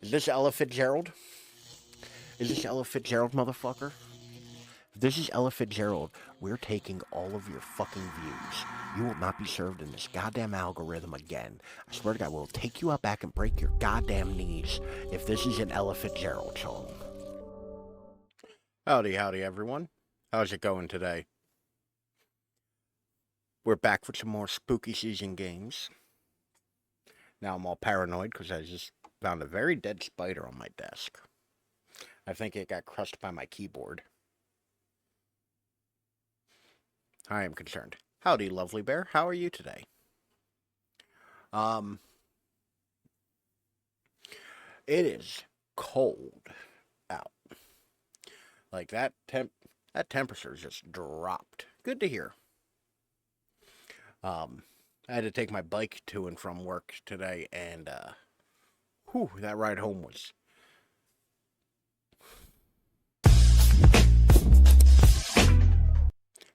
Is this Ella Fitzgerald? Is this Ella Fitzgerald, motherfucker? If this is Ella Fitzgerald, we're taking all of your fucking views. You will not be served in this goddamn algorithm again. I swear to God, we'll take you out back and break your goddamn knees if this is an Ella Fitzgerald song. Howdy, howdy, everyone. How's it going today? We're back with some more spooky season games. Now I'm all paranoid because I just found a very dead spider on my desk. I think it got crushed by my keyboard. I am concerned. Howdy, lovely bear. How are you today? It is cold out. Like that temperature just dropped. Good to hear. I had to take my bike to and from work today, and that ride home was.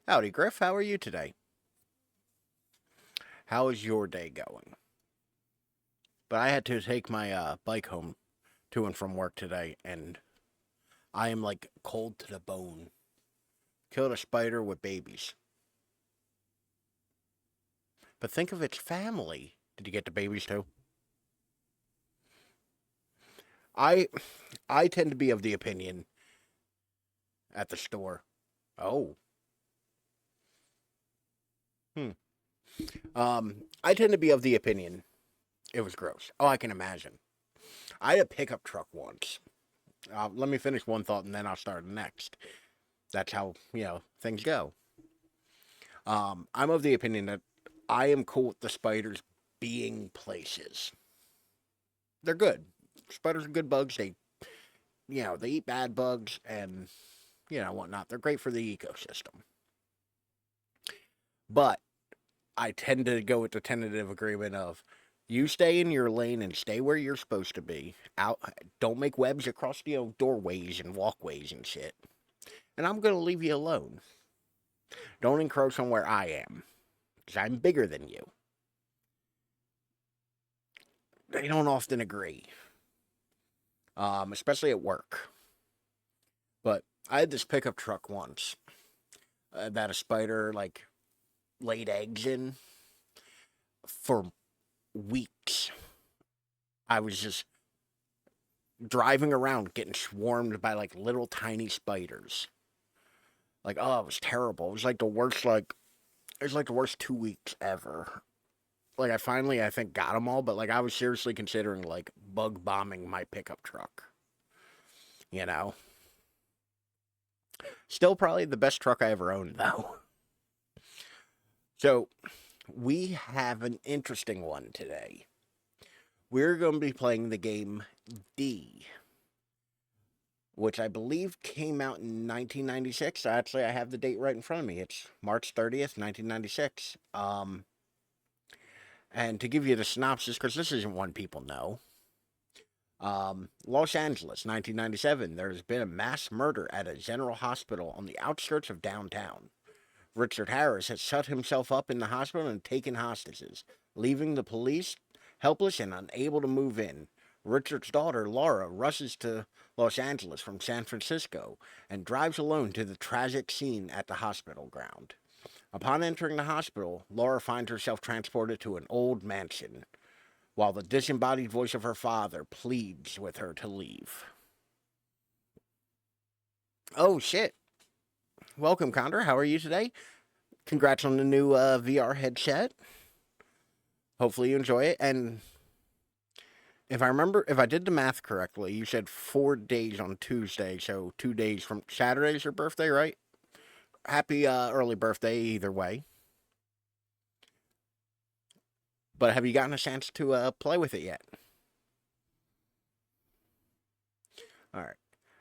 Howdy, Griff. How are you today? How is your day going? But I had to take my bike home to and from work today, and I am like cold to the bone. Killed a spider with babies. But think of its family. Did you get the babies too? I tend to be of the opinion at the store. Oh. I tend to be of the opinion it was gross. Oh, I can imagine. I had a pickup truck once. Let me finish one thought and then I'll start the next. That's how, things go. I'm of the opinion that I am cool with the spiders being places. They're good. Spiders are good bugs. They eat bad bugs and, whatnot. They're great for the ecosystem. But I tend to go with the tentative agreement of you stay in your lane and stay where you're supposed to be. Don't make webs across doorways and walkways and shit. And I'm gonna leave you alone. Don't encroach on where I am, because I'm bigger than you. They don't often agree, especially at work. But I had this pickup truck once that a spider laid eggs in for weeks. I was just driving around getting swarmed by little tiny spiders. It was terrible. It was like the worst it was like the worst 2 weeks ever. I finally I think got them all, but I was seriously considering bug bombing my pickup truck. Still probably the best truck I ever owned though. So, we have an interesting one today. We're going to be playing the game D, which I believe came out in 1996. Actually, I have the date right in front of me. It's March 30th, 1996. And to give you the synopsis, because this isn't one people know. Los Angeles, 1997. There's been a mass murder at a general hospital on the outskirts of downtown. Richard Harris has shut himself up in the hospital and taken hostages, leaving the police helpless and unable to move in. Richard's daughter, Laura, rushes to Los Angeles from San Francisco and drives alone to the tragic scene at the hospital ground. Upon entering the hospital, Laura finds herself transported to an old mansion, while the disembodied voice of her father pleads with her to leave. Oh, shit. Welcome, Condor. How are you today? Congrats on the new VR headset. Hopefully you enjoy it. And if I did the math correctly, you said 4 days on Tuesday, so 2 days from Saturday's your birthday, right? Happy early birthday either way. But have you gotten a chance to play with it yet? Alright.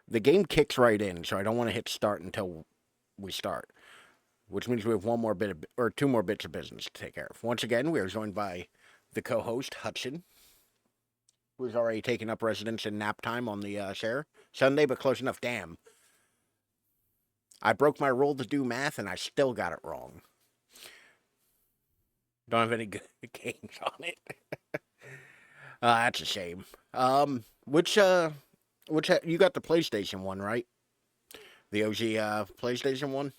The game kicks right in, so I don't want to hit start until we start. Which means we have two more bits of business to take care of. Once again, we are joined by the co-host, Hudson, who's already taken up residence in nap time on the share. Sunday, but close enough. Damn. I broke my rule to do math, and I still got it wrong. Don't have any good games on it. That's a shame. You got the PlayStation one, right? The OG PlayStation one.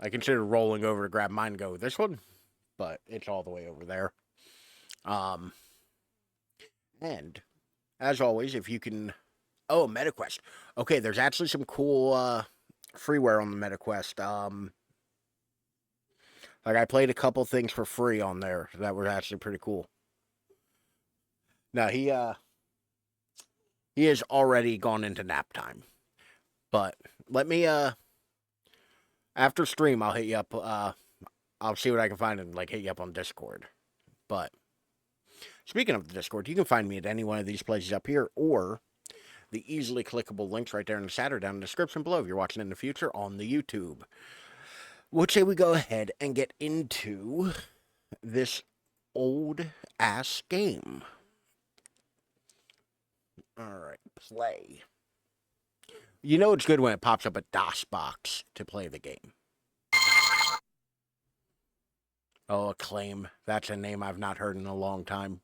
I consider rolling over to grab mine and go with this one, but it's all the way over there. Um, and as always, if you can, oh, MetaQuest. Okay, there's actually some cool freeware on the MetaQuest. Like I played a couple things for free on there that were actually pretty cool. Now he has already gone into nap time, but let me after stream I'll hit you up. I'll see what I can find and like hit you up on Discord. But speaking of the Discord, you can find me at any one of these places up here or the easily clickable links right there in the chat or down in the description below if you're watching in the future on the YouTube. What say we go ahead and get into this old ass game? Alright, play. You know it's good when it pops up a DOS box to play the game. Oh, Acclaim. That's a name I've not heard in a long time.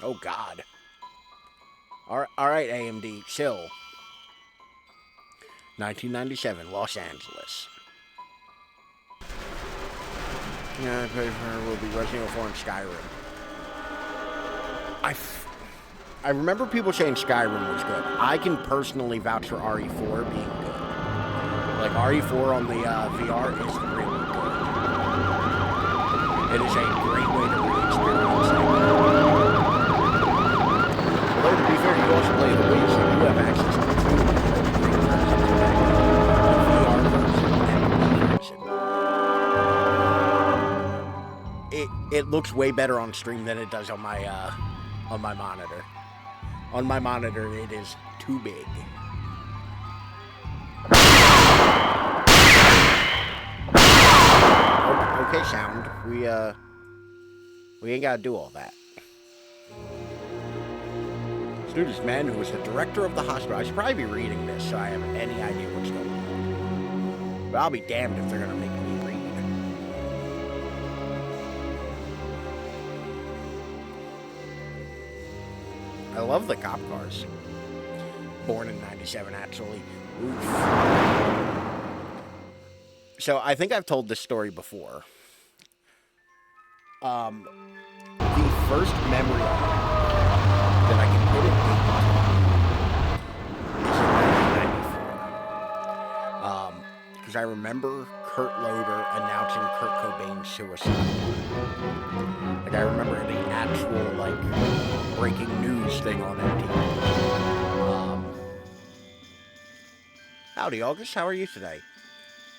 Oh, God. Alright, AMD, chill. 1997, Los Angeles. Yeah, will be Resident Evil 4 and Skyrim. I remember people saying Skyrim was good. I can personally vouch for RE4 being good. Like, RE4 on the VR is really good. It is a great way to re-experience it. Although, to be fair, you also play the Wii, so you have access to the VR version and the version. It looks way better on stream than it does on my monitor. On my monitor, it is too big. Okay, sound. We ain't gotta do all that. This dude is man who was the director of the hospital. I should probably be reading this so I have any idea what's going on. But I'll be damned if they're gonna make me read. I love the cop cars. Born in 97, actually. Oof. So, I think I've told this story before. The first memory that I can put it is in 1994. Because I remember Kurt Loder announcing Kurt Cobain's suicide. Like, I remember the actual, like, breaking news thing on MTV. Howdy, August. How are you today?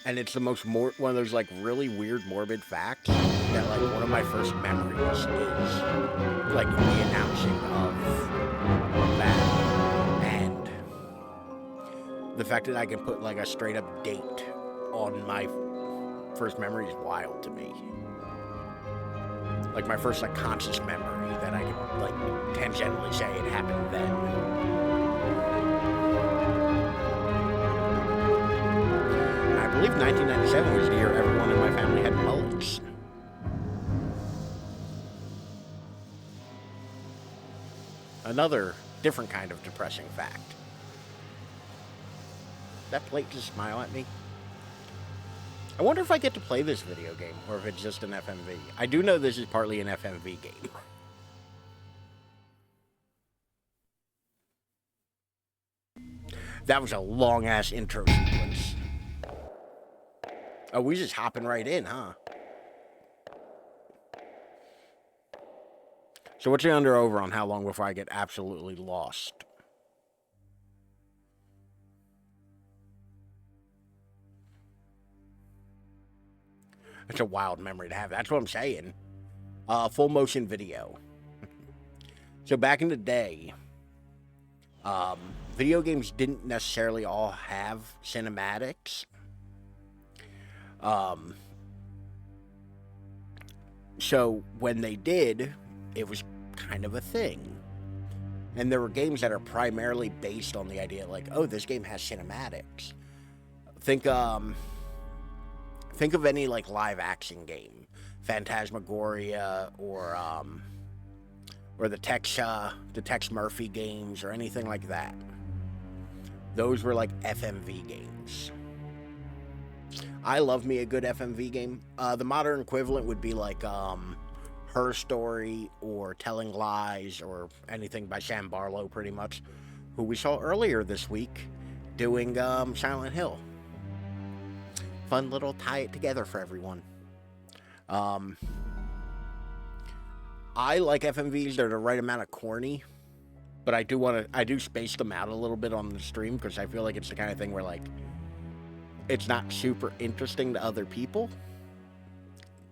And it's the most one of those like really weird morbid facts that like one of my first memories is like the announcing of that, and the fact that I can put like a straight up date on my first memory is wild to me. Like my first like conscious memory that I could like tangentially say it happened then. I believe 1997 was the year everyone in my family had mullets. Another different kind of depressing fact. That plate just smile at me. I wonder if I get to play this video game, or if it's just an FMV. I do know this is partly an FMV game. That was a long-ass intro sequence. Oh, we just hopping right in, huh? So what's your under-over on how long before I get absolutely lost? That's a wild memory to have. That's what I'm saying. Full motion video. So back in the day, video games didn't necessarily all have cinematics. So when they did, it was kind of a thing. And there were games that are primarily based on the idea, like, oh, this game has cinematics. Think think of any like live action game, Phantasmagoria or the Tex Murphy games or anything like that. Those were like FMV games. I love me a good FMV game. The modern equivalent would be like Her Story or Telling Lies or anything by Sam Barlow, pretty much, who we saw earlier this week doing Silent Hill. Fun little tie it together for everyone. I like FMVs. They're the right amount of corny, but I do space them out a little bit on the stream because I feel like it's the kind of thing where like it's not super interesting to other people.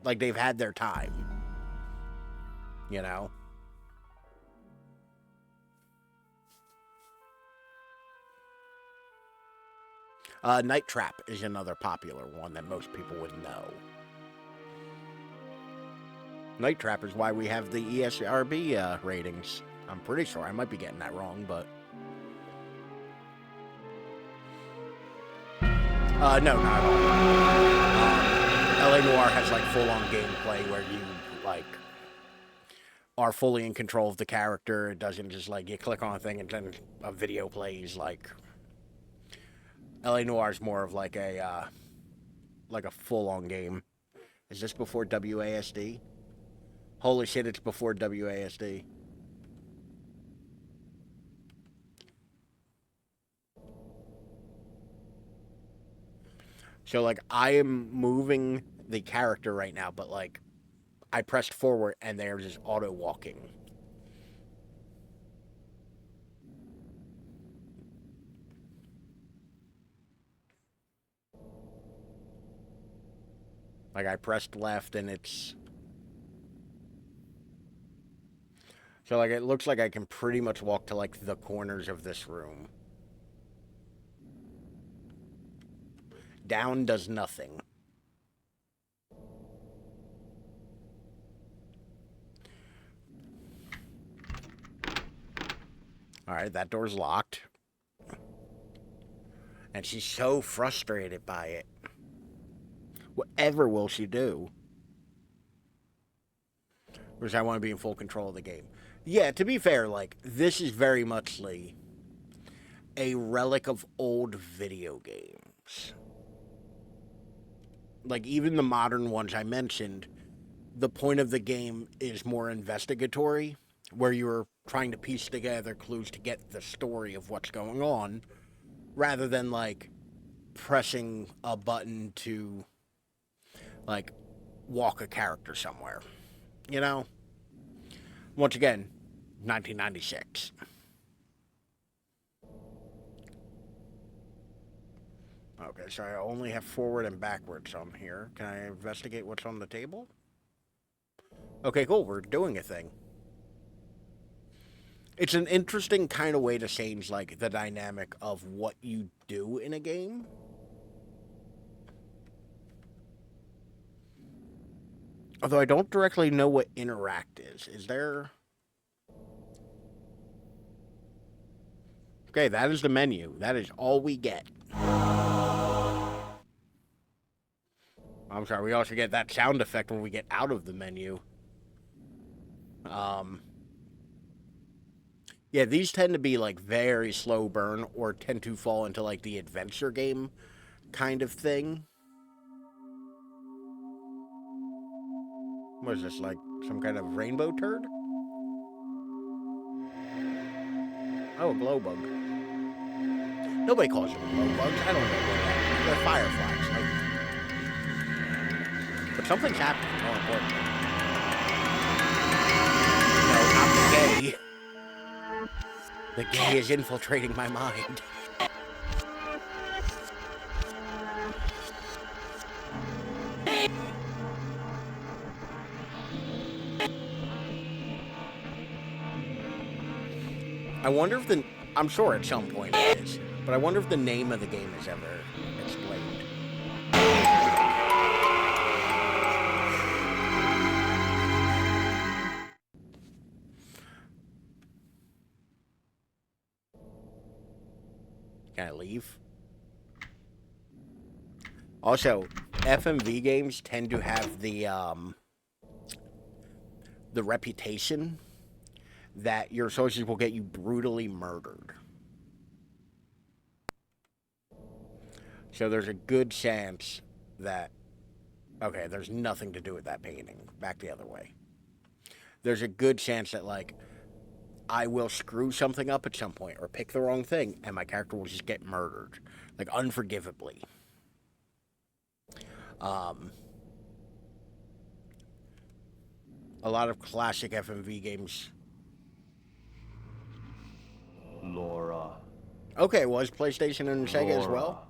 Like they've had their time, you know. Night Trap is another popular one that most people would know. Night Trap is why we have the ESRB ratings. I'm pretty sure. I might be getting that wrong, but... no, not at all. LA Noire has, like, full-on gameplay where you, like, are fully in control of the character. It doesn't just, like, you click on a thing and then a video plays, like... LA Noire is more of, like a full-on game. Is this before WASD? Holy shit, it's before WASD. So, like, I am moving the character right now, but, like, I pressed forward and they're just auto-walking. Like, I pressed left and it's... So, like, it looks like I can pretty much walk to, like, the corners of this room. Down does nothing. Alright, that door's locked. And she's so frustrated by it. Whatever will she do? Because I want to be in full control of the game. Yeah, to be fair, like, this is very much like a relic of old video games. Like, even the modern ones I mentioned, the point of the game is more investigatory, where you're trying to piece together clues to get the story of what's going on, rather than, like, pressing a button to, like, walk a character somewhere. You know? Once again, 1996. Okay, so I only have forward and backwards on here. Can I investigate what's on the table? Okay, cool. We're doing a thing. It's an interesting kind of way to change, like, the dynamic of what you do in a game. Although I don't directly know what interact is. Is there... Okay, that is the menu. That is all we get. I'm sorry, we also get that sound effect when we get out of the menu. Yeah, these tend to be, like, very slow burn or tend to fall into, like, the adventure game kind of thing. What is this, like, some kind of rainbow turd? Oh, a glow bug. Nobody calls them glow bugs. I don't know what that is. They're fireflies. Like... But something's happening, more importantly. No, not the gay. The gay is infiltrating my mind. I wonder if the... I'm sure at some point it is. But I wonder if the name of the game is ever explained. Can I leave? Also, FMV games tend to have the reputation that your sources will get you brutally murdered. So there's a good chance that... Okay, there's nothing to do with that painting. Back the other way. There's a good chance that, like, I will screw something up at some point or pick the wrong thing, and my character will just get murdered. Like, unforgivably. A lot of classic FMV games. Laura. Okay, was PlayStation and Sega as well?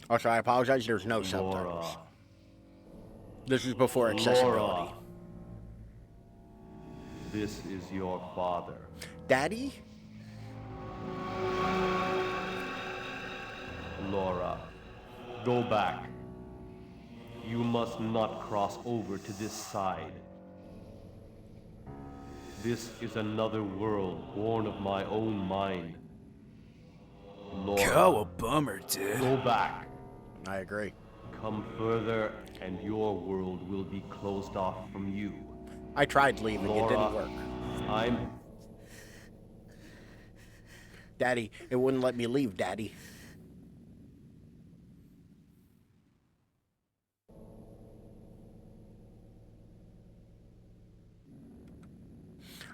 Also, I apologize, there's no subtitles. This is before accessibility. Laura. This is your father. Daddy? Laura, go back. You must not cross over to this side. This is another world born of my own mind. Laura, Oh, a bummer, dude. go back. I agree. Come further, and your world will be closed off from you. I tried leaving, Laura, it didn't work. Daddy, it wouldn't let me leave, Daddy.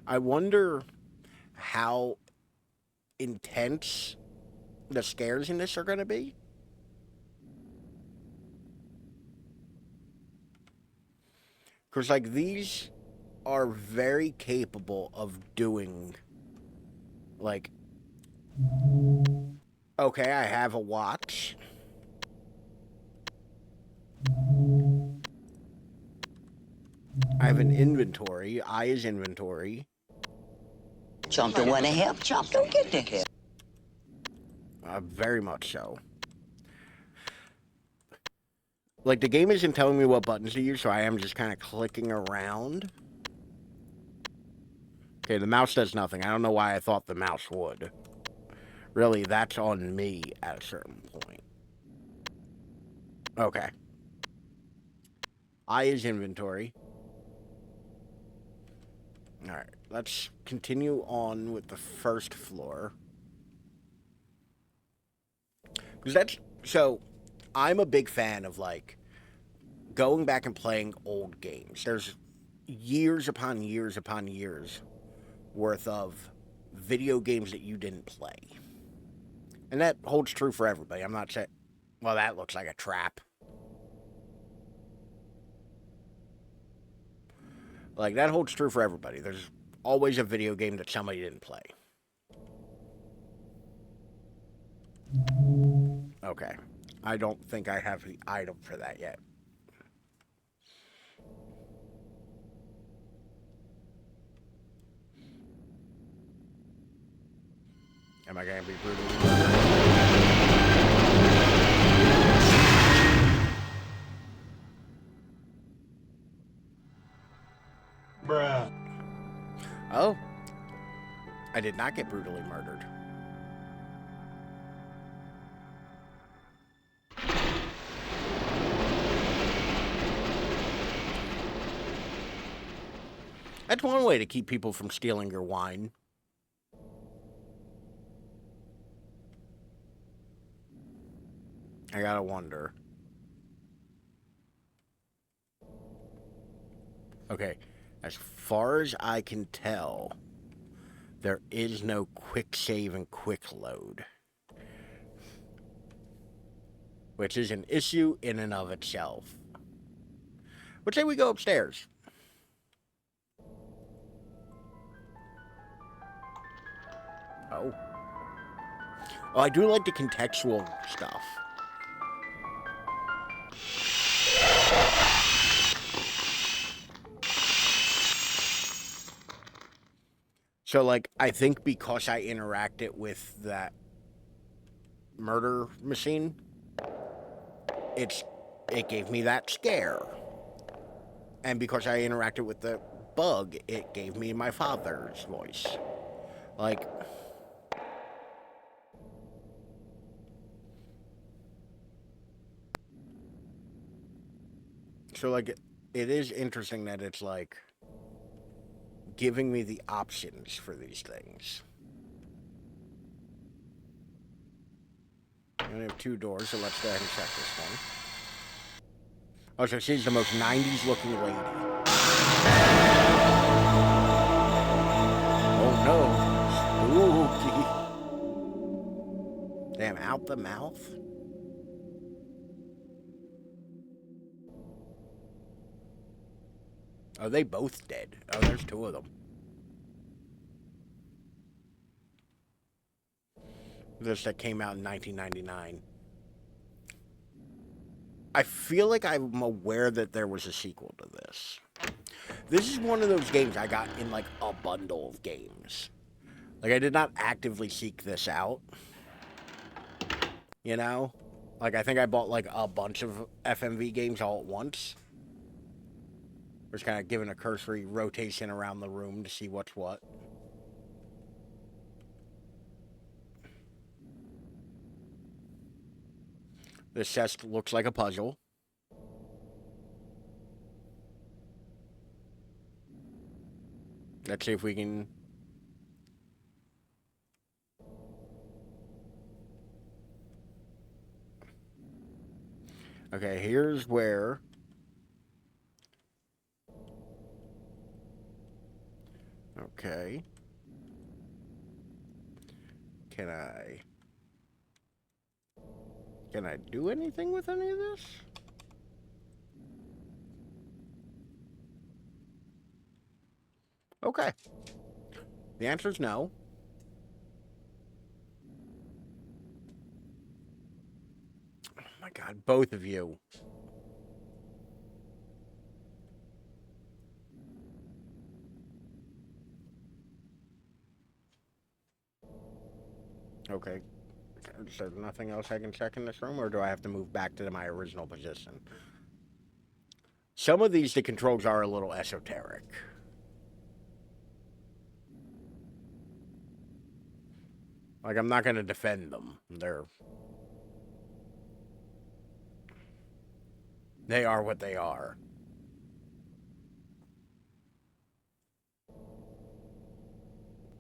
I wonder how intense the scares in this are going to be. Because, like, these are very capable of doing, like, okay, I have a watch. I have an inventory. I is inventory. Chump don't want to help. Chump don't get the help. Very much so. Like, the game isn't telling me what buttons to use, so I am just kind of clicking around. Okay, the mouse does nothing. I don't know why I thought the mouse would. Really, that's on me at a certain point. Okay. I is inventory. Alright, let's continue on with the first floor. Because that's... So, I'm a big fan of, like, going back and playing old games. There's years upon years upon years worth of video games that you didn't play. And that holds true for everybody. I'm not saying... Well, that looks like a trap. Like, that holds true for everybody. There's always a video game that somebody didn't play. Okay. I don't think I have the item for that yet. Am I going to be brutally murdered? Bruh. Oh. I did not get brutally murdered. That's one way to keep people from stealing your wine. I gotta wonder. Okay, as far as I can tell, there is no quick save and quick load. Which is an issue in and of itself. Let's say we go upstairs. Oh. Oh, I do like the contextual stuff. So, like, I think because I interacted with that murder machine, it gave me that scare. And because I interacted with the bug, it gave me my father's voice. Like, So, like, it is interesting that it's, like, giving me the options for these things. We have 2 doors, so let's go ahead and check this one. Oh, so she's the most 90s looking lady. Oh no. Spooky. Damn, out the mouth? Are they both dead? Oh, there's 2 of them. This that came out in 1999. I feel like I'm aware that there was a sequel to this. This is one of those games I got in like a bundle of games. Like I did not actively seek this out. You know? Like I think I bought like a bunch of FMV games all at once. Just kind of giving a cursory rotation around the room to see what's what. This chest looks like a puzzle. Let's see if we can... Okay, here's where... Okay. Can I do anything with any of this? Okay. The answer is no. Oh my god, both of you. Okay. Is there nothing else I can check in this room, or do I have to move back to my original position? Some of these, the controls are a little esoteric. Like, I'm not going to defend them. They are what they are.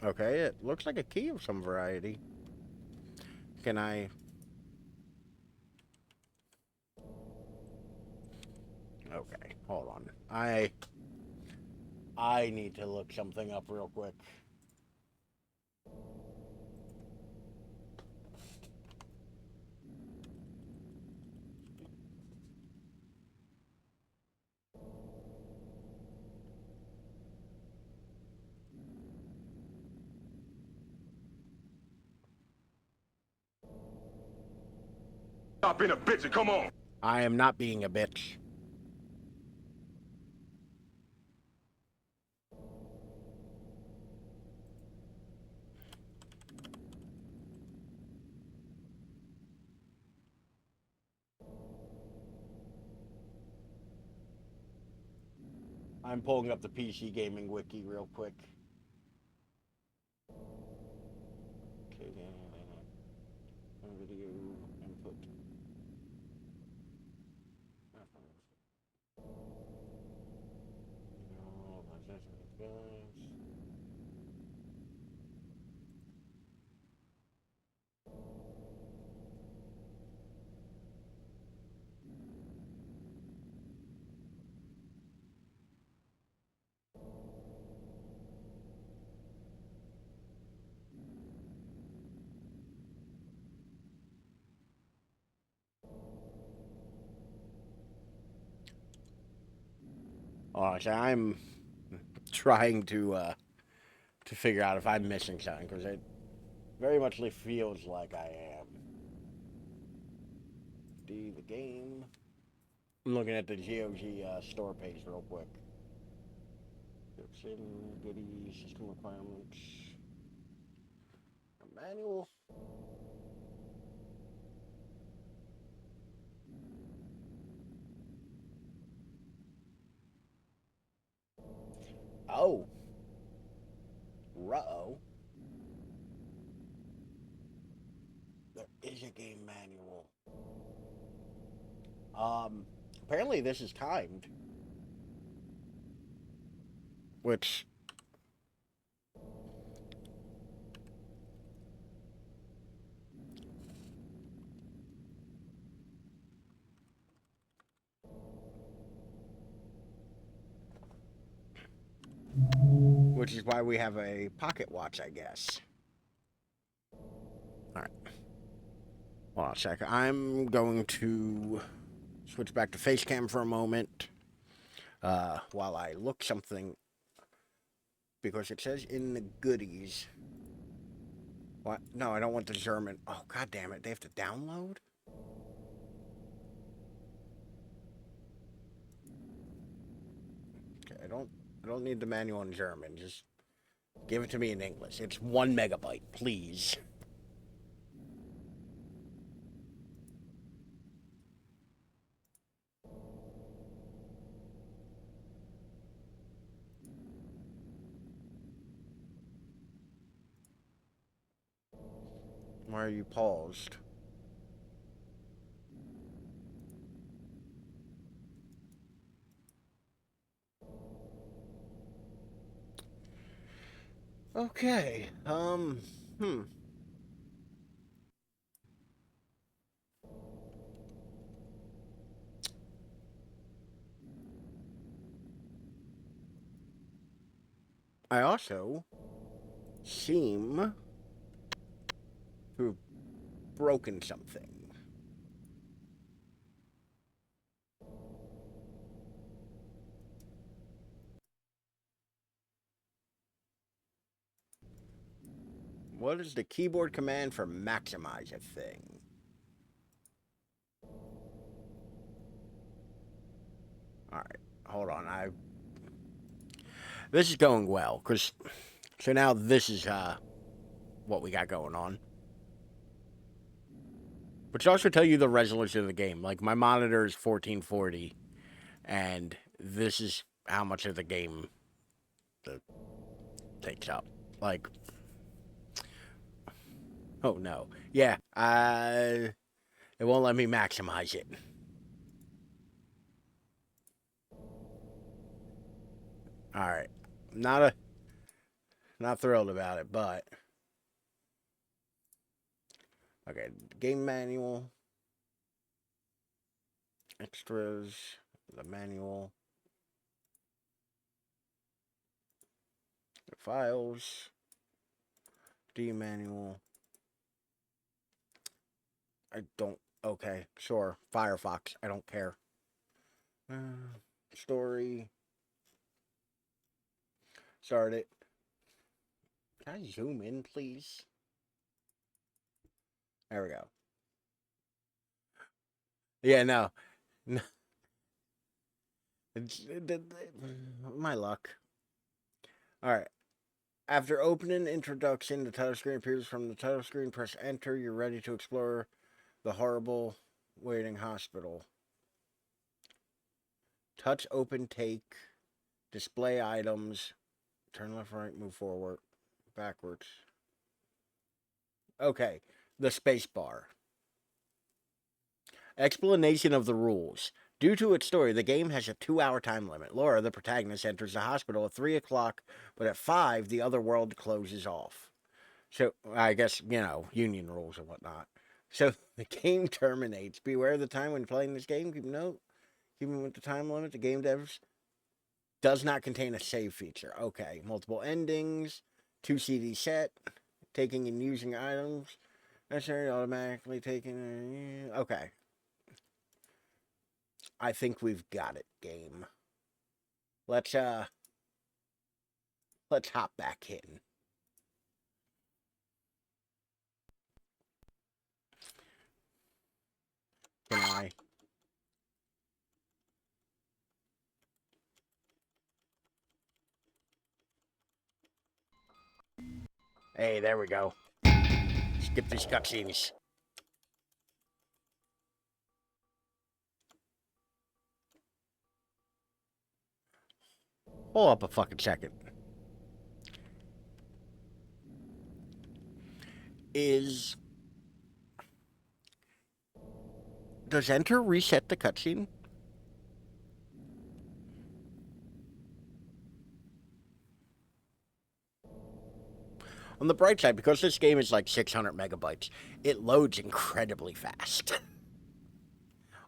Okay, it looks like a key of some variety. Can I... Okay, hold on. I need to look something up real quick. Stop being a bitch and come on. I am not being a bitch. I'm pulling up the PC Gaming Wiki real quick. Okay, video input. Oh, so I'm trying to figure out if I'm missing something, because it very much feels like I am. The game. I'm looking at the GOG store page real quick. It's in goodies, system requirements, a manual. Oh. Ruh-oh. There is a game manual. Apparently this is timed. Which... Which is why we have a pocket watch, I guess. Alright. Hold on a sec. I'm going to switch back to face cam for a moment. While I look something. Because it says in the goodies. What? No, I don't want the German. Oh, god damn it. They have to download? Okay, I don't need the manual in German. Just give it to me in English. It's 1 megabyte, please. Why are you paused? Okay, I also seem to have broken something. What is the keyboard command for maximize a thing? Alright, hold on. This is going well, because... So now this is, what we got going on. But should also tell you the resolution of the game. Like, my monitor is 1440, and this is how much of the game that takes up. Like... Oh, no. Yeah, it won't let me maximize it. Alright. Not thrilled about it, but... Okay, game manual. Extras. The manual. The files. D manual. I don't... Okay, sure. Firefox. I don't care. Story. Start it. Can I zoom in, please? There we go. Yeah, no. My luck. Alright. After opening introduction, the title screen appears from the title screen. Press enter. You're ready to explore the horrible waiting hospital. Touch, open, take. Display items. Turn left, right, move forward. Backwards. Okay. The space bar. Explanation of the rules. Due to its story, the game has a 2-hour time limit. Laura, the protagonist, enters the hospital at 3 o'clock, but at 5, the other world closes off. So, I guess, union rules and whatnot. So, the game terminates. Beware of the time when playing this game. Keep note. Even with the time limit, the game devs does not contain a save feature. Okay. Multiple endings. 2 CD set. Taking and using items. Necessary, automatically taking... Okay. I think we've got it, game. Let's hop back in. Can I? Hey, there we go. Skip these cutscenes. Hold up a fucking second. Does enter reset the cutscene? On the bright side, because this game is like 600 megabytes, it loads incredibly fast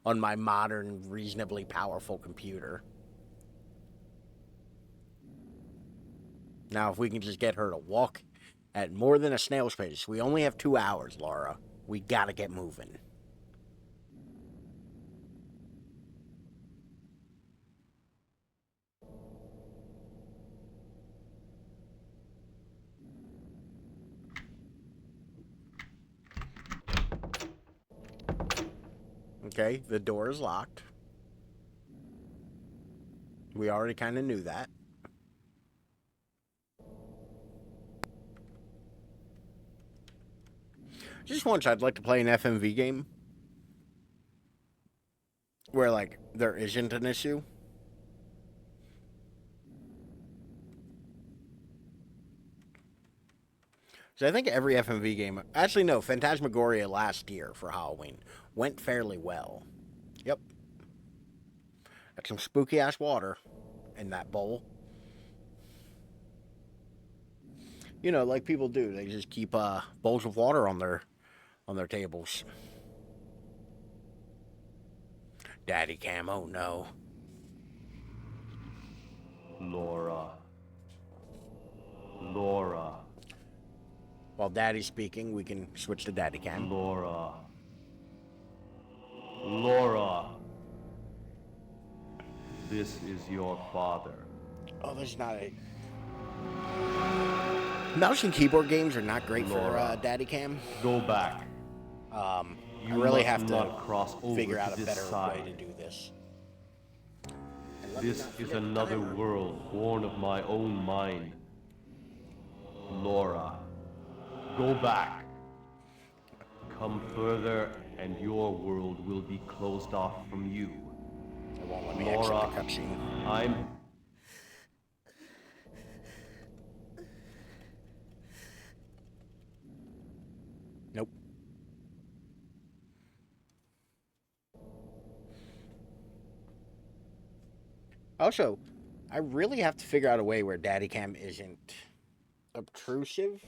on my modern, reasonably powerful computer. Now, if we can just get her to walk at more than a snail's pace, we only have 2 hours, Laura. We gotta get moving. Okay, the door is locked. We already kind of knew that. Just once I'd like to play an FMV game where, like, there isn't an issue. So I think every FMV game... Actually, no, Phantasmagoria last year for Halloween went fairly well. Yep. Got some spooky-ass water in that bowl. You know, like people do. They just keep bowls of water on their tables. Daddy Cam, oh no. Laura. Laura. While Daddy's speaking, we can switch to Daddy Cam. Laura. Laura. This is your father. Oh, there's not a... Mouse and keyboard games are not great Laura. for Daddy Cam. Go back. I You really must have to not cross over figure to out a this better side. way to do this. And let me This not is forget the another timer. world born of my own mind. Laura, go back. Come further, and your world will be closed off from you. It won't let me exit the Laura, cutscene. I'm... Nope. Also, I really have to figure out a way where Daddy Cam isn't obtrusive.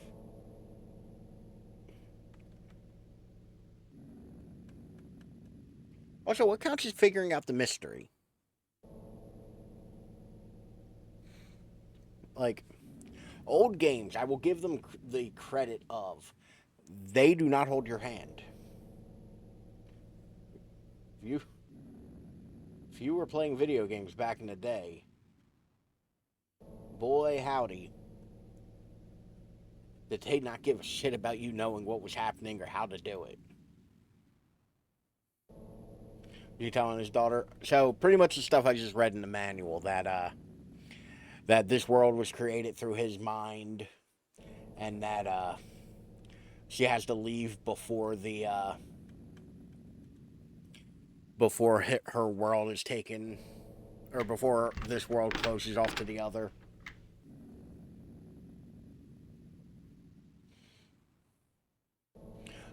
Also, what counts as figuring out the mystery? Like, old games, I will give them the credit of they do not hold your hand. If you were playing video games back in the day, boy howdy, did they not give a shit about you knowing what was happening or how to do it. You telling his daughter? So pretty much the stuff I just read in the manual that that this world was created through his mind, and that she has to leave before the before her world is taken, or before this world closes off to the other.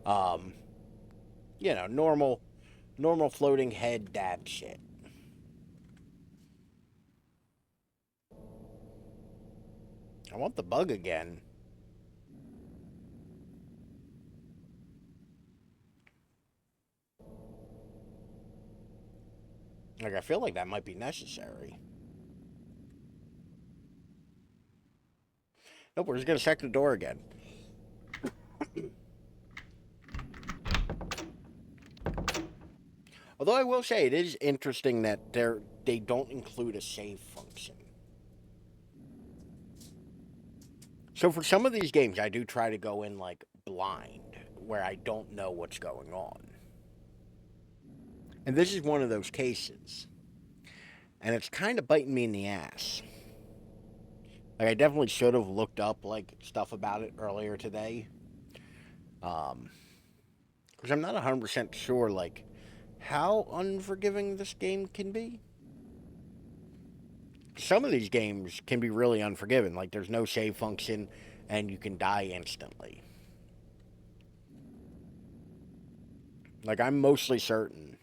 Um, you know, normal floating head dad shit. I want the bug again. Like, I feel like that might be necessary. Nope, we're just gonna check the door again. Although I will say it is interesting that they don't include a save function. So for some of these games, I do try to go in like blind, where I don't know what's going on. And this is one of those cases. And it's kind of biting me in the ass. Like, I definitely should have looked up like stuff about it earlier today. Because I'm not 100% sure like how unforgiving this game can be. Some of these games can be really unforgiving. Like, there's no save function and you can die instantly. Like, I'm mostly certain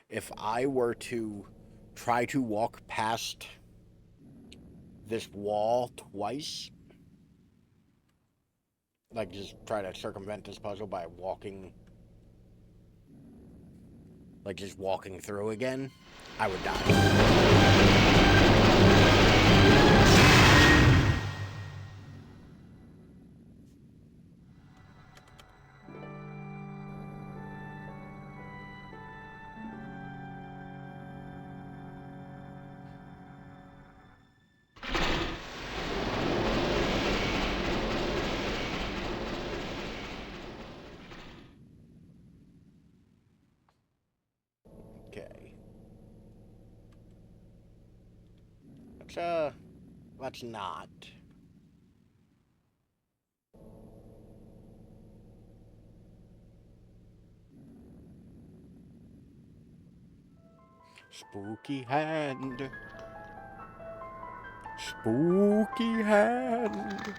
if I were to try to walk past this wall twice, Like, just try to circumvent this puzzle by walking. Like, just walking through again, I would die. Okay. Let's not. Spooky hand. Spooky hand.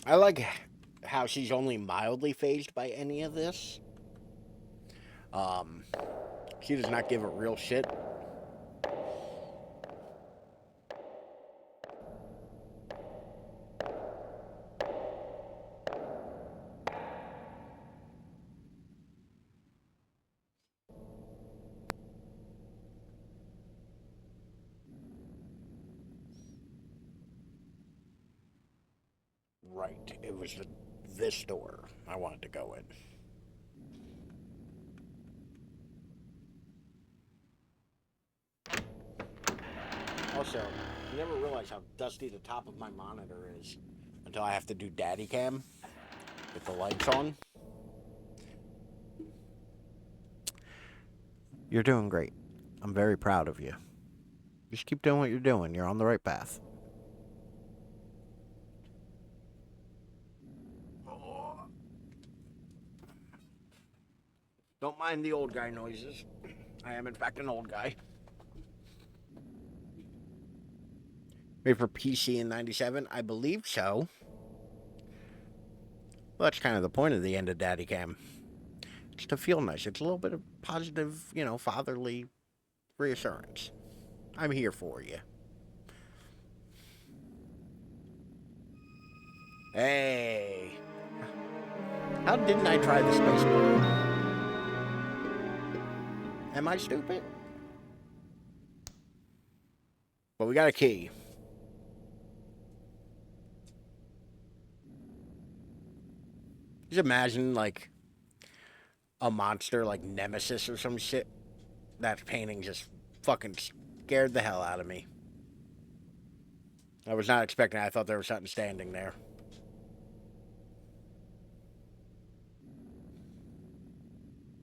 I like how she's only mildly phased by any of this. Um, she does not give a real shit. Right, it was this door I wanted to go in. Also, I never realized how dusty the top of my monitor is until I have to do daddy cam with the lights on. You're doing great. I'm very proud of you. Just keep doing what you're doing. You're on the right path. Don't mind the old guy noises. I am, in fact, an old guy. Made for PC in 97? I believe so. Well, that's kind of the point of the end of Daddy Cam. It's to feel nice. It's a little bit of positive, fatherly reassurance. I'm here for you. Hey. How didn't I try the space bar? Am I stupid? But we got a key. Just imagine, like, a monster like Nemesis or some shit. That painting just fucking scared the hell out of me. I was not expecting it. I thought there was something standing there.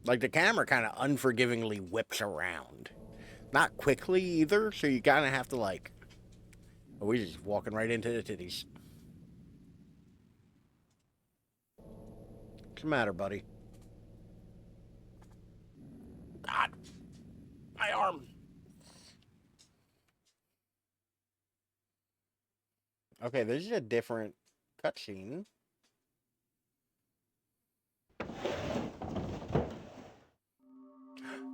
Like, the camera kind of unforgivingly whips around. Not quickly either, so you kind of have to, like... Oh, we're just walking right into the titties. What's the matter, buddy? God. My arm. Okay, this is a different cutscene.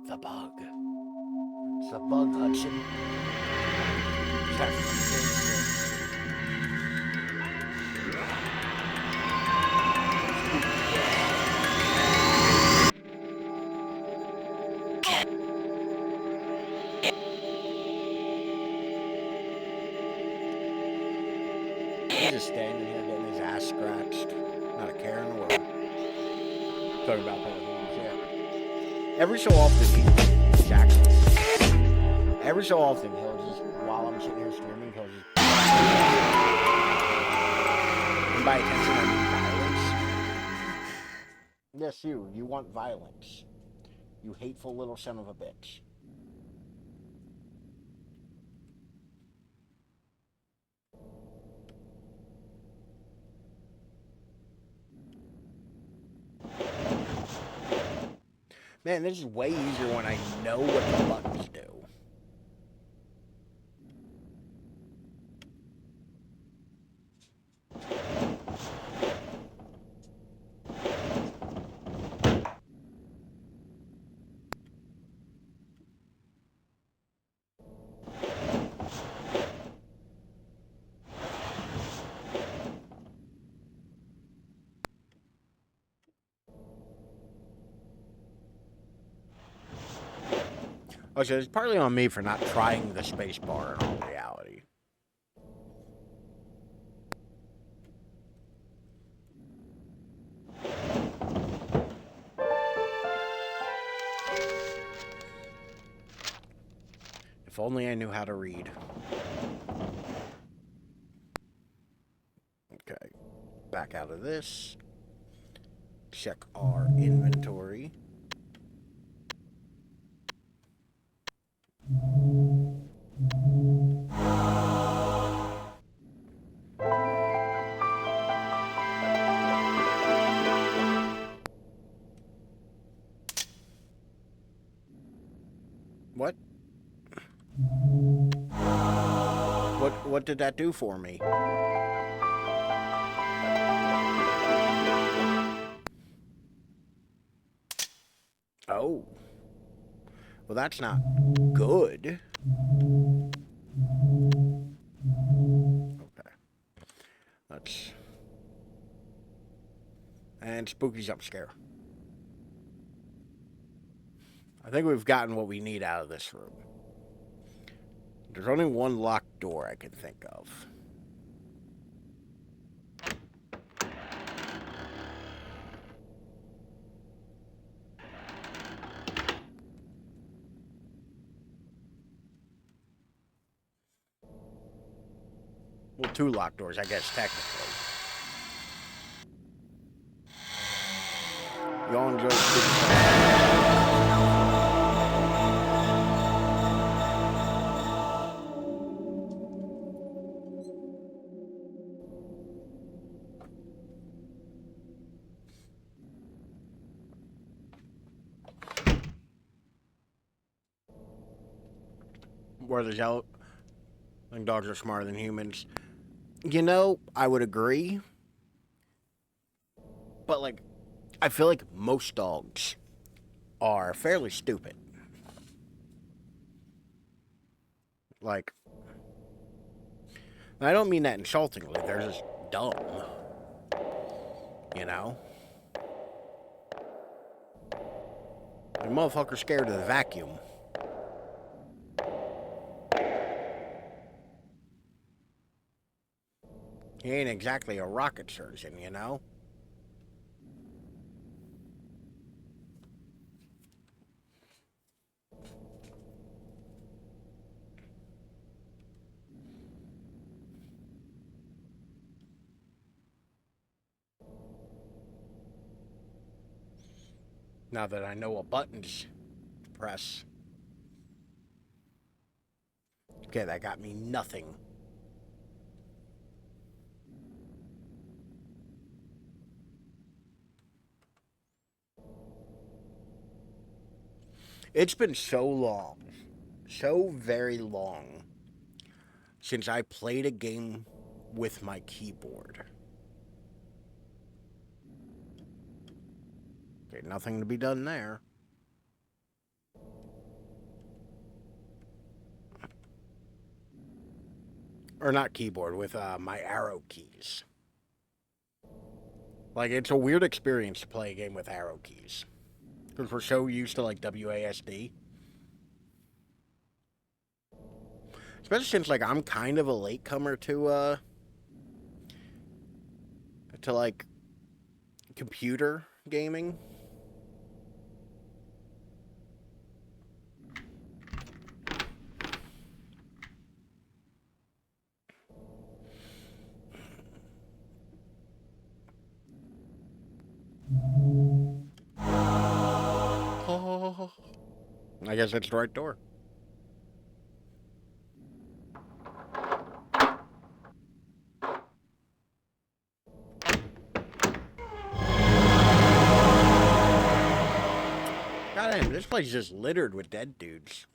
The bug. It's the bug, Hudson. Just have He's just standing here getting his ass scratched. Not a care in the world. Talking about Philippines, yeah. Every so often, Jackson. Every so often, he'll just, while I'm sitting here streaming, he'll just. And by attention, I mean violence. Yes, you want violence. You hateful little son of a bitch. Man, this is way easier when I know what the buttons do. Oh, so it's partly on me for not trying the space bar in all reality. If only I knew how to read. Okay. Back out of this. Check our inventory. What? What did that do for me? Oh. Well, that's not good. Okay. Let's... And spooky jump scare. I think we've gotten what we need out of this room. There's only one locked door I can think of. Well, two locked doors, I guess, technically. Y'all enjoy where there's out. I think dogs are smarter than humans. You know, I would agree. But, like, I feel like most dogs are fairly stupid. Like, I don't mean that insultingly. They're just dumb. You know? The motherfucker's scared of the vacuum. He ain't exactly a rocket surgeon, you know? Now that I know what buttons to press. Okay, that got me nothing. It's been so long, so very long, since I played a game with my keyboard. Okay, nothing to be done there. Or not keyboard, with my arrow keys. Like, it's a weird experience to play a game with arrow keys. Because we're so used to, like, WASD. Especially since, like, I'm kind of a latecomer to, like, computer gaming. Oh, I guess that's the right door. Goddamn, this place is just littered with dead dudes.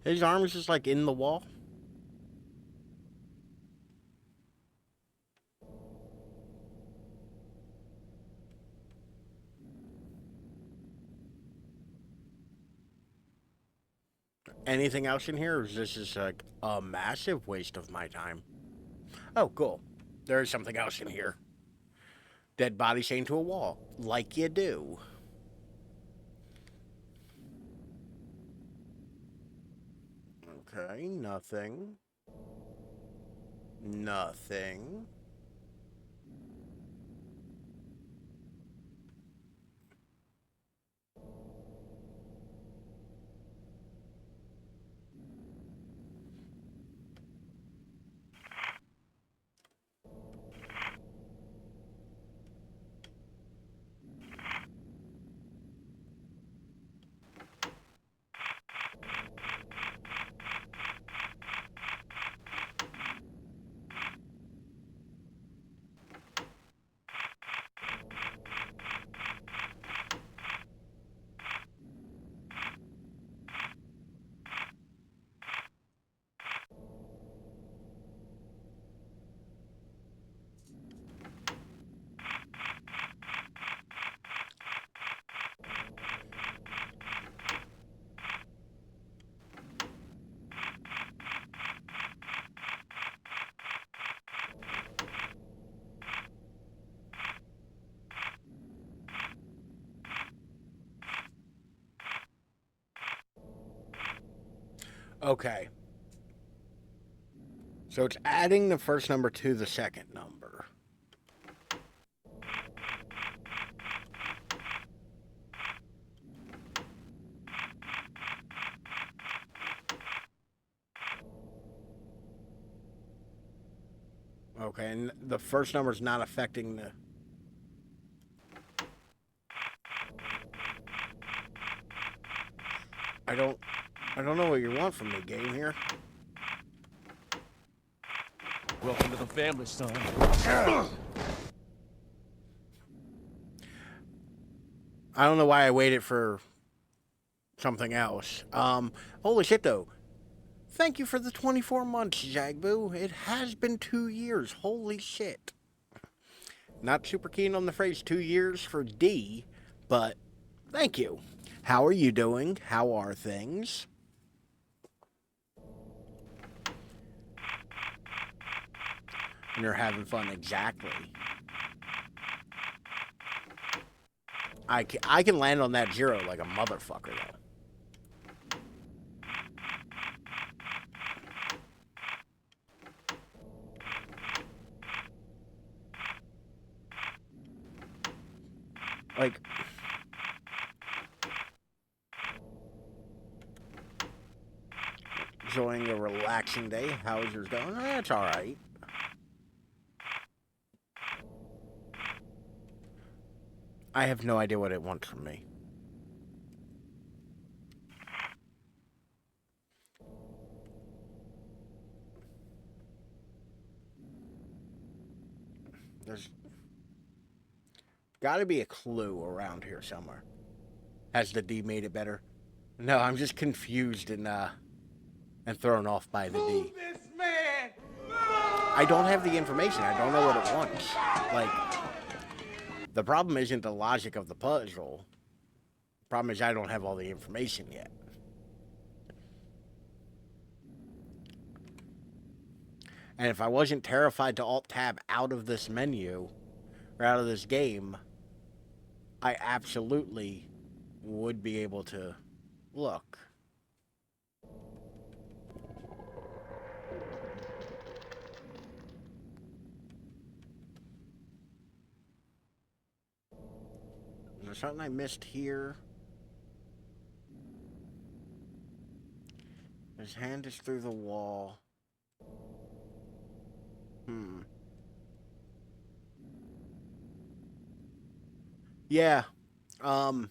His arm is just like in the wall. anything else in here? Or is this just like a massive waste of my time? Oh, cool. There is something else in here. Dead body chained to a wall, like you do. Okay, nothing. Nothing. Okay. So it's adding the first number to the second number. Okay, and the first number is not affecting the... I don't know what you want from me, game here. Welcome to the family, son. I don't know why I waited for something else. Holy shit, though. Thank you for the 24 months, Jagboo. It has been 2 years. Holy shit. Not super keen on the phrase 2 years for D, but thank you. How are you doing? How are things? And you're having fun, exactly. I can land on that 0 like a motherfucker, though. Like... enjoying a relaxing day. How's yours going? That's alright. I have no idea what it wants from me. There's got to be a clue around here somewhere. Has the D made it better? No, I'm just confused and thrown off by the D. I don't have the information. I don't know what it wants. Like, the problem isn't the logic of the puzzle. The problem is I don't have all the information yet. And if I wasn't terrified to Alt-Tab out of this menu, or out of this game, I absolutely would be able to look. Is there something I missed here? His hand is through the wall. Yeah. By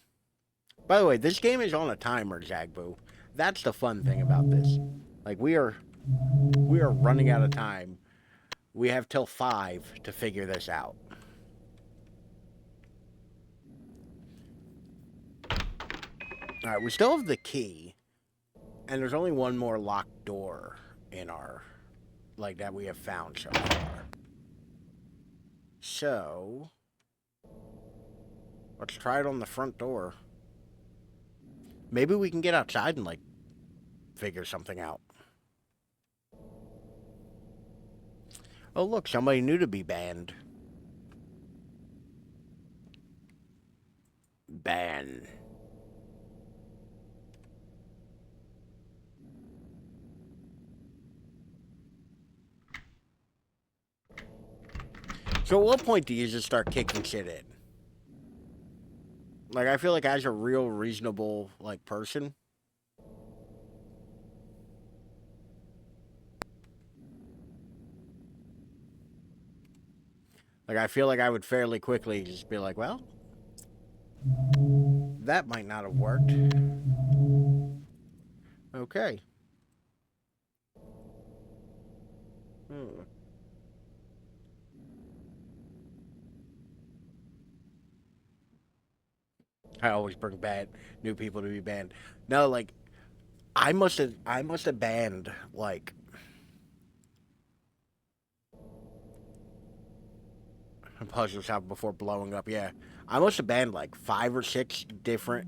the way, this game is on a timer, Jagboo. That's the fun thing about this. Like, we are running out of time. We have till 5 to figure this out. Alright, we still have the key. And there's only one more locked door in our... like, that we have found so far. So... let's try it on the front door. Maybe we can get outside and, like, figure something out. Oh, look, somebody new to be banned. Ban. So at what point do you just start kicking shit in? Like, I feel like as a real reasonable, like, person, like, I feel like I would fairly quickly just be like, well, that might not have worked. Okay. I always bring bad new people to be banned. No, like, I must have banned, like, Puzzle Shop before blowing up. Yeah, I must have banned like 5 or 6 different.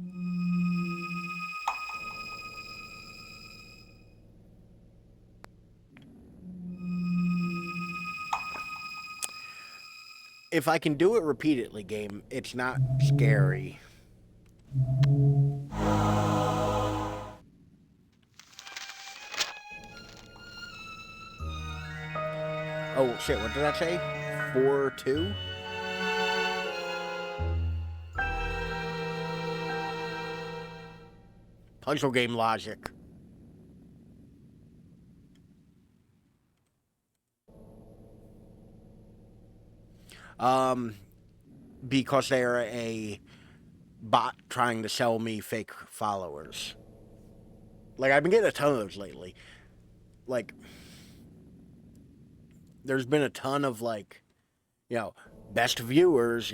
If I can do it repeatedly, game, it's not scary. Oh shit! What did I say? 4-2. Puzzle game logic. Um, because they're a bot trying to sell me fake followers. Like, I've been getting a ton of those lately. Like, there's been a ton of, like, best viewers,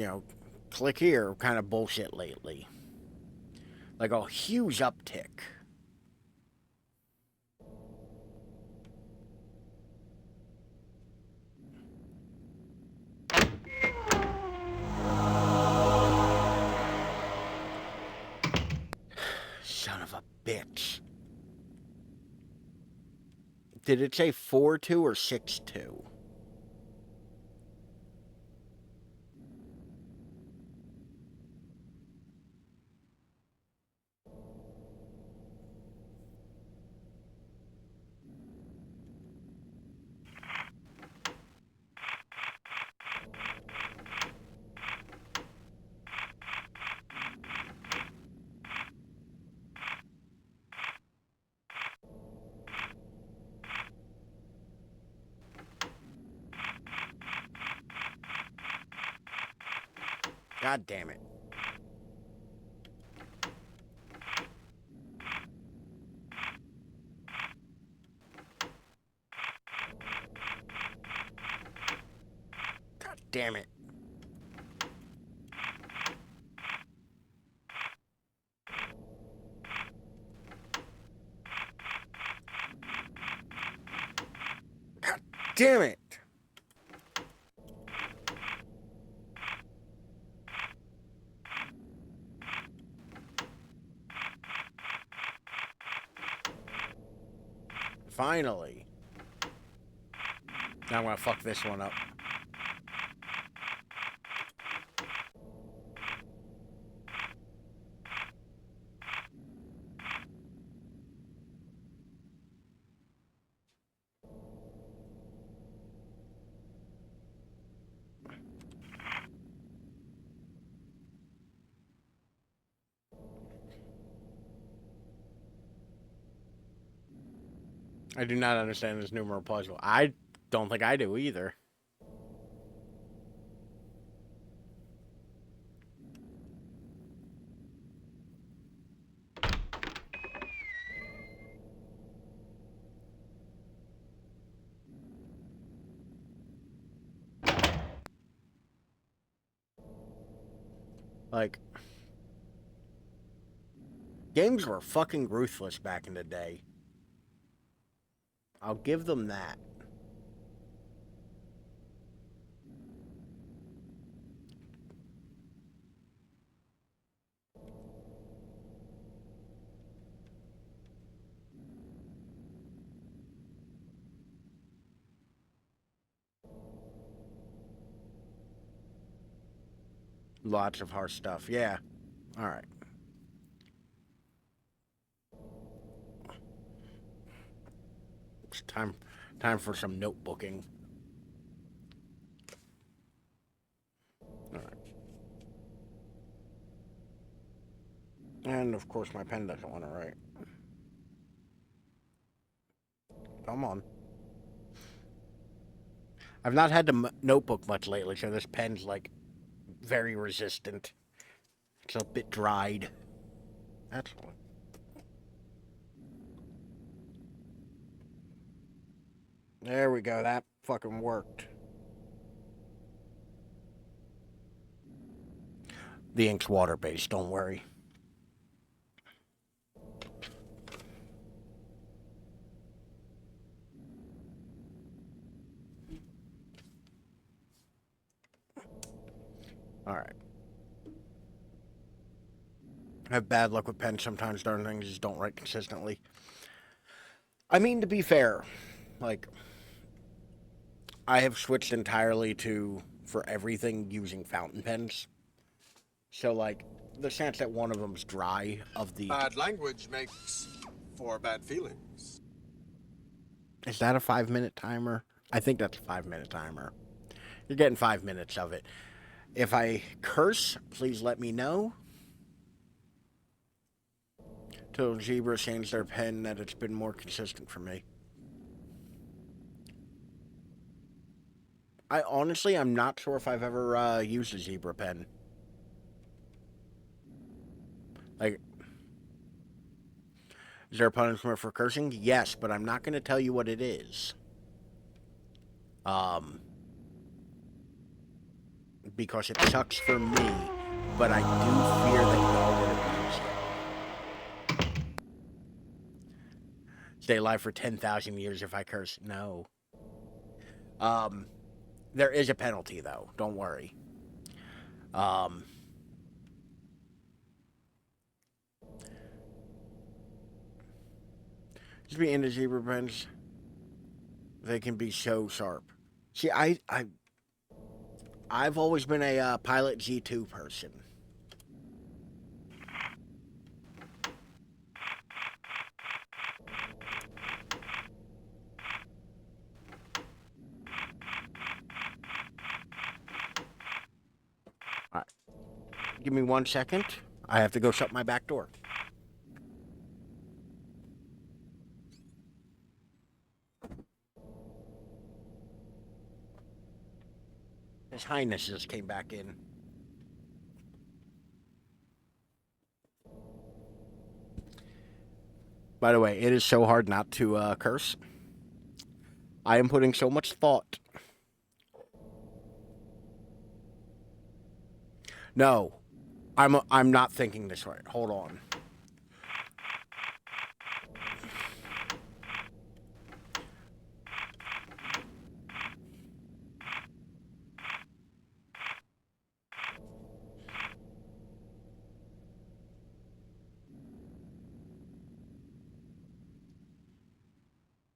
click here kind of bullshit lately. Like a huge uptick. Son of a bitch. Did it say 4-2 or 6-2? God damn it. God damn it. God damn it. Finally. Now I'm gonna fuck this one up. I do not understand this numeral puzzle. I don't think I do either. Like, games were fucking ruthless back in the day. I'll give them that. Lots of harsh stuff. Yeah. All right. It's time for some notebooking. All right. And of course, my pen doesn't want to write. Come on. I've not had the notebook much lately, so this pen's like very resistant. It's a bit dried. Excellent. There we go. That fucking worked. The ink's water based, don't worry. Alright. I have bad luck with pens sometimes. Darn things just don't write consistently. I mean, to be fair, like, I have switched entirely to, for everything, using fountain pens. So, like, the chance that one of them's dry of the... Bad language makes for bad feelings. Is that a 5-minute timer? I think that's a 5-minute timer. You're getting 5 minutes of it. If I curse, please let me know. Till Zebra changed their pen, that it's been more consistent for me. I'm not sure if I've ever used a Zebra pen. Like, is there a punishment for cursing? Yes, but I'm not going to tell you what it is. Because it sucks for me, but I do fear that y'all would abuse it. Stay alive for 10,000 years if I curse. No. There is a penalty, though. Don't worry. Just be into zebra pens. They can be so sharp. See, I've always been a Pilot G2 person. All right. Give me 1 second. I have to go shut my back door. His Highness just came back in. By the way, it is so hard not to curse. I am putting so much thought. No, I'm not thinking this right. Hold on.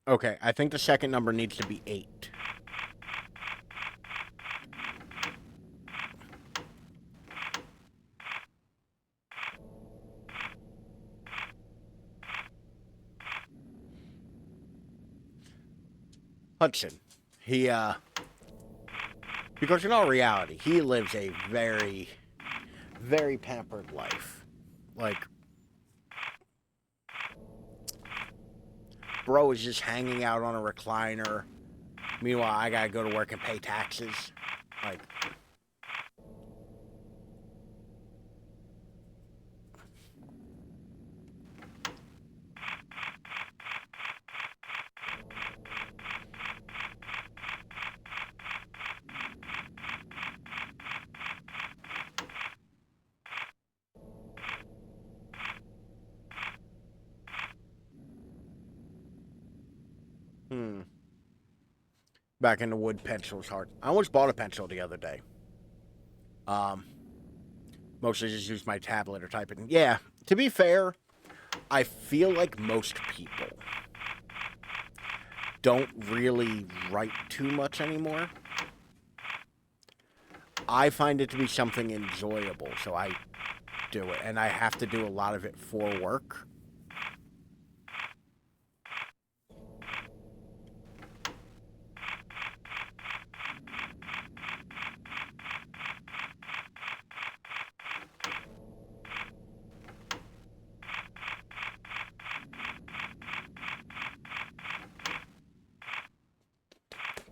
Okay, I think the second number needs to be 8. Hudson. He, because in all reality, he lives a very, very pampered life. Like, bro is just hanging out on a recliner. Meanwhile, I gotta go to work and pay taxes. Like, back in the wood, pencil's hard. I almost bought a pencil the other day. Mostly just use my tablet or type it in. Yeah, to be fair, I feel like most people don't really write too much anymore. I find it to be something enjoyable, so I do it. And I have to do a lot of it for work.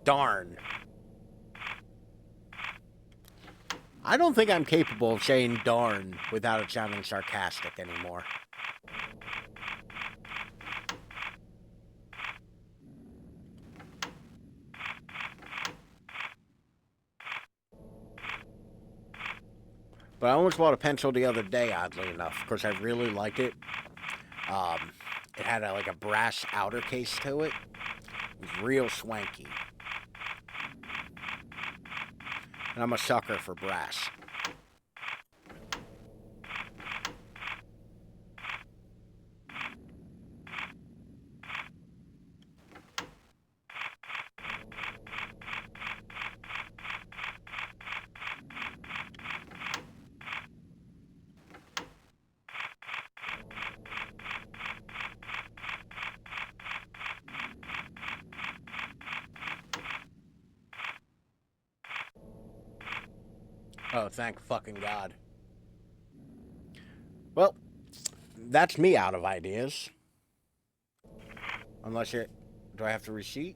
Darn. I don't think I'm capable of saying darn without it sounding sarcastic anymore. But I almost bought a pencil the other day, oddly enough, because I really liked it. It had like a brass outer case to it. It was real swanky. And I'm a sucker for brass. Oh, thank fucking God. Well, that's me out of ideas. Unless it... Do I have to receipt?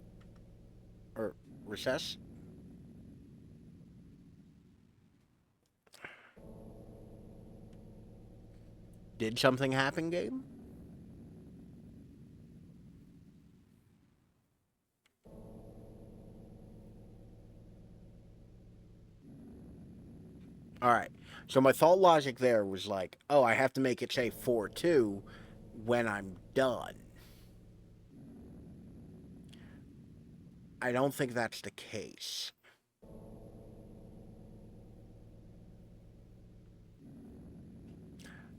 Or recess? Did something happen, game? Alright. So my thought logic there was like, oh, I have to make it say 4-2 when I'm done. I don't think that's the case.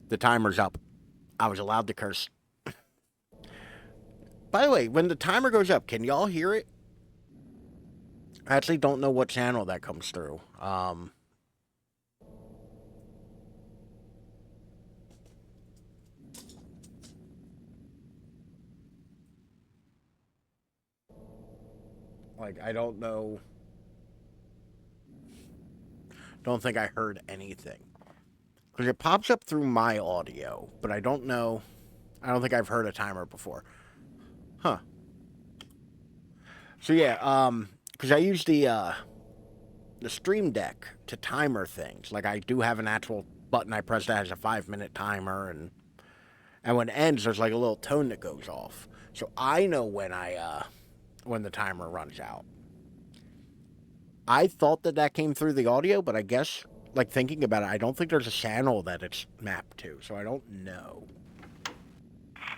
The timer's up. I was allowed to curse. By the way, when the timer goes up, can y'all hear it? I actually don't know what channel that comes through. Like, I don't know. Don't think I heard anything. Because it pops up through my audio, but I don't know. I don't think I've heard a timer before. Huh. So yeah, because I use the Stream Deck to timer things. Like, I do have an actual button I press that has a 5-minute timer, and when it ends, there's like a little tone that goes off. So I know when the timer runs out. I thought that came through the audio, but I guess, like, thinking about it, I don't think there's a channel that it's mapped to, so I don't know.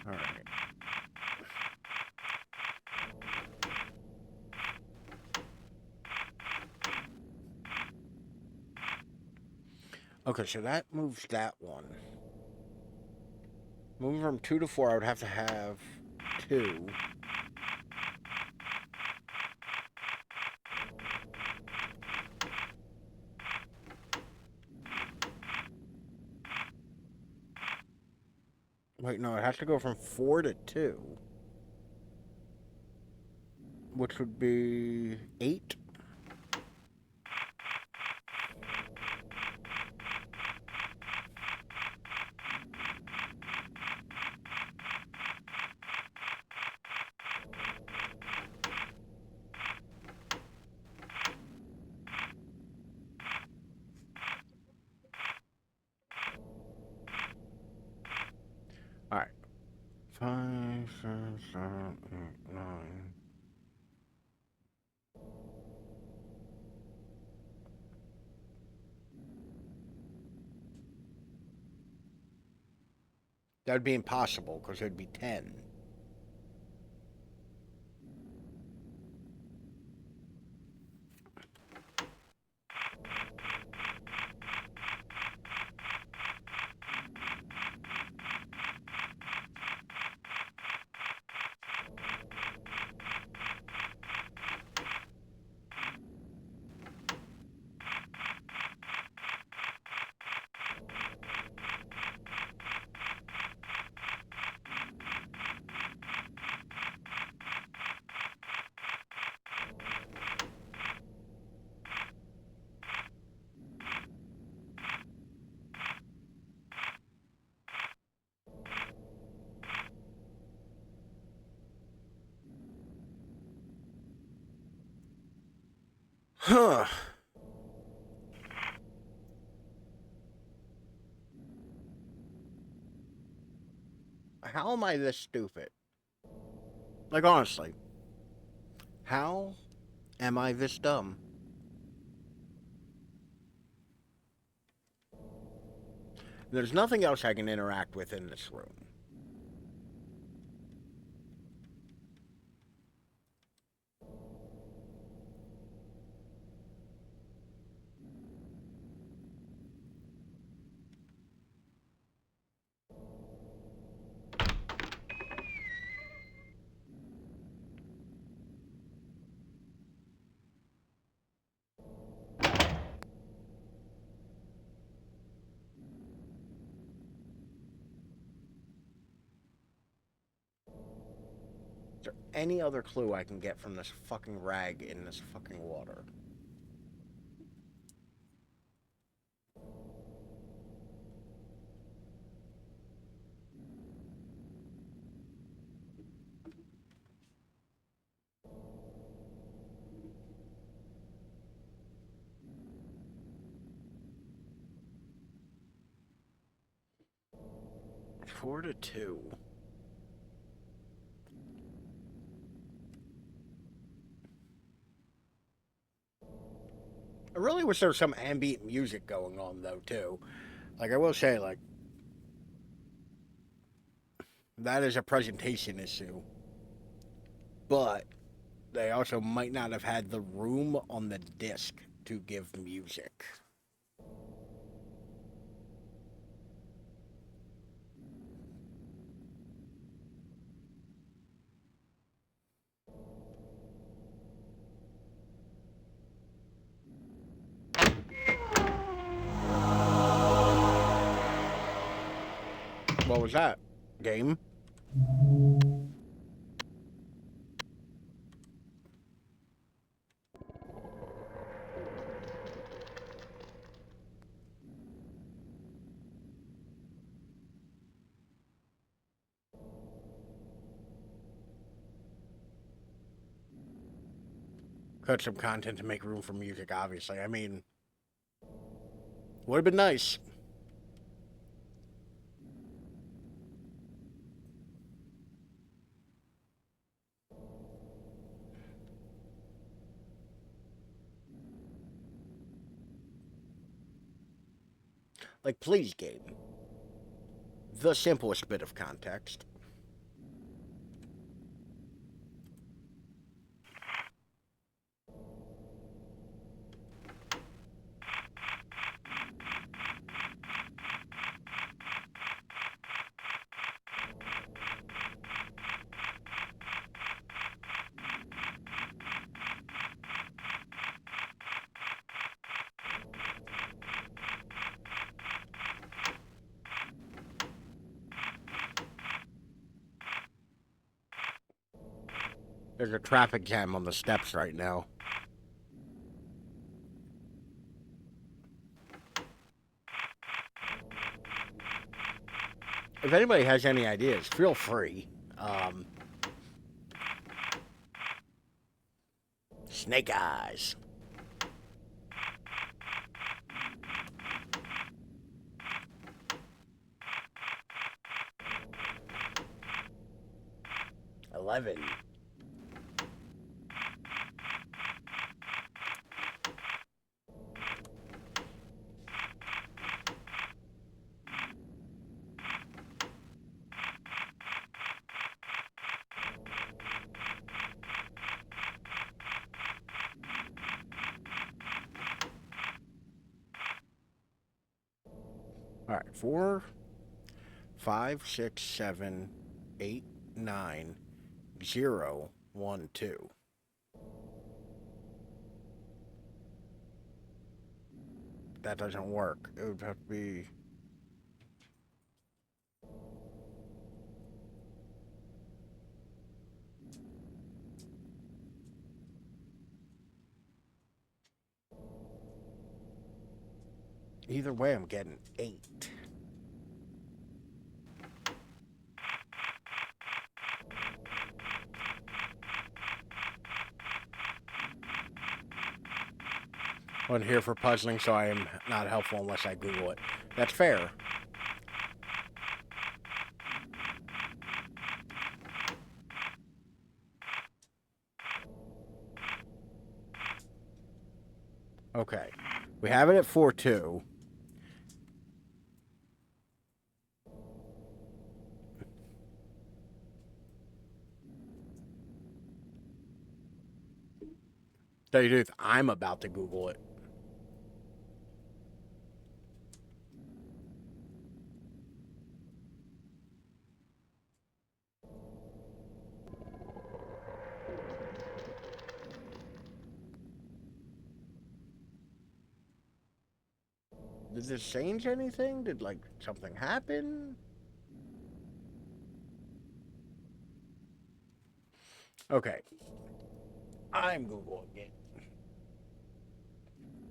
Alright. Okay, so that moves that one. Moving from 2 to 4, I would have to have 2. Wait, no, it has to go from 4 to 2. Which would be 8? Alright. 5, 6, 7, 8, 9. That would be impossible, because it would be 10. Huh. How am I this stupid? Like, honestly, how am I this dumb? There's nothing else I can interact with in this room. Is there any other clue I can get from this fucking rag in this fucking water? Four to two. I really wish there was some ambient music going on, though, too. Like, I will say, like, that is a presentation issue. But they also might not have had the room on the disc to give music. What was that? Game? Cut some content to make room for music, obviously. I mean, would have been nice. Like, please, game. The simplest bit of context. There's a traffic jam on the steps right now. If anybody has any ideas, feel free. Snake eyes. $11. All right, 4, 5, 6, 7, 8, 9, 0, 1, 2. That doesn't work. It would have to be. Either way, I'm getting 8. I'm here for puzzling, so I am not helpful unless I Google it. That's fair. Okay. We have it at 4-2. Tell you the truth, I'm about to Google it. Did this change anything? Did, like, something happen? Okay. I'm Googling it.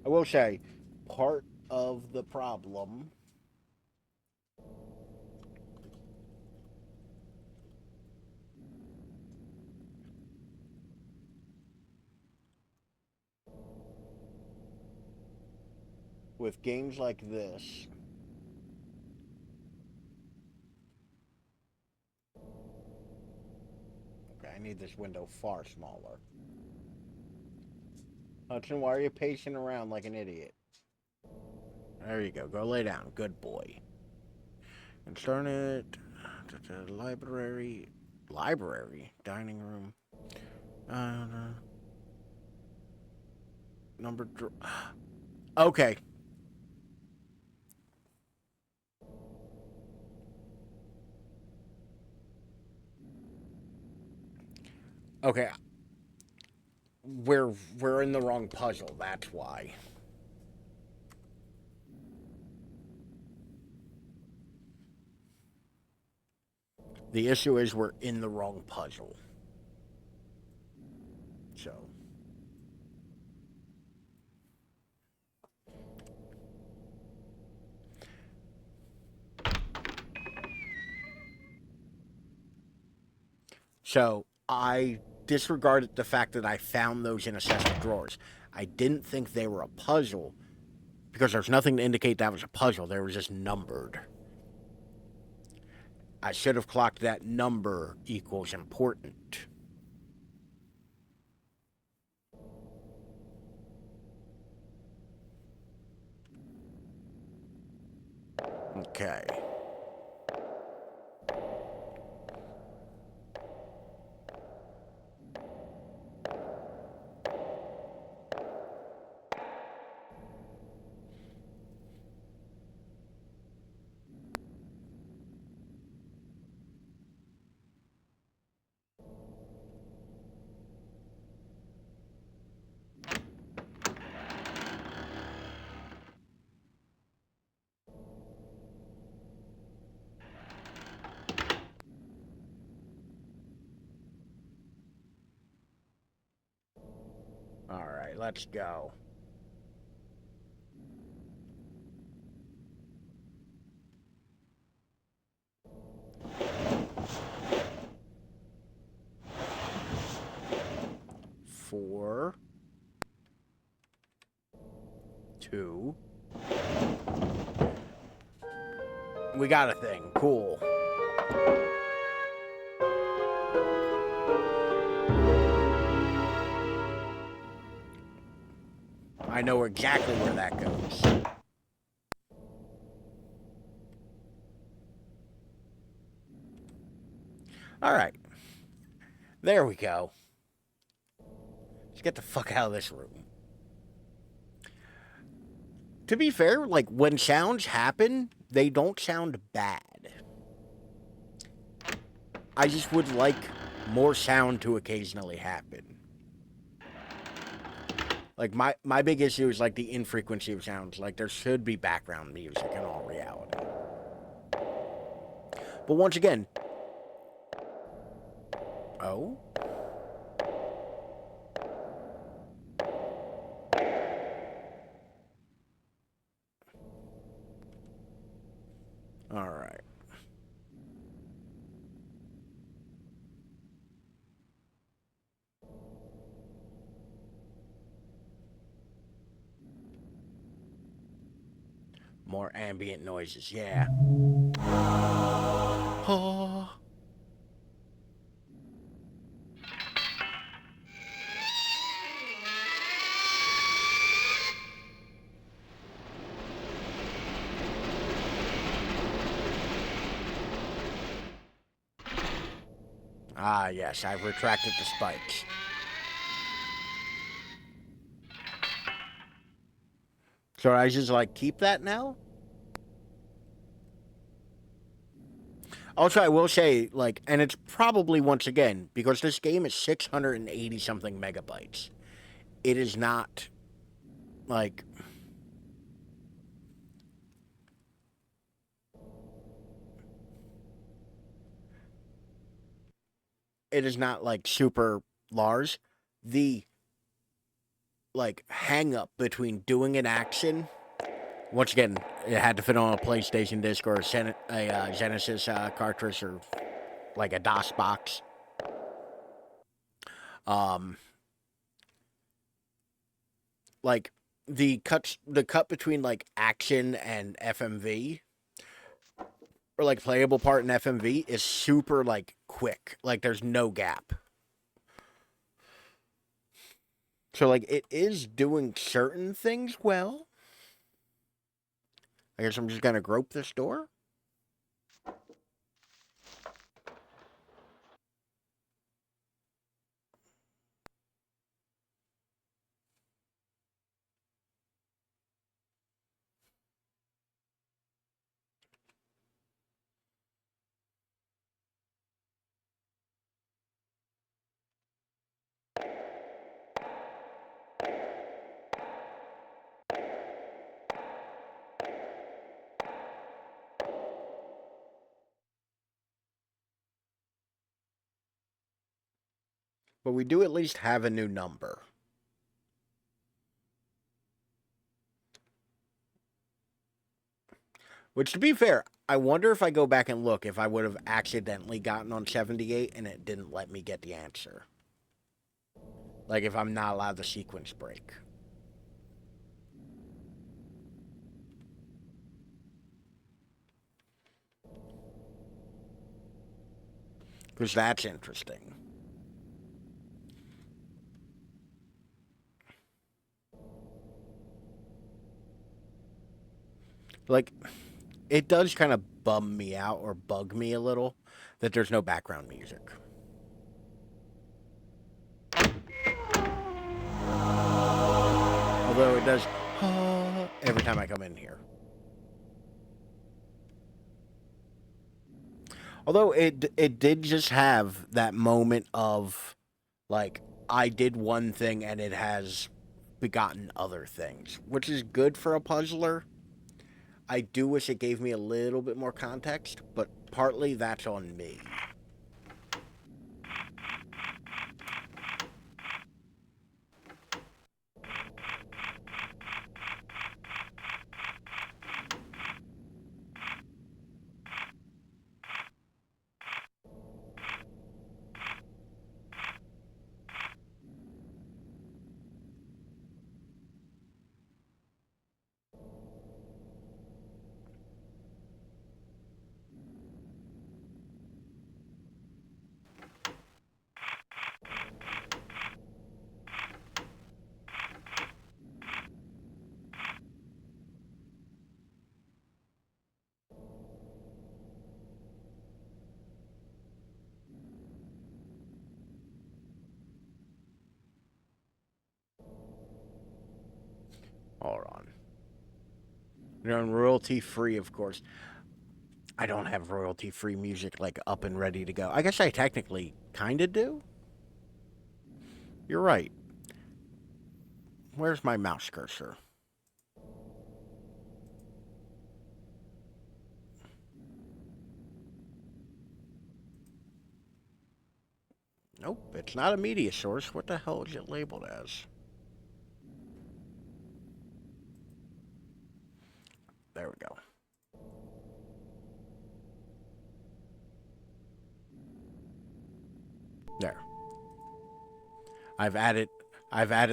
I will say, part of the problem with games like this okay, I need this window far smaller. Hudson, why are you pacing around like an idiot? There you go. Go lay down. Good boy. And start it. Library. Library? Dining room. Number. Okay. Okay. We're in the wrong puzzle. That's why. The issue is we're in the wrong puzzle. So. So I disregarded the fact that I found those in a set of drawers. I didn't think they were a puzzle because there's nothing to indicate that was a puzzle. They were just numbered. I should have clocked that number equals important. Okay. All right, let's go. Four, two. We got a thing. Cool. I know exactly where that goes. All right. There we go. Let's get the fuck out of this room. To be fair, like, when sounds happen, they don't sound bad. I just would like more sound to occasionally happen. Like, my big issue is, like, the infrequency of sounds. Like, there should be background music in all reality. But once again... Oh? Alright. More ambient noises, yeah. Oh. Ah, yes, I've retracted the spikes. So I just, like, keep that now? Also, I will say, like, and it's probably, once again, because this game is 680 something megabytes. It is not, like, it is not, like, super large. The, like, hang up between doing an action, once again, it had to fit on a PlayStation disc or a Genesis cartridge or, like, a DOS box. Um, like, the cut between, like, action and FMV, or like playable part in FMV, is super, like, quick. Like, there's no gap. So, like, it is doing certain things well. I guess I'm just gonna grope this door. But we do at least have a new number. Which, to be fair, I wonder if I go back and look if I would have accidentally gotten on 78 and it didn't let me get the answer. Like, if I'm not allowed the sequence break. Because that's interesting. Like, it does kind of bum me out or bug me a little that there's no background music. Although it does every time I come in here. Although it did just have that moment of, like, I did one thing and it has begotten other things, which is good for a puzzler. I do wish it gave me a little bit more context, but partly that's on me. Hold on. You're on royalty free, of course. I don't have royalty free music, like, up and ready to go. I guess I technically kind of do. You're right. Where's my mouse cursor? Nope, it's not a media source. What the hell is it labeled as? There we go. There. I've added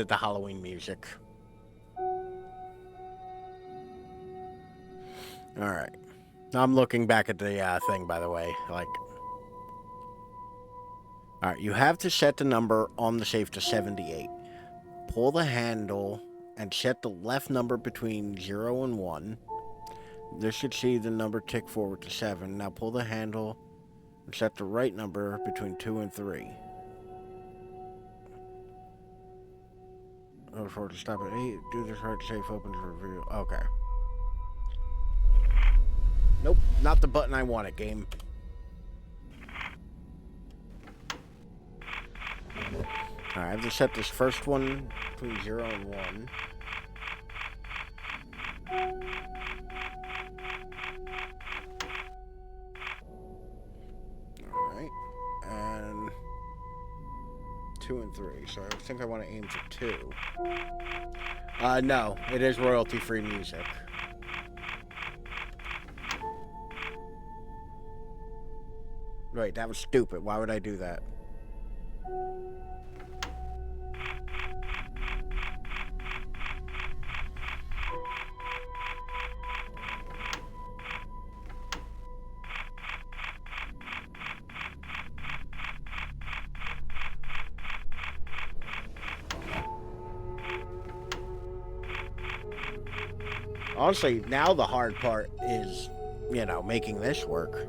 the Halloween music. All right. Now I'm looking back at the thing, by the way. Like, all right, you have to set the number on the safe to 78. Pull the handle and set the left number between 0 and 1. This should see the number tick forward to 7. Now pull the handle and set the right number between 2 and 3. Oh, forward to stop at 8. Do this right, safe open to reveal. Okay. Nope, not the button I wanted, game. Alright, I have to set this first one between 0 and 1. Alright, and 2 and 3. So I think I want to aim for 2. No, it is royalty-free music. Right, that was stupid. Why would I do that? Honestly, now the hard part is, making this work.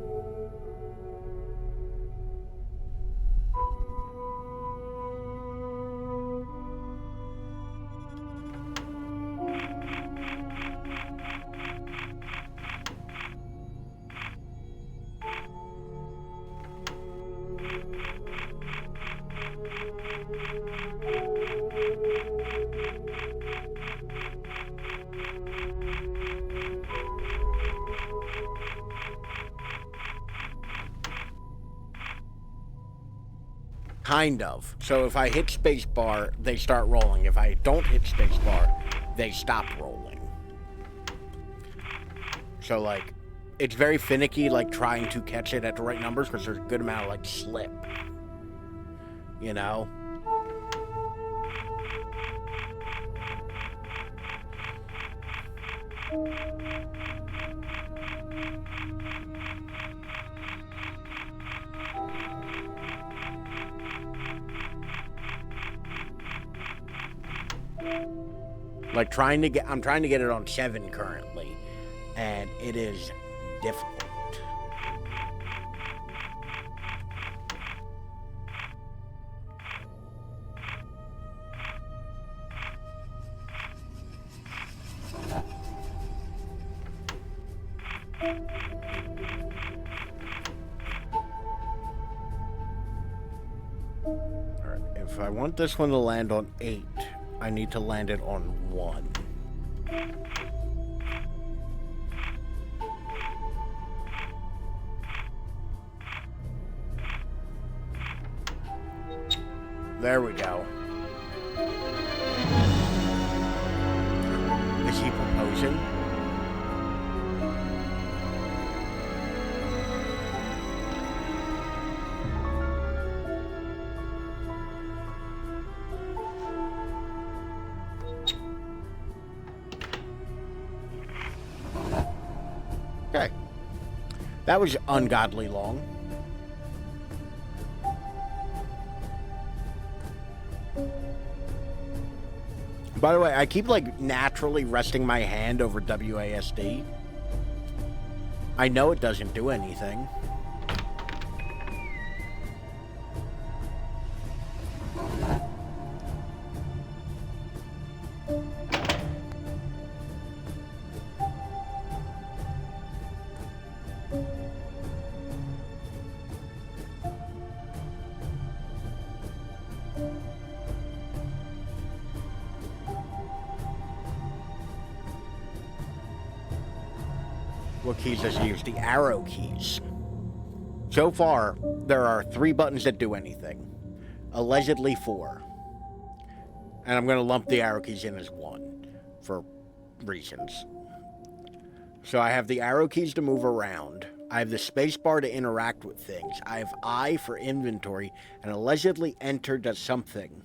Kind of. So if I hit spacebar, they start rolling. If I don't hit spacebar, they stop rolling. So, like, it's very finicky, like, trying to catch it at the right numbers, because there's a good amount of, like, slip. You know? Like, I'm trying to get it on 7 currently, and it is difficult. Alright, if I want this one to land on 8, I need to land it on 1. There we go. Is he proposing? Okay. That was ungodly long. By the way, I keep, like, naturally resting my hand over WASD. I know it doesn't do anything. What keys does he use? The arrow keys. So far, there are 3 buttons that do anything. Allegedly 4. And I'm going to lump the arrow keys in as 1 for reasons. So I have the arrow keys to move around. I have the space bar to interact with things. I have I for inventory, and allegedly enter does something.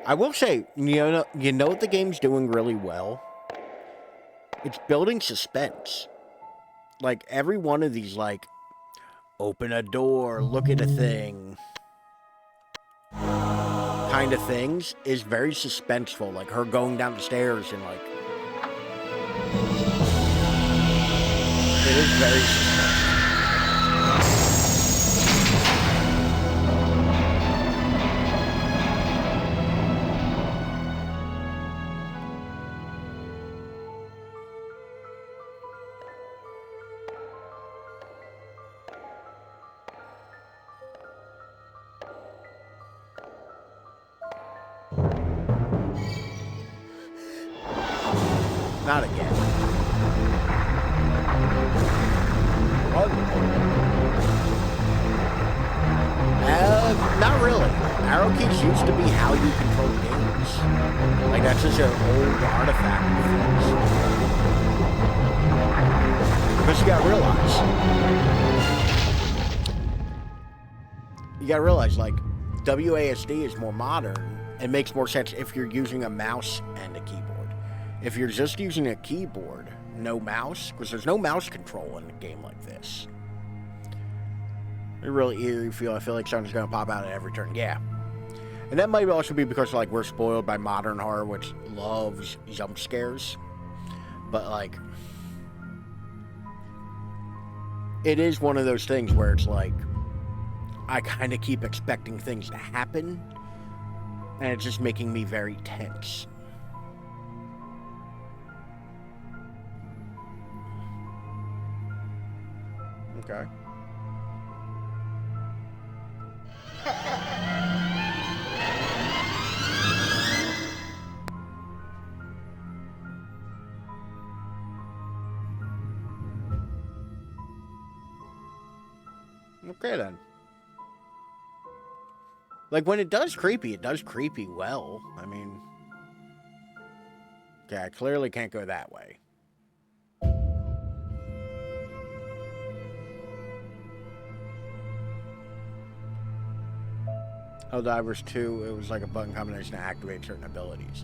I will say, you know what the game's doing really well? It's building suspense. Like, every one of these, like, open a door, look at a thing, kind of things is very suspenseful. Like, her going down the stairs and, like, it is very suspenseful. Not again. Not really. Arrow keys used to be how you control games. Like, that's just an old artifact of things. Because you gotta realize, like, WASD is more modern. It makes more sense if you're using a mouse and a keyboard. If you're just using a keyboard, no mouse, because there's no mouse control in a game like this. It really eerie feel. I feel like something's gonna pop out at every turn. Yeah. And that might also be because, like, we're spoiled by modern horror, which loves jump scares. But, like, it is one of those things where it's like, I kind of keep expecting things to happen, and it's just making me very tense. Okay. Okay, then. Like, when it does creepy well. I mean... Okay, I clearly can't go that way. Helldivers 2, it was like a button combination to activate certain abilities.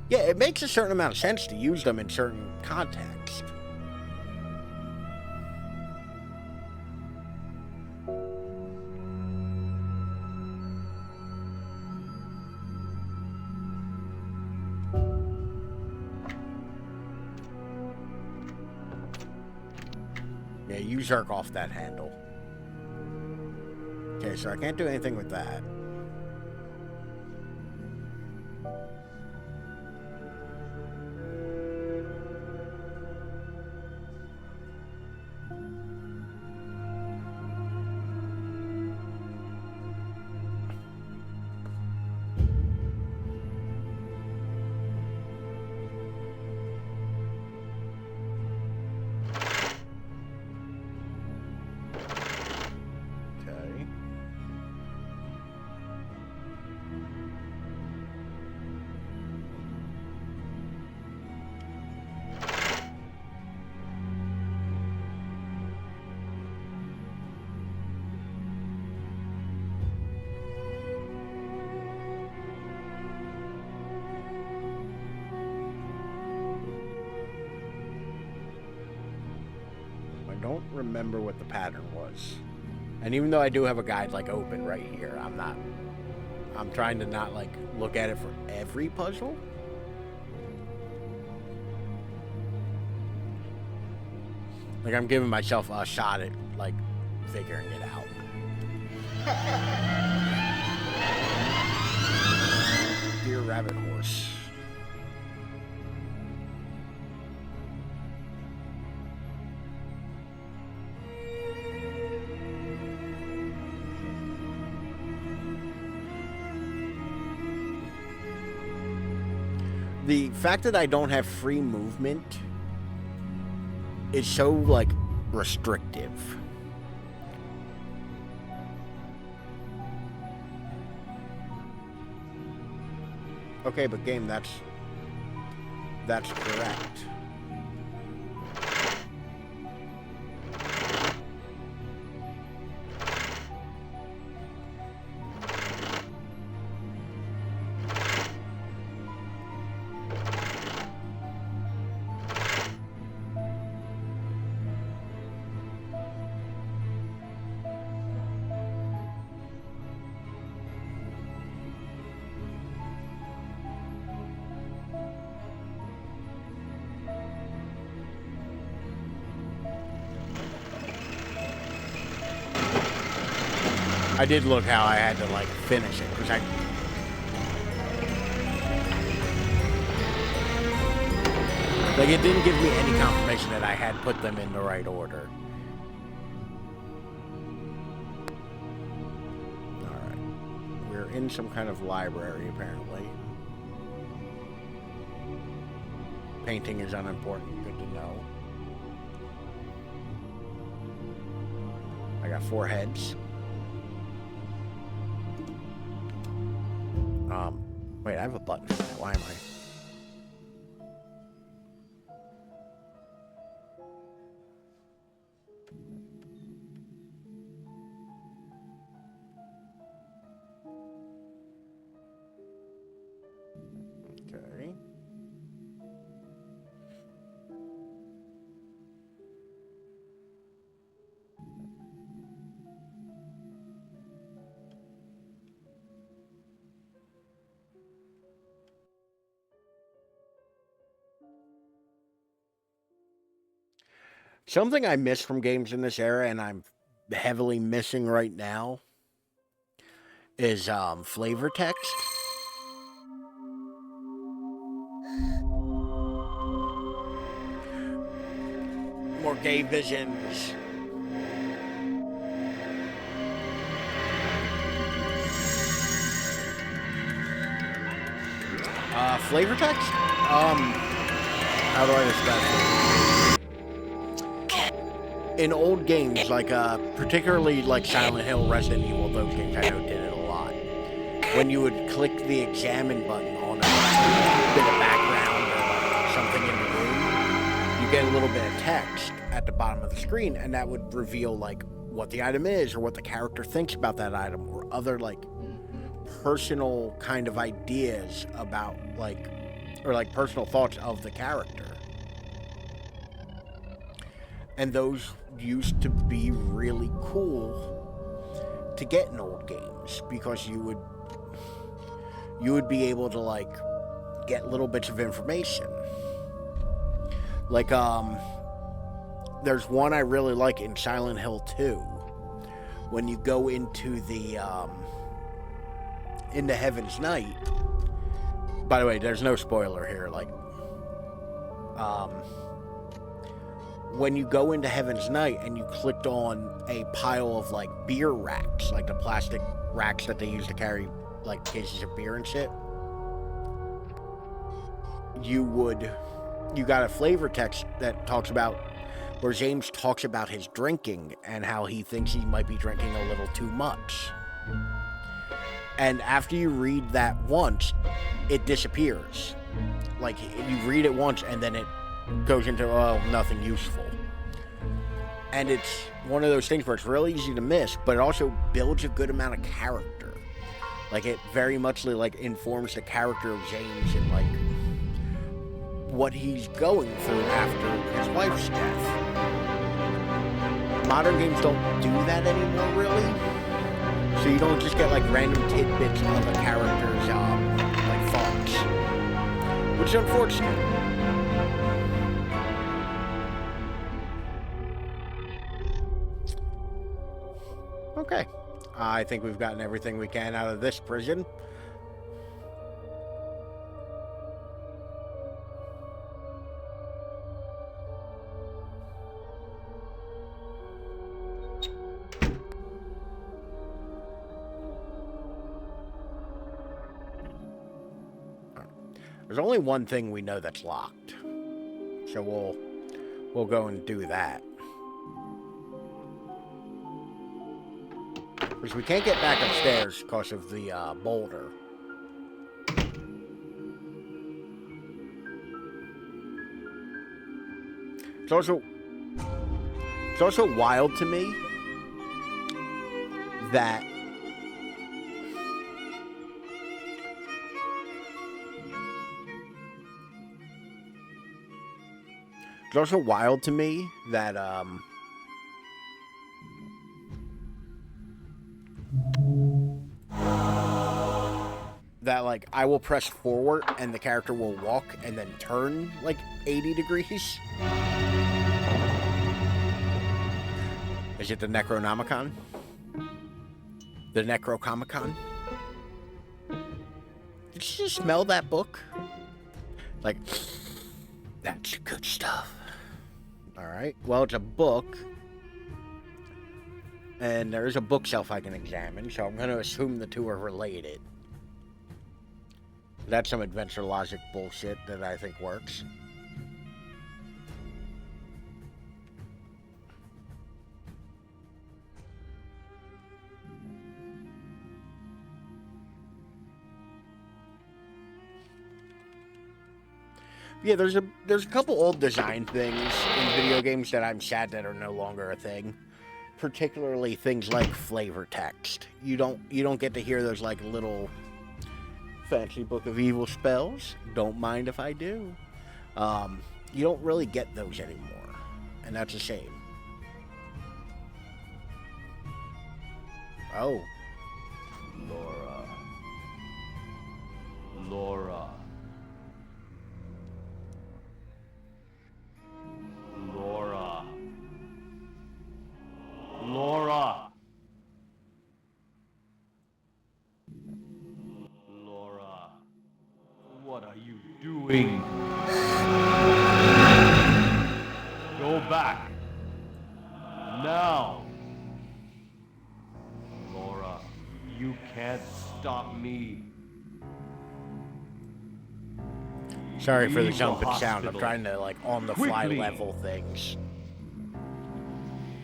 Yeah, it makes a certain amount of sense to use them in certain contexts. Yeah, you jerk off that handle. Okay, so I can't do anything with that. Don't remember what the pattern was. And even though I do have a guide like open right here, I'm trying to not like look at it for every puzzle. Like, I'm giving myself a shot at like figuring it out. Dear rabbit horse. The fact that I don't have free movement is so, like, restrictive. Okay, but game, that's correct. I did look how I had to, like, finish it, because like, it didn't give me any confirmation that I had put them in the right order. Alright. We're in some kind of library, apparently. Painting is unimportant. Good to know. I got 4 heads. Wait, I have a button. Why am I? Okay. Something I miss from games in this era, and I'm heavily missing right now, is flavor text. More gay visions. Flavor text? How do I describe it? In old games, like, particularly like Silent Hill, Resident Evil, those games I know did it a lot. When you would click the examine button on a bit of background or like something in the room, you get a little bit of text at the bottom of the screen, and that would reveal like what the item is or what the character thinks about that item or other like personal kind of ideas about like, or like personal thoughts of the character. And those used to be really cool to get in old games because you would be able to like get little bits of information. Like there's one I really like in Silent Hill 2 when you go into the into Heaven's Night. By the way, there's no spoiler here, like when you go into Heaven's Night and you clicked on a pile of like beer racks, like the plastic racks that they use to carry like cases of beer and shit, you got a flavor text that talks about where James talks about his drinking and how he thinks he might be drinking a little too much. And after you read that once, it disappears. Like, you read it once and then it goes into, oh, nothing useful. And it's one of those things where it's really easy to miss, but it also builds a good amount of character. Like, it very much like informs the character of James and like what he's going through after his wife's death. Modern games don't do that anymore, really. So you don't just get like random tidbits of a character's like thoughts, which is unfortunate. Okay, I think we've gotten everything we can out of this prison. There's only one thing we know that's locked, so we'll go and do that. Because we can't get back upstairs because of the boulder. It's also wild to me that that like I will press forward and the character will walk and then turn like 80 degrees. Is it the Necronomicon? The Necronomicon. Did you just smell that book? Like, that's good stuff. Alright, well, it's a book. And there is a bookshelf I can examine, so I'm going to assume the two are related. That's some adventure logic bullshit that I think works. Yeah, there's a couple old design things in video games that I'm sad that are no longer a thing. Particularly things like flavor text. You don't get to hear those like little fancy book of evil spells. Don't mind if I do. You don't really get those anymore, and that's a shame. Oh, Laura. Laura. Laura. Laura. Laura. What are you doing? Go back. Now. Laura, you can't stop me. sorry for the Leave the jumping sound. I'm hospital. trying to like on the fly Quickly. level things.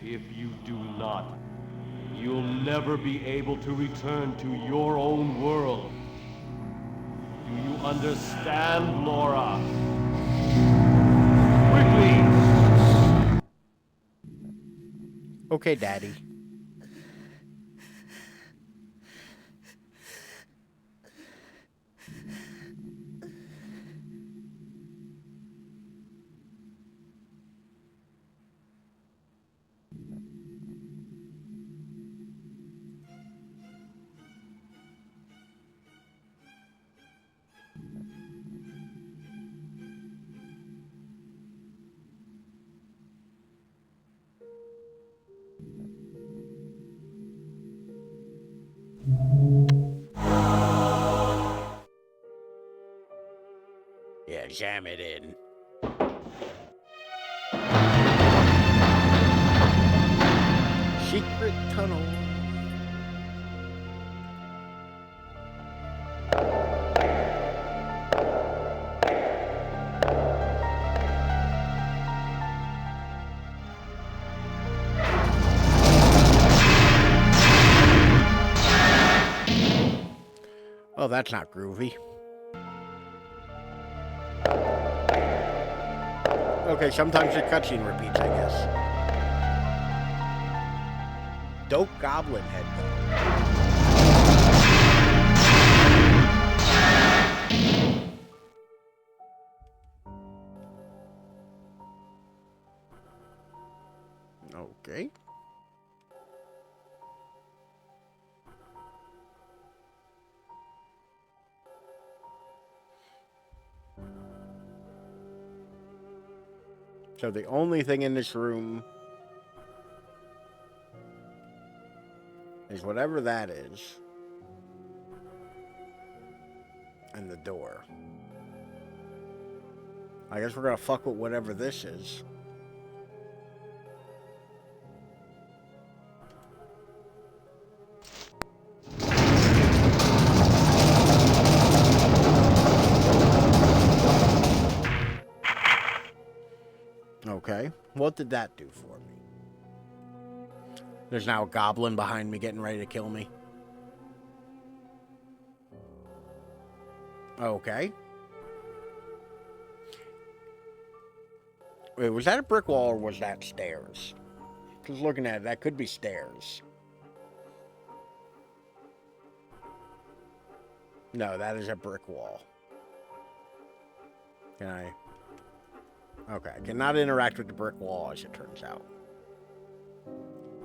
If you do not, you'll never be able to return to your own world. Do you understand, Laura? Quickly! Okay, Daddy. Yeah, jam it in. Secret tunnel. Oh, that's not groovy. Okay, sometimes the cutscene repeats, I guess. Dope goblin head, though. Okay. So the only thing in this room is whatever that is. And the door. I guess we're gonna fuck with whatever this is. Okay, what did that do for me? There's now a goblin behind me getting ready to kill me. Okay. Wait, was that a brick wall or was that stairs? Because looking at it, that could be stairs. No, that is a brick wall. Can I... Okay, I cannot interact with the brick wall, as it turns out.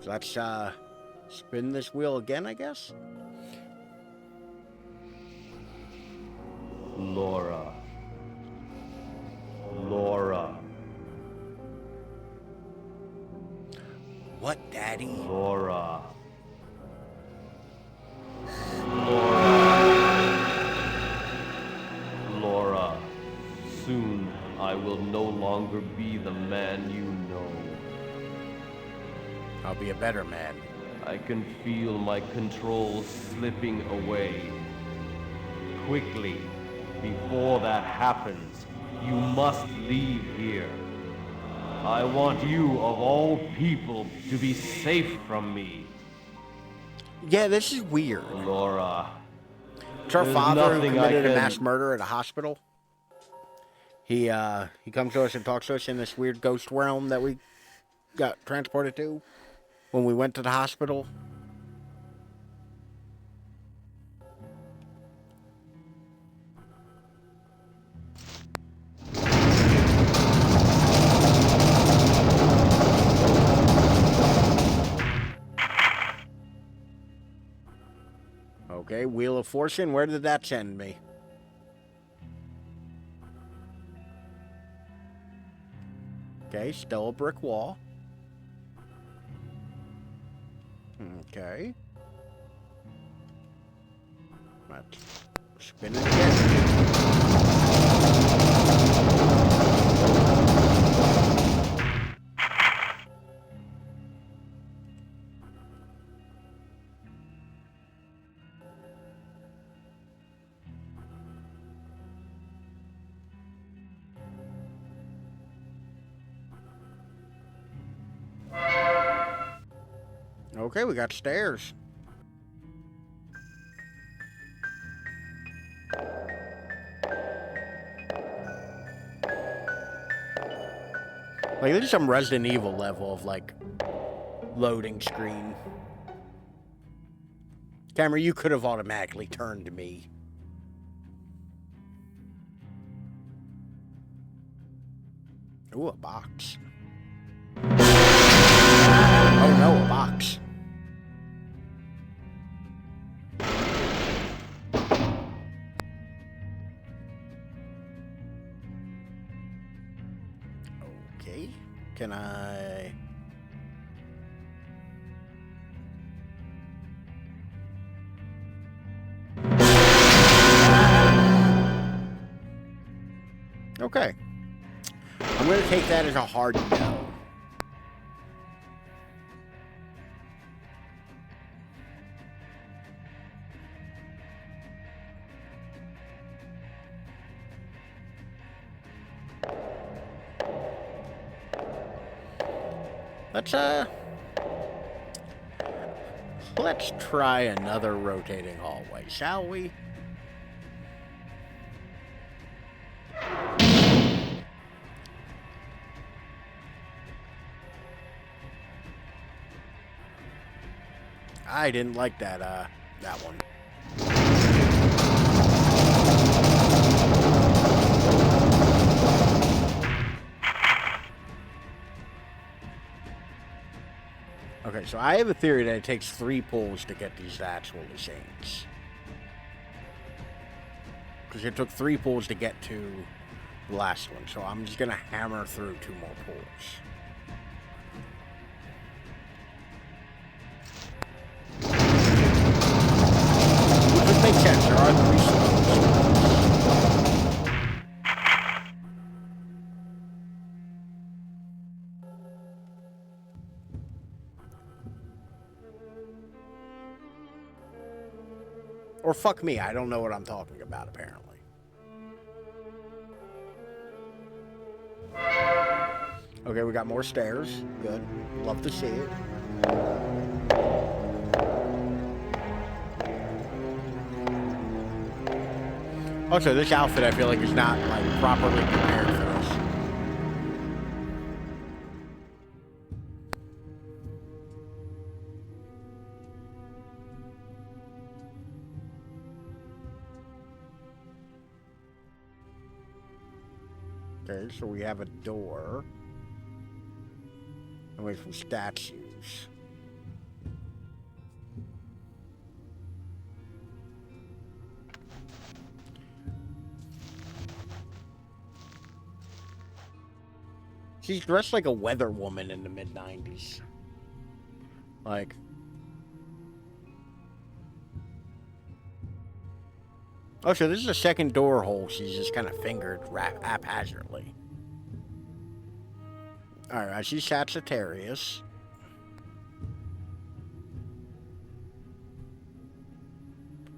So let's, spin this wheel again, I guess? Laura. Laura. What, Daddy? Laura. longer be the man you know. I'll be a better man. I can feel my control slipping away. Quickly, before that happens, you must leave here. I want you, of all people, to be safe from me. Yeah, this is weird. Laura, It's our there's father who nothing committed I a can- mass murder at a hospital. He comes to us and talks to us in this weird ghost realm that we got transported to when we went to the hospital. Okay, Wheel of Fortune, where did that send me? Okay, still a brick wall. Okay. Let's spin it again. Okay, we got stairs. Like, this is some Resident Evil level of, like, loading screen. Camera, you could have automatically turned to me. Ooh, a box. Oh no, a box. Okay, can I... Okay. I'm going to take that as a hard no. Let's try another rotating hallway, shall we? I didn't like that one. Okay, so I have a theory that it takes 3 pulls to get these actual machines. Because it took 3 pulls to get to the last one, so I'm just gonna hammer through 2 more pulls. Which would make sense, there are 3 slows. Or fuck me, I don't know what I'm talking about, apparently. Okay, we got more stairs. Good. Love to see it. Also, this outfit I feel like is not like properly prepared for this. Okay, so we have a door. Away from statues. She's dressed like a weather woman in the mid-90s. Like... Oh, so this is a second door hole she's just kind of fingered haphazardly. Alright, I see Sagittarius.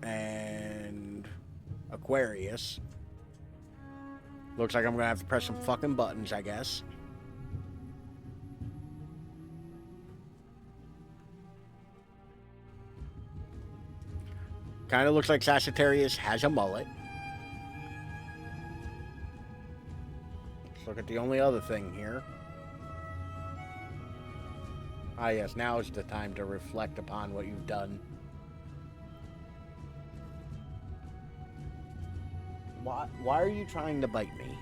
And Aquarius. Looks like I'm gonna have to press some fucking buttons, I guess. Kind of looks like Sagittarius has a mullet. Let's look at the only other thing here. Ah, yes, now is the time to reflect upon what you've done. Why are you trying to bite me?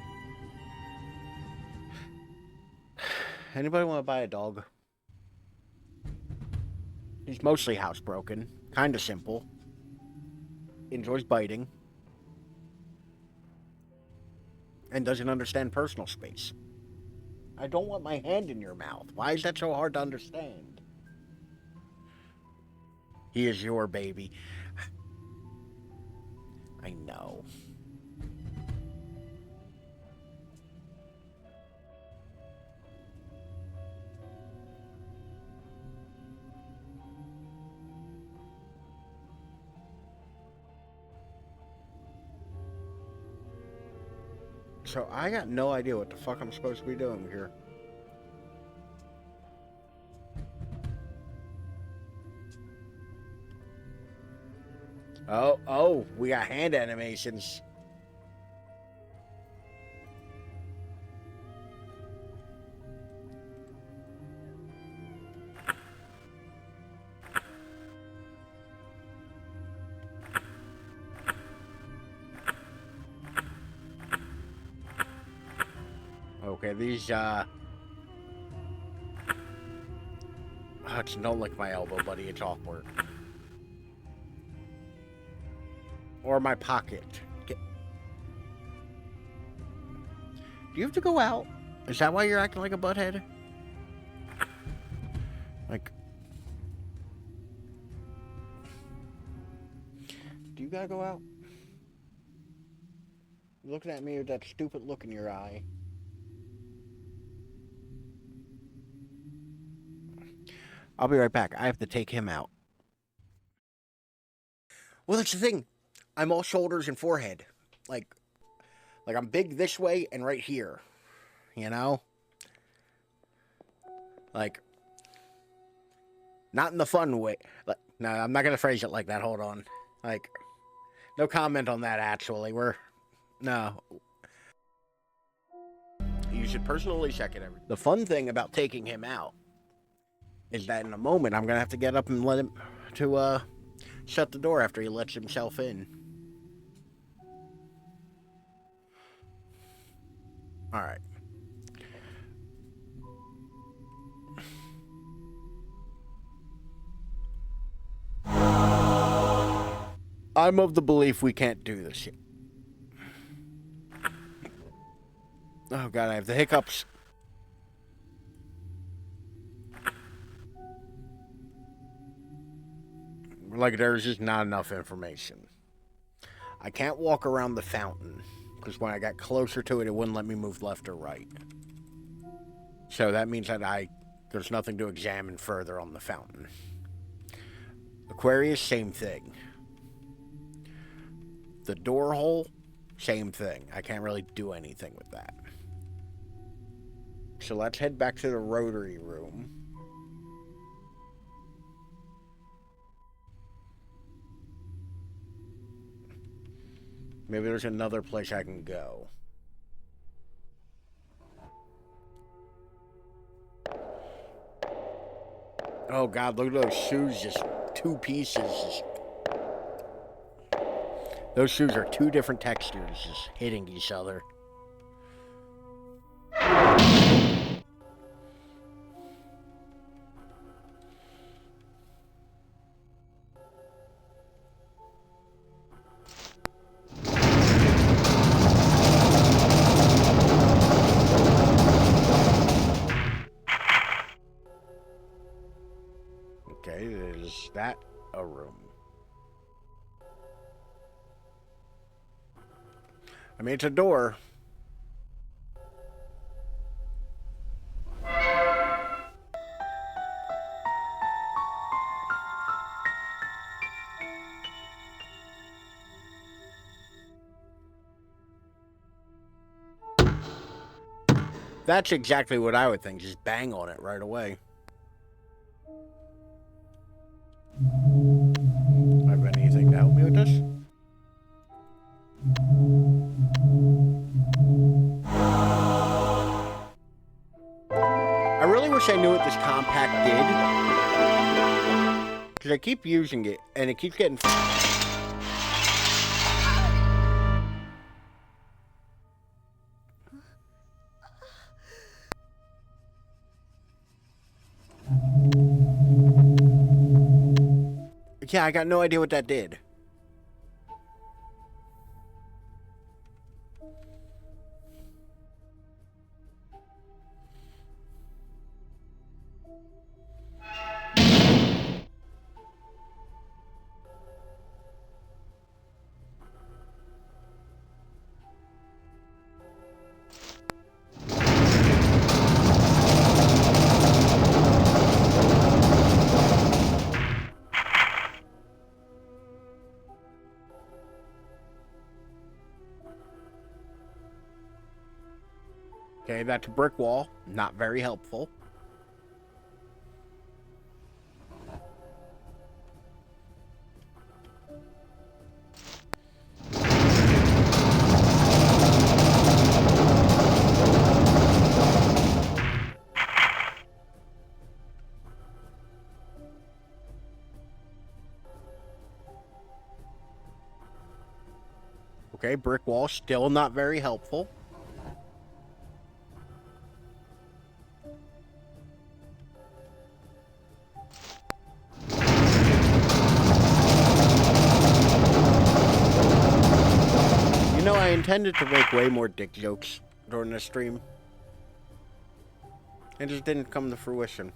Anybody want to buy a dog? He's mostly housebroken. Kind of simple. Enjoys biting. And doesn't understand personal space. I don't want my hand in your mouth. Why is that so hard to understand? He is your baby. I know. So I got no idea what the fuck I'm supposed to be doing here. Oh, we got hand animations. Okay, these, don't lick my elbow, buddy. It's awkward. Or my pocket. Do you have to go out? Is that why you're acting like a butthead? Like... Do you gotta go out? You're looking at me with that stupid look in your eye. I'll be right back. I have to take him out. Well, that's the thing. I'm all shoulders and forehead. Like I'm big this way and right here. You know? Like, not in the fun way. No, I'm not going to phrase it like that. Hold on. Like, no comment on that, actually. No. You should personally check it every. The fun thing about taking him out is that in a moment I'm gonna have to get up and let him shut the door after he lets himself in. Alright. I'm of the belief we can't do this yet. Oh god, I have the hiccups. Like, there's just not enough information. I can't walk around the fountain, because when I got closer to it, it wouldn't let me move left or right. So that means that there's nothing to examine further on the fountain. Aquarius, same thing. The door hole, same thing. I can't really do anything with that. So let's head back to the rotary room. Maybe there's another place I can go. Oh god, look at those shoes, just two pieces. Those shoes are two different textures, just hitting each other. Okay, is that a room? I mean, it's a door. That's exactly what I would think. Just bang on it right away. Have anything to help me with this? I really wish I knew what this compact did. Because I keep using it, and it keeps getting... Yeah, I got no idea what that did. Okay, that's a brick wall. Not very helpful. Okay, brick wall, still not very helpful. You know, I intended to make way more dick jokes during this stream. It just didn't come to fruition.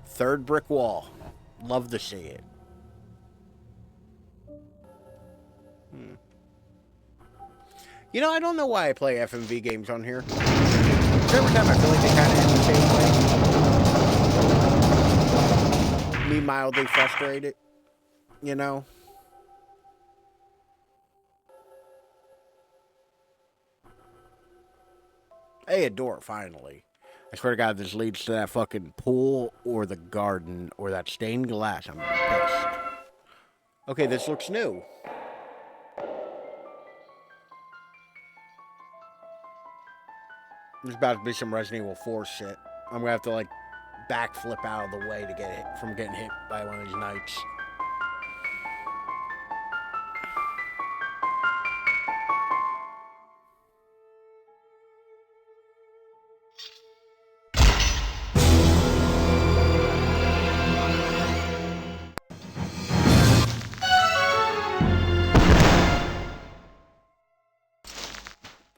Third brick wall. Love to see it. You know, I don't know why I play FMV games on here. Every time I feel like they kind of end the same way. Me mildly frustrated. You know? Hey, a door, finally. I swear to God, this leads to that fucking pool or the garden or that stained glass. I'm pissed. Okay, this looks new. There's about to be some Resident Evil 4 shit. I'm gonna have to, like, backflip out of the way to get hit from getting hit by one of these knights.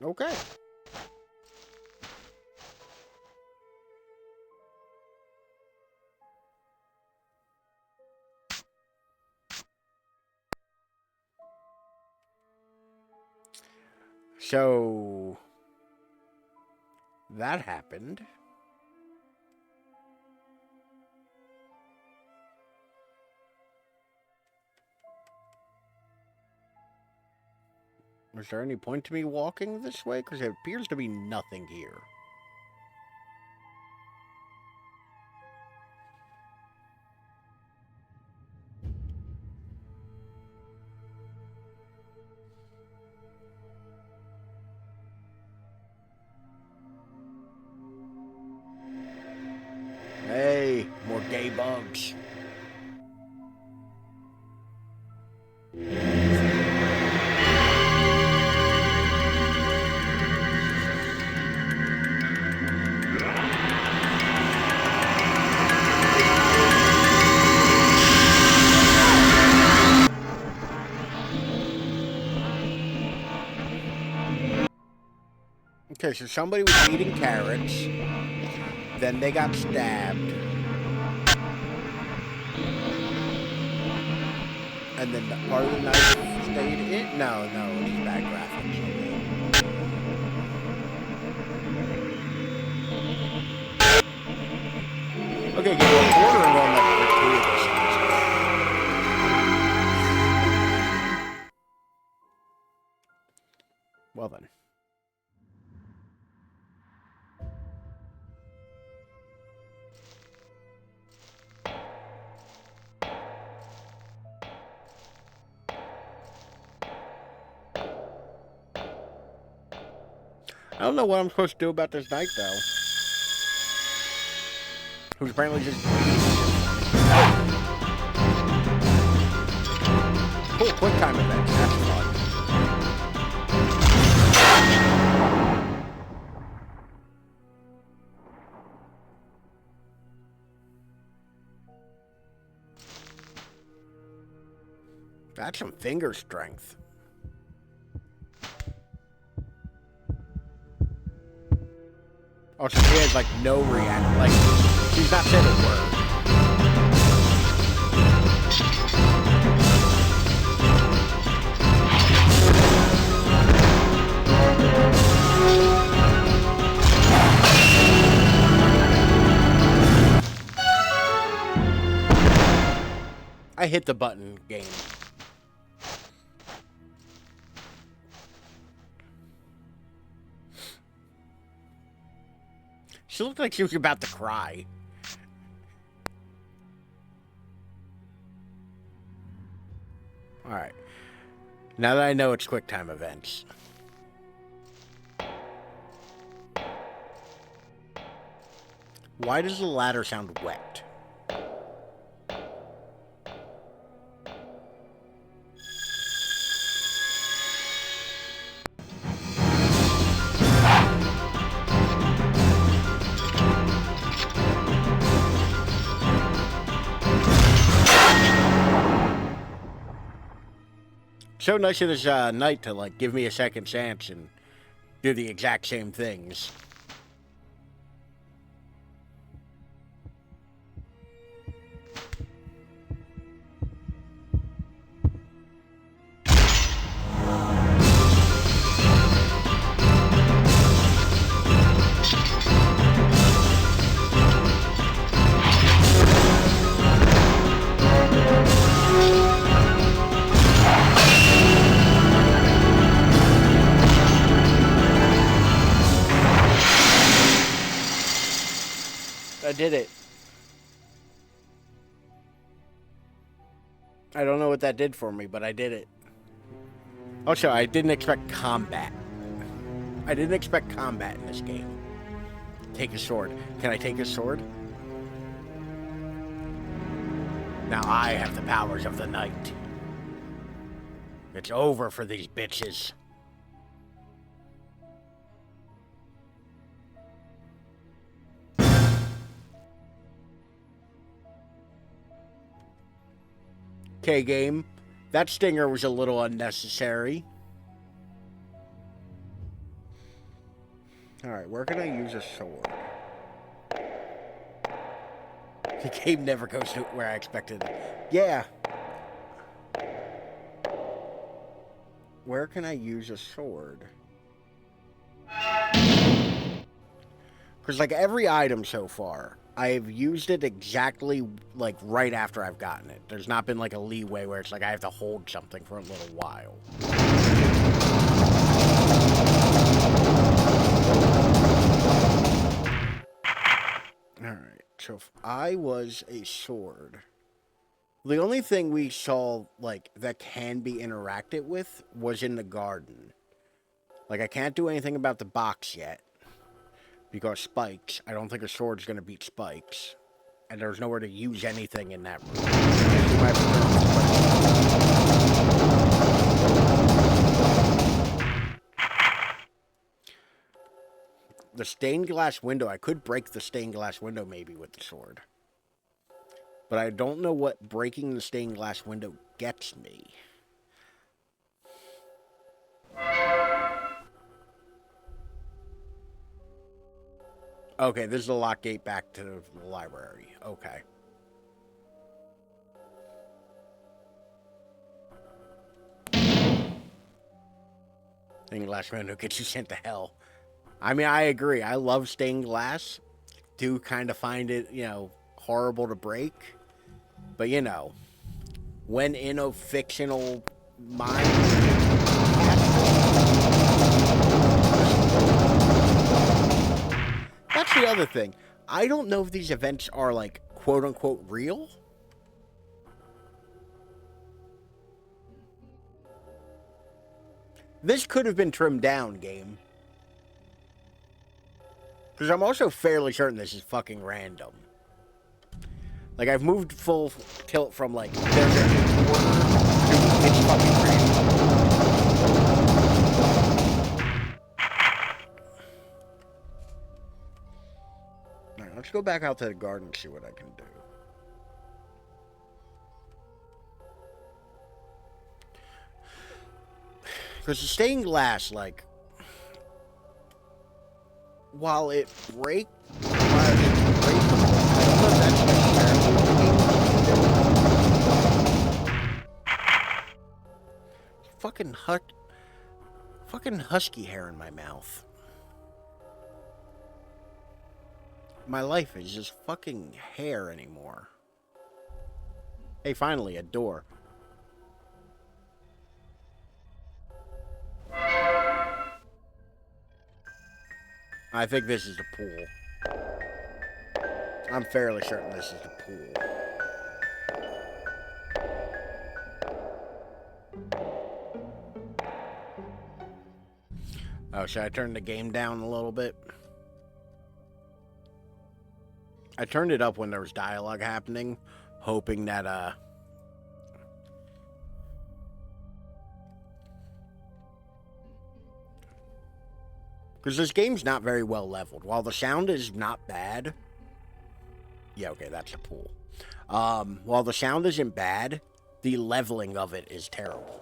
Okay. So that happened. Is there any point to me walking this way? Because there appears to be nothing here. Hey, more gay bugs. Okay, so somebody was eating carrots. Then they got stabbed. And then part of the knife stayed in? No, these bad graphics. Okay, get one ordering on that for 2 of the. Well then. I don't know what I'm supposed to do about this knight, though. Who's apparently just... Cool, quick time event. That's fun. That's some finger strength. Oh, so she has, like, no reaction. Like, she's not saying a word. I hit the button, game. She looked like she was about to cry. Alright. Now that I know it's quick time events. Why does the ladder sound wet? So nice of this knight to, like, give me a second chance and do the exact same things. I did it. I don't know what that did for me, but I did it. Also, I didn't expect combat. I didn't expect combat in this game. Take a sword. Can I take a sword? Now I have the powers of the knight. It's over for these bitches. Okay, game. That stinger was a little unnecessary. Alright, where can I use a sword? The game never goes to where I expected it. Yeah. Where can I use a sword? Because, like, every item so far, I've used it exactly, like, right after I've gotten it. There's not been, like, a leeway where it's like I have to hold something for a little while. Alright, so if I was a sword... The only thing we saw, like, that can be interacted with was in the garden. Like, I can't do anything about the box yet. Because spikes. I don't think a sword's gonna beat spikes. And there's nowhere to use anything in that room. The stained glass window, I could break the stained glass window maybe with the sword. But I don't know what breaking the stained glass window gets me. Okay, this is the lock gate back to the library. Okay. Stained glass window gets you sent to hell. I mean, I agree. I love stained glass. Do kind of find it, you know, horrible to break. But, you know, when in a fictional mind... That's the other thing. I don't know if these events are, like, quote-unquote real. This could have been trimmed down, game. Because I'm also fairly certain this is fucking random. Like, I've moved full tilt from, like, there's a order to it's fucking random. Alright, let's go back out to the garden and see what I can do. Because the stained glass, like, while it breaks, I don't know if that's necessarily what the game wants to do. Fucking husky hair in my mouth. My life is just fucking hair anymore. Hey, finally, a door. I think this is the pool. I'm fairly certain this is the pool. Oh, should I turn the game down a little bit? I turned it up when there was dialogue happening, hoping that, because this game's not very well leveled. While the sound is not bad... Yeah, okay, that's a pool. While the sound isn't bad, the leveling of it is terrible.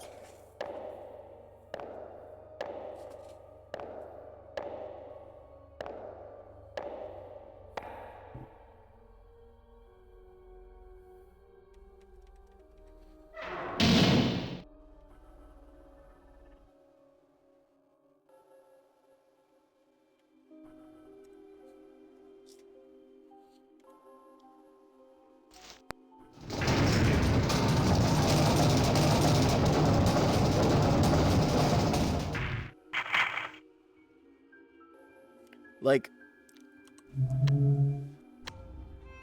Like,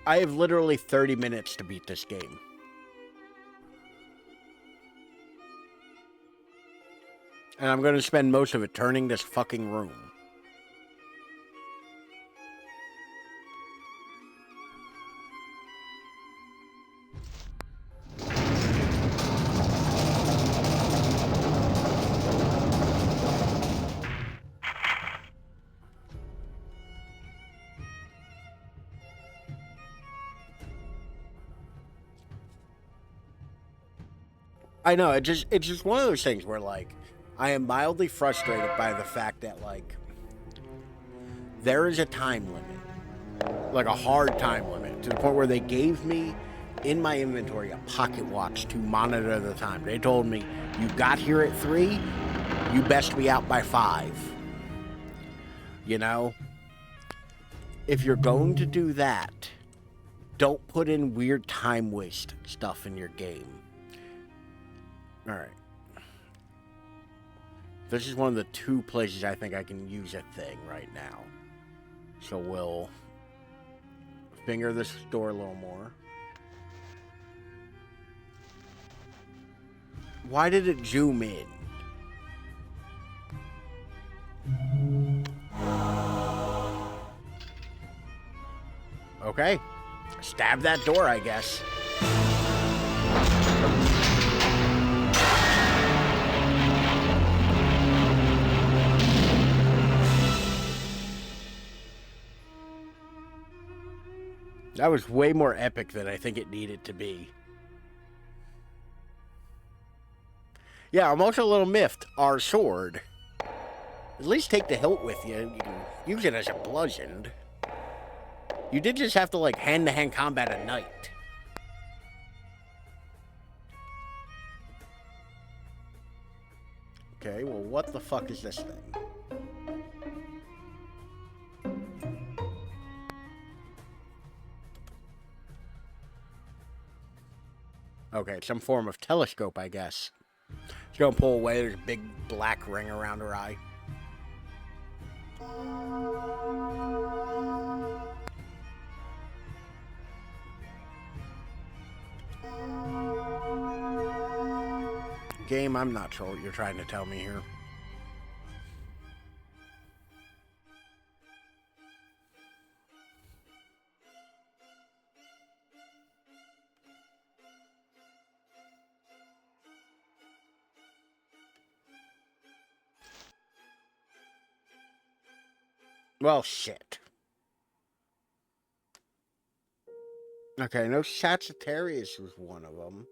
I have literally 30 minutes to beat this game. And I'm going to spend most of it turning this fucking room. I know, it's just one of those things where, like, I am mildly frustrated by the fact that, like, there is a time limit. Like, a hard time limit. To the point where they gave me, in my inventory, a pocket watch to monitor the time. They told me, you got here at 3, you best be out by 5. You know? If you're going to do that, don't put in weird time waste stuff in your game. Alright. This is one of the 2 places I think I can use a thing right now. So we'll finger this door a little more. Why did it zoom in? Okay. Stab that door, I guess. That was way more epic than I think it needed to be. Yeah, I'm also a little miffed. Our sword. At least take the hilt with you. You can use it as a bludgeon. You did just have to, like, hand-to-hand combat a knight. Okay, well, what the fuck is this thing? Okay, some form of telescope, I guess. She's gonna pull away. There's a big black ring around her eye. Game, I'm not sure what you're trying to tell me here. Well, shit. Okay, no, Sagittarius was one of them.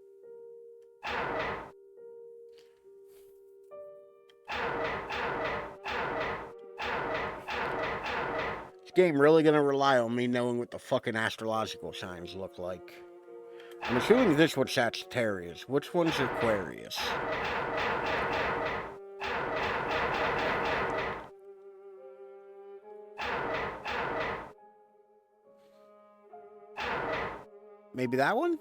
This game really gonna rely on me knowing what the fucking astrological signs look like. I'm assuming this one's Sagittarius. Which one's Aquarius? Maybe that one?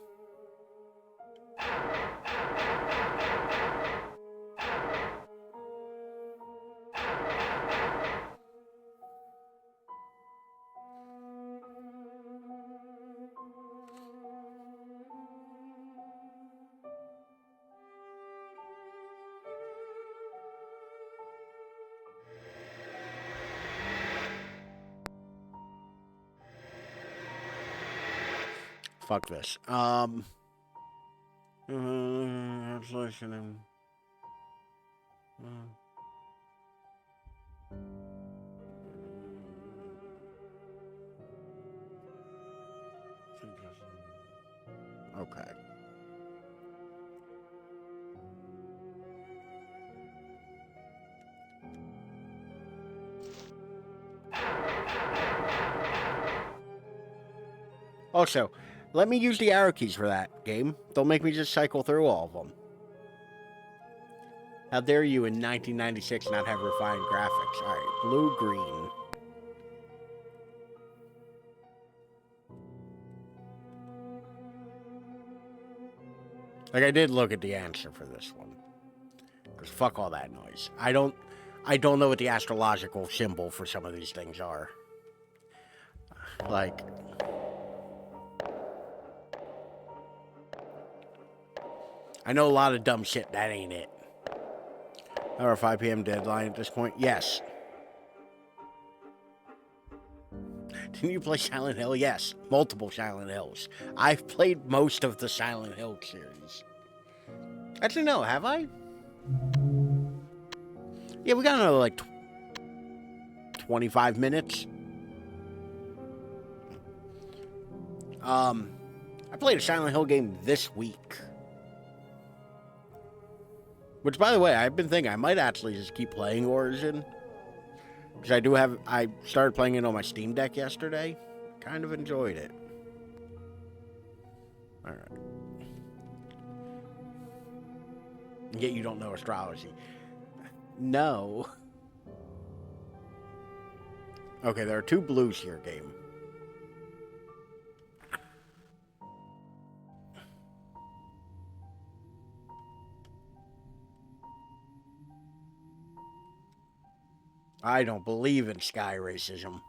Fuck this. Translation and. Okay. Also, let me use the arrow keys for that game. Don't make me just cycle through all of them. How dare you in 1996 not have refined graphics? Alright, blue, green. Like, I did look at the answer for this one. Because fuck all that noise. I don't know what the astrological symbol for some of these things are. Like... I know a lot of dumb shit. That ain't it. Our 5 p.m. deadline at this point? Yes. Didn't you play Silent Hill? Yes. Multiple Silent Hills. I've played most of the Silent Hill series. Actually, no. Have I? Yeah, we got another, like, 25 minutes. I played a Silent Hill game this week. Which, by the way, I've been thinking I might actually just keep playing Origin. Because I started playing it on my Steam Deck yesterday. Kind of enjoyed it. Alright. Yet you don't know astrology. No. Okay, there are 2 blues here, game. I don't believe in sky racism.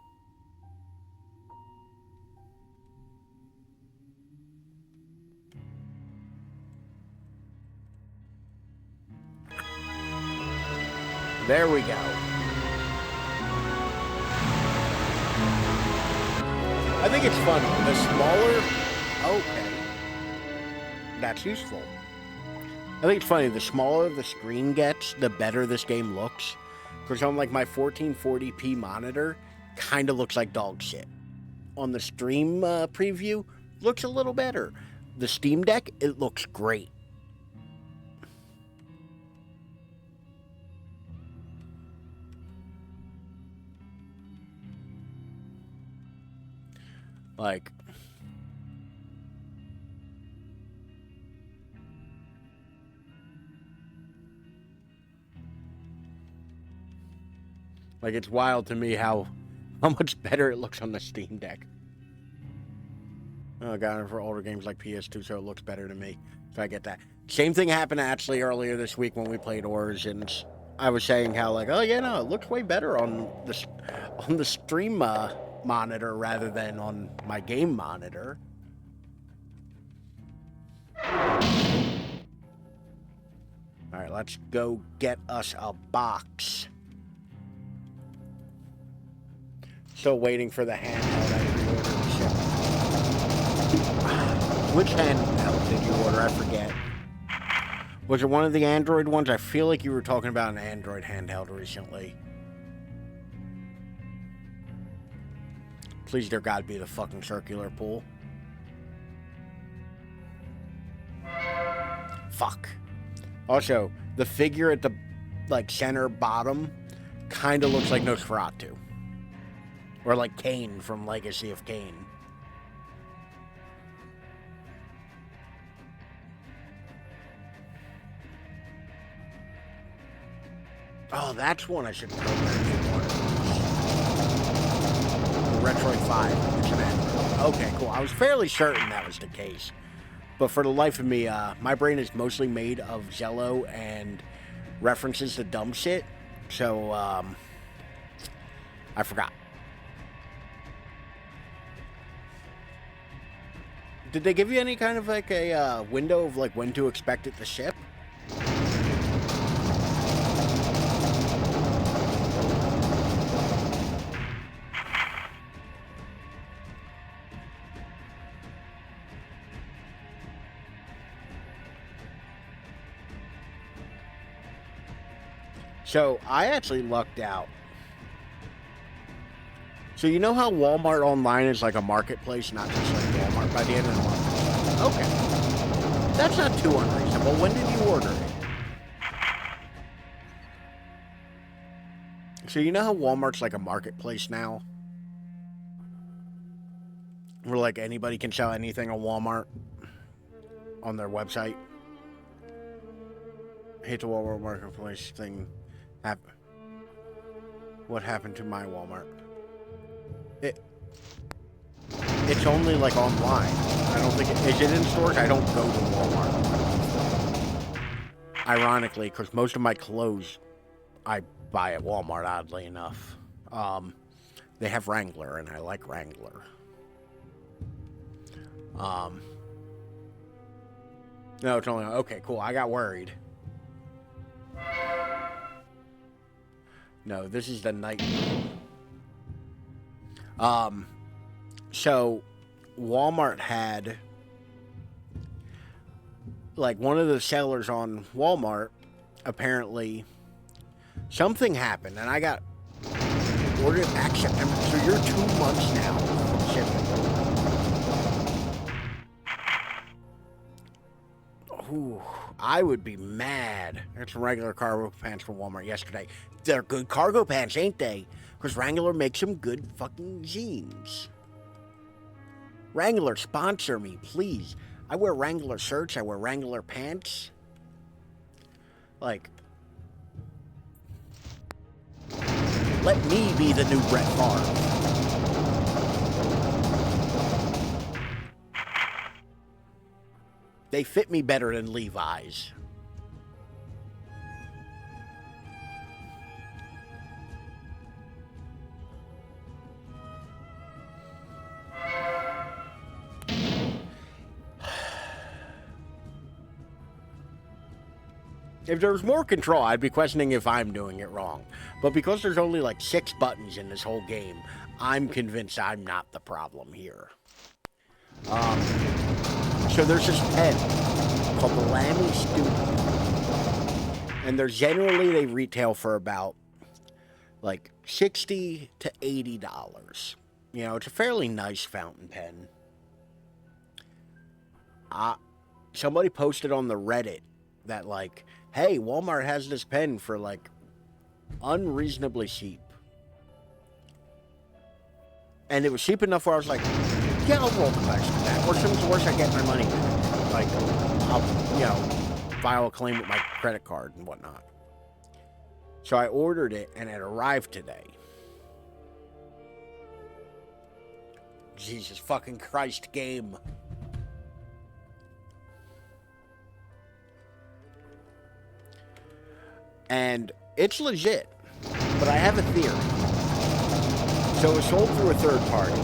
There we go. I think it's funny. The smaller... Okay. That's useful. I think it's funny. The smaller the screen gets, the better this game looks. Because on like my 1440p monitor, kind of looks like dog shit. On the stream preview, looks a little better. The Steam Deck, it looks great. Like... Like, it's wild to me how much better it looks on the Steam Deck. Oh, got it for older games like PS2, so it looks better to me. So I get that. Same thing happened actually earlier this week when we played Origins. I was saying how, like, oh, yeah, no, it looks way better on the stream monitor rather than on my game monitor. Alright, let's go get us a box. Still waiting for the handheld I ordered. Which handheld did you order? I forget. Was it one of the Android ones? I feel like you were talking about an Android handheld recently. Please, dear God, be the fucking circular pool. Fuck. Also, the figure at the, like, center bottom kind of looks like Nosferatu. Or like Kane from Legacy of Kane. Oh, that's one I should program for one of these. The Retroid 5. It's an Android. Okay, cool. I was fairly certain that was the case. But for the life of me, my brain is mostly made of Jello and references to dumb shit. So, I forgot. Did they give you any kind of like a window of like when to expect it to ship? So I actually lucked out. So you know how Walmart online is like a marketplace, not just like Walmart by the end of the month? Okay. That's not too unreasonable. When did you order it? So you know how Walmart's like a marketplace now? Where like anybody can sell anything on Walmart on their website? I hate the Walmart marketplace thing. What happened to my Walmart? It's only like online. I don't think is it in stores? I don't go to Walmart. Ironically, because most of my clothes I buy at Walmart. Oddly enough, they have Wrangler, and I like Wrangler. No, it's only okay. Cool. I got worried. No, this is the night. So Walmart had like one of the sellers on Walmart apparently something happened and I got ordered back September. So you're 2 months now from shipping. Ooh, I would be mad. There's some regular cargo pants from Walmart yesterday. They're good cargo pants, ain't they? Because Wrangler makes some good fucking jeans. Wrangler, sponsor me, please. I wear Wrangler shirts. I wear Wrangler pants. Like, let me be the new Brett Favre. They fit me better than Levi's. If there was more control, I'd be questioning if I'm doing it wrong. But because there's only like 6 buttons in this whole game, I'm convinced I'm not the problem here. So there's this pen called the Lammy Studio. And they retail for about like $60 to $80. You know, it's a fairly nice fountain pen. Somebody posted on the Reddit that like, hey, Walmart has this pen for like unreasonably cheap. And it was cheap enough where I was like, yeah, I'll roll the dice with that. Worst comes to worst, I get my money back. Like, I'll, you know, file a claim with my credit card and whatnot. So I ordered it and it arrived today. Jesus fucking Christ, game. And it's legit, but I have a theory. So it was sold through a third party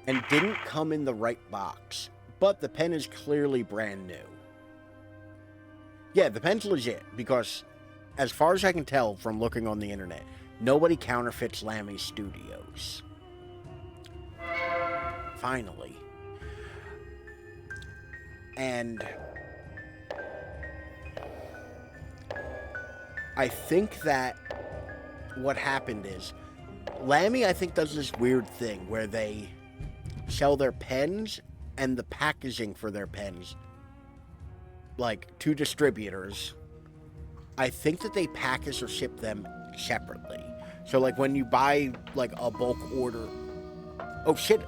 and didn't come in the right box, but the pen is clearly brand new. Yeah, the pen's legit because as far as I can tell from looking on the internet, nobody counterfeits Lammy Studios. Finally. And I think that what happened is Lammy, I think, does this weird thing where they sell their pens and the packaging for their pens, like, to distributors. I think that they package or ship them separately. So, like, when you buy, like, a bulk order... Oh, shit.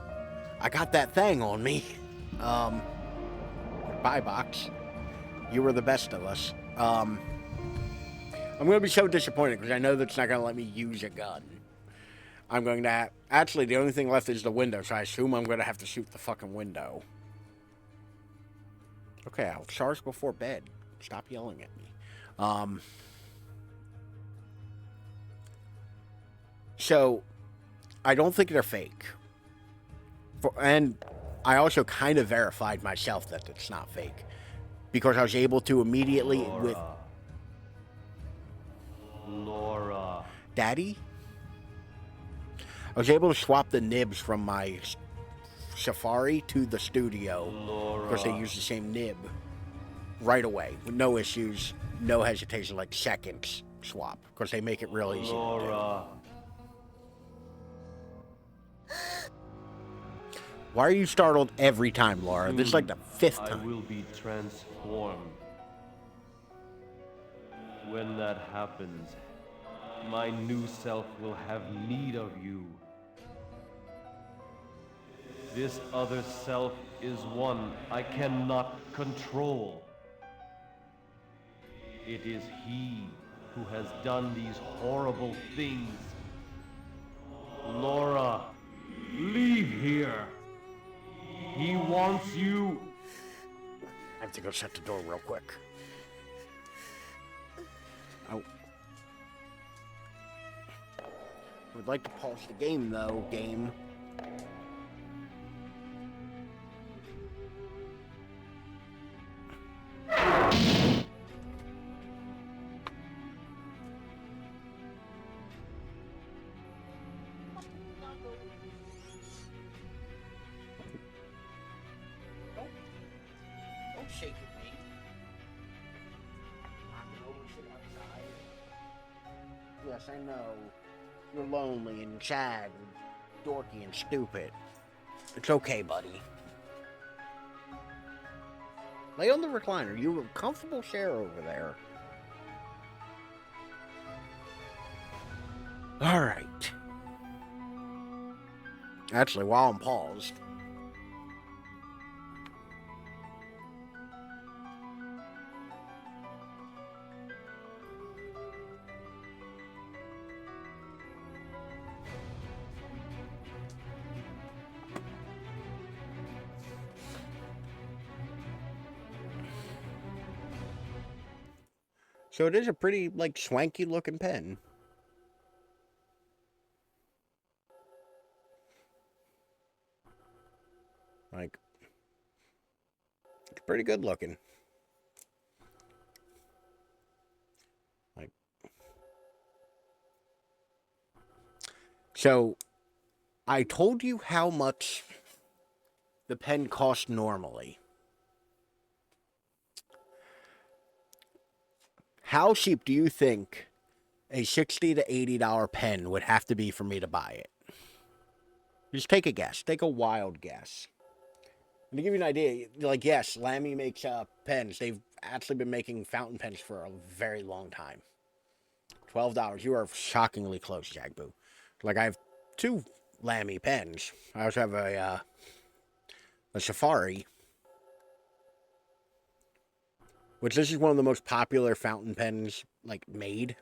I got that thing on me. Buy box. You were the best of us. I'm going to be so disappointed because I know that's not going to let me use a gun. I'm going to... Actually, the only thing left is the window, so I assume I'm going to have to shoot the fucking window. Okay, I'll charge before bed. Stop yelling at me. So, I don't think they're fake. And I also kind of verified myself that it's not fake. Because I was able to immediately with... Laura. Daddy? I was able to swap the nibs from my Safari to the Studio. Laura. Because they use the same nib. Right away. With no issues. No hesitation. Like seconds swap. Because they make it real easy Laura. to do. Why are you startled every time, Laura? This is like the 5th time. I will be transformed. When that happens, my new self will have need of you. This other self is one I cannot control. It is he who has done these horrible things. Laura, leave here. He wants you. I have to go shut the door real quick. Oh. Would like to pause the game, though, game. Don't shake at me. I know we sit outside. Yes, I know. You're lonely and sad and dorky and stupid. It's okay, buddy. Lay on the recliner. You have a comfortable chair over there. Alright. Actually, while I'm paused... So it is a pretty, like, swanky looking pen. Like, it's pretty good looking. Like, so, I told you how much the pen cost normally. How cheap do you think a $60 to $80 pen would have to be for me to buy it? Just take a guess. Take a wild guess. To give you an idea, like, yes, Lamy makes pens. They've actually been making fountain pens for a very long time. $12. You are shockingly close, Jagboo. Like, I have 2 Lamy pens. I also have a Safari. Which this is one of the most popular fountain pens, like, made.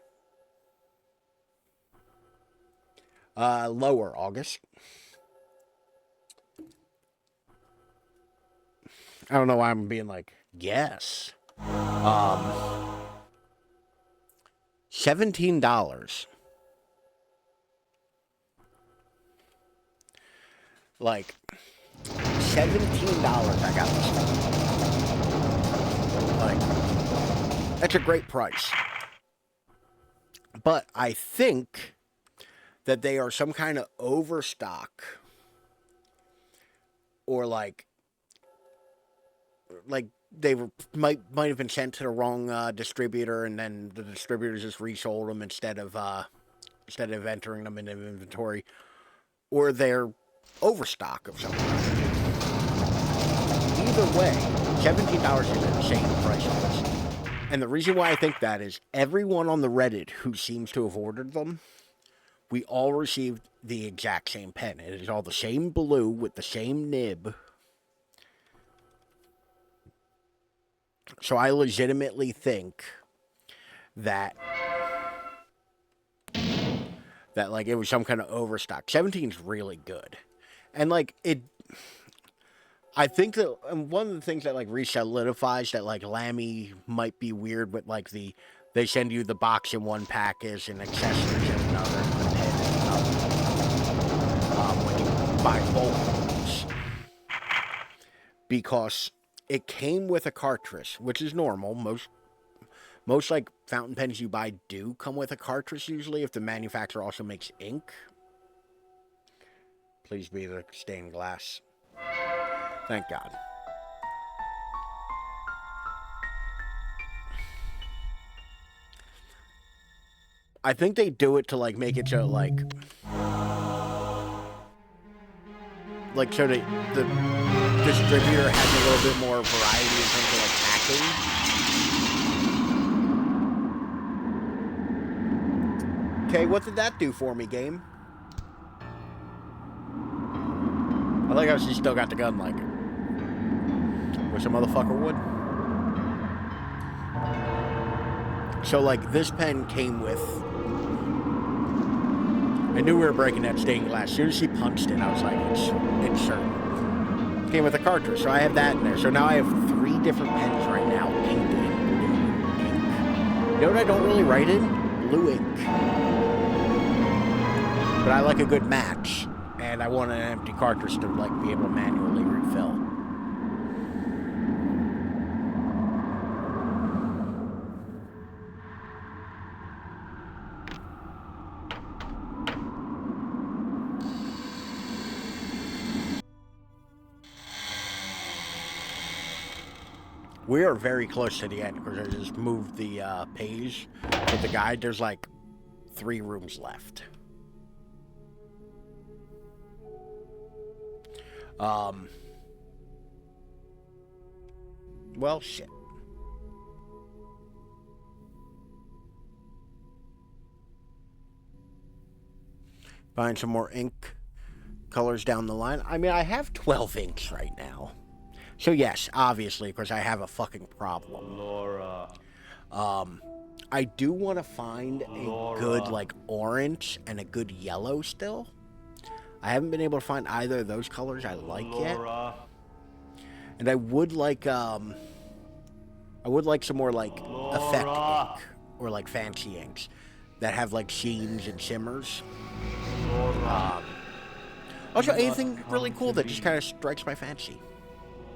Lower, August. I don't know why I'm being like, yes. $17. Like, $17 I got this stuff. Like, that's a great price. But I think that they are some kind of overstock. Or like they might have been sent to the wrong distributor, and then the distributor just resold them instead of instead of entering them in inventory, or they're overstock of something. Either way, $17 is an insane price on this. And the reason why I think that is everyone on the Reddit who seems to have ordered them, we all received the exact same pen. It is all the same blue with the same nib. So I legitimately think that like it was some kind of overstock. 17 is really good. And like it, I think that, and one of the things that like re-solidifies that like Lammy might be weird with like they send you the box in one package and accessories in another, and the pen in another, when you buy both ones. Because it came with a cartridge, which is normal. Most like fountain pens you buy do come with a cartridge usually if the manufacturer also makes ink. Please be the stained glass. Thank God. I think they do it to like make it so like so that the distributor has a little bit more variety in terms of like packing. Okay, what did that do for me, game? I like how she still got the gun like it. Wish a motherfucker would. So, like, this pen came with... I knew we were breaking that stained glass. As soon as she punched it, I was like, it's certain. Came with a cartridge, so I have that in there. So now I have 3 different pens right now, inked in blue ink. You know what I don't really write in? Blue ink. But I like a good match, and I want an empty cartridge to, like, be able to manually refill. We are very close to the end because I just moved the page with the guide. There's like 3 rooms left. Well, shit. Find some more ink colors down the line. I mean, I have 12 inks right now. So yes, obviously, because I have a fucking problem. Laura. I do want to find a good, like, orange and a good yellow still. I haven't been able to find either of those colors I like yet. And I would like some more, like, effect ink. Or, like, fancy inks. That have, like, sheens and shimmers. Also, anything really cool that just kind of strikes my fancy.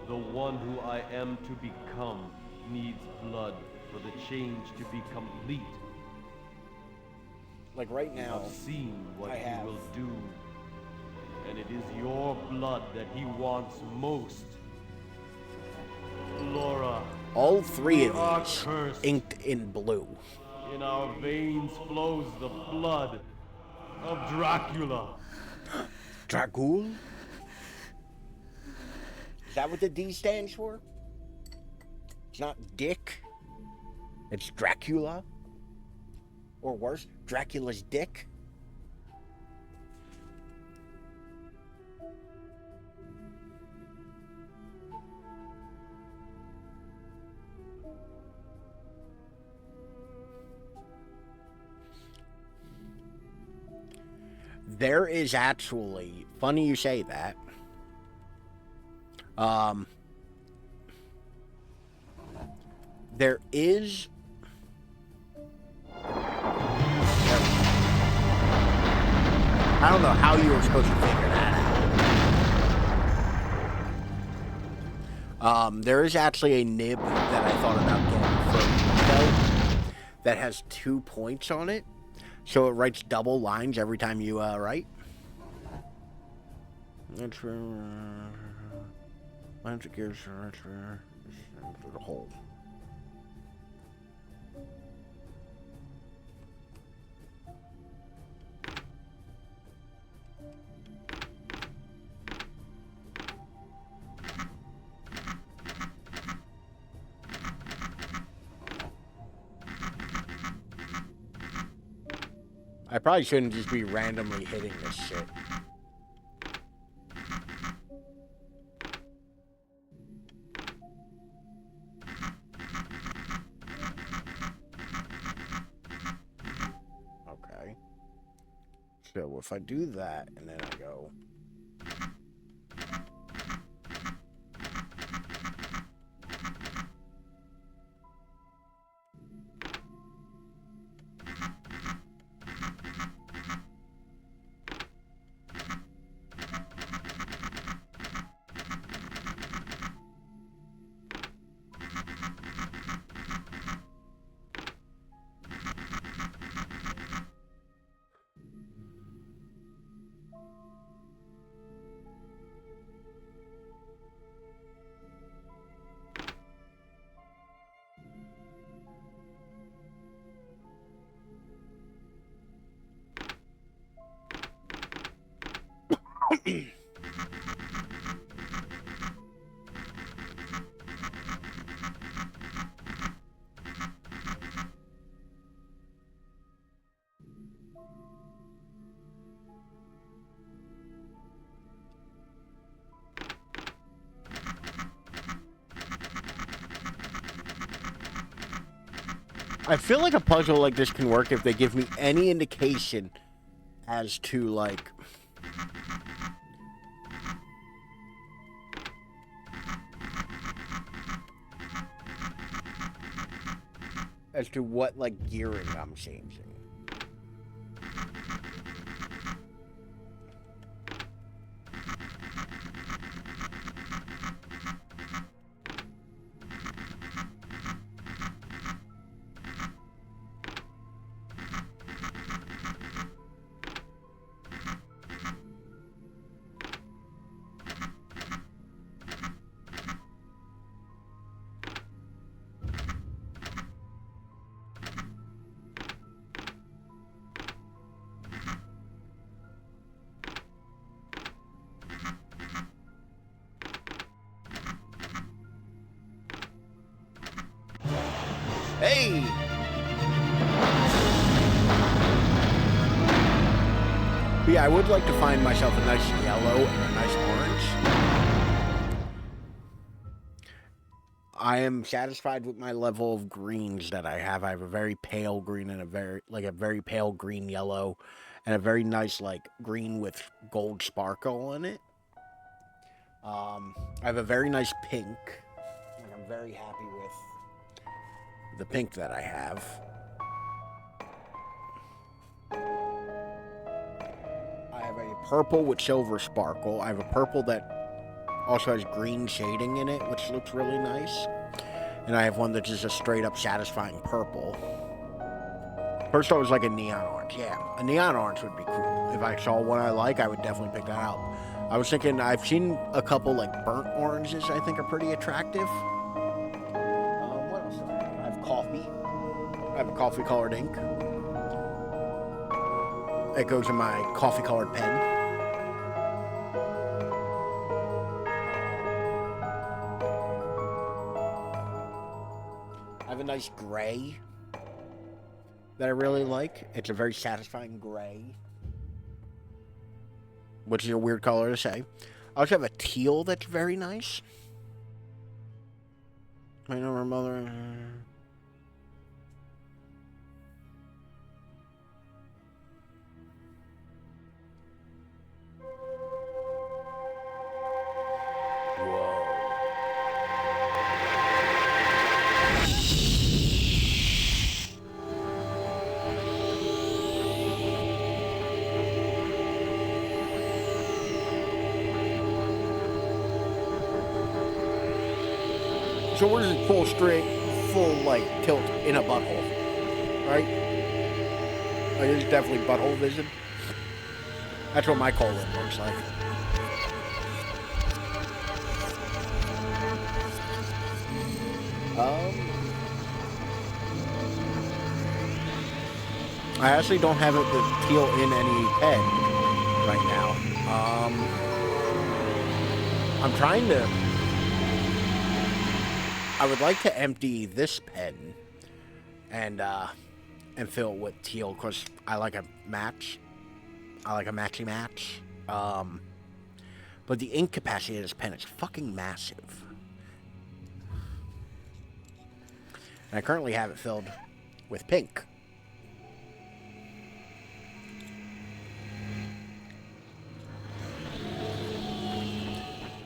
The one who I am to become needs blood for the change to be complete. Like right now, I've seen what he will do, and it is your blood that he wants most. Laura, all 3 of these cursed. inked in blue. In our veins flows the blood of Dracula. Dracul? Is that what the D stands for? It's not Dick. It's Dracula. Or worse, Dracula's dick. There is actually, funny you say that. There is. I don't know how you were supposed to figure that out. There is actually a nib that I thought about getting for that has 2 points on it, so it writes double lines every time you write. That's for lines of gears for the whole. I probably shouldn't just be randomly hitting this shit. Okay. So if I do that and then I go... I feel like a puzzle like this can work if they give me any indication as to, like... as to what, like, gearing I'm changing. Hey! But yeah, I would like to find myself a nice yellow and a nice orange. I am satisfied with my level of greens that I have. I have a very pale green and a very pale green yellow and a very nice like green with gold sparkle in it. I have a very nice pink, and I'm very happy with the pink that I have. I have a purple with silver sparkle. I have a purple that also has green shading in it, which looks really nice. And I have one that's just a straight up satisfying purple. First I was like a neon orange. Yeah, a neon orange would be cool. If I saw one I like, I would definitely pick that out. I was thinking, I've seen a couple like burnt oranges I think are pretty attractive. What else do I have? I have coffee. I have a coffee colored ink. It goes in my coffee colored pen. I have a nice gray that I really like. It's a very satisfying gray, which is a weird color to say. I also have a teal that's very nice. I know her mother. So we're just full like tilt in a butthole, right? Like it's definitely butthole vision. That's what my colon looks like. I actually don't have the teal in any pen right now. I'm trying to. I would like to empty this pen and fill it with teal because I like a match. I like a matchy match. But the ink capacity of this pen is fucking massive. And I currently have it filled with pink.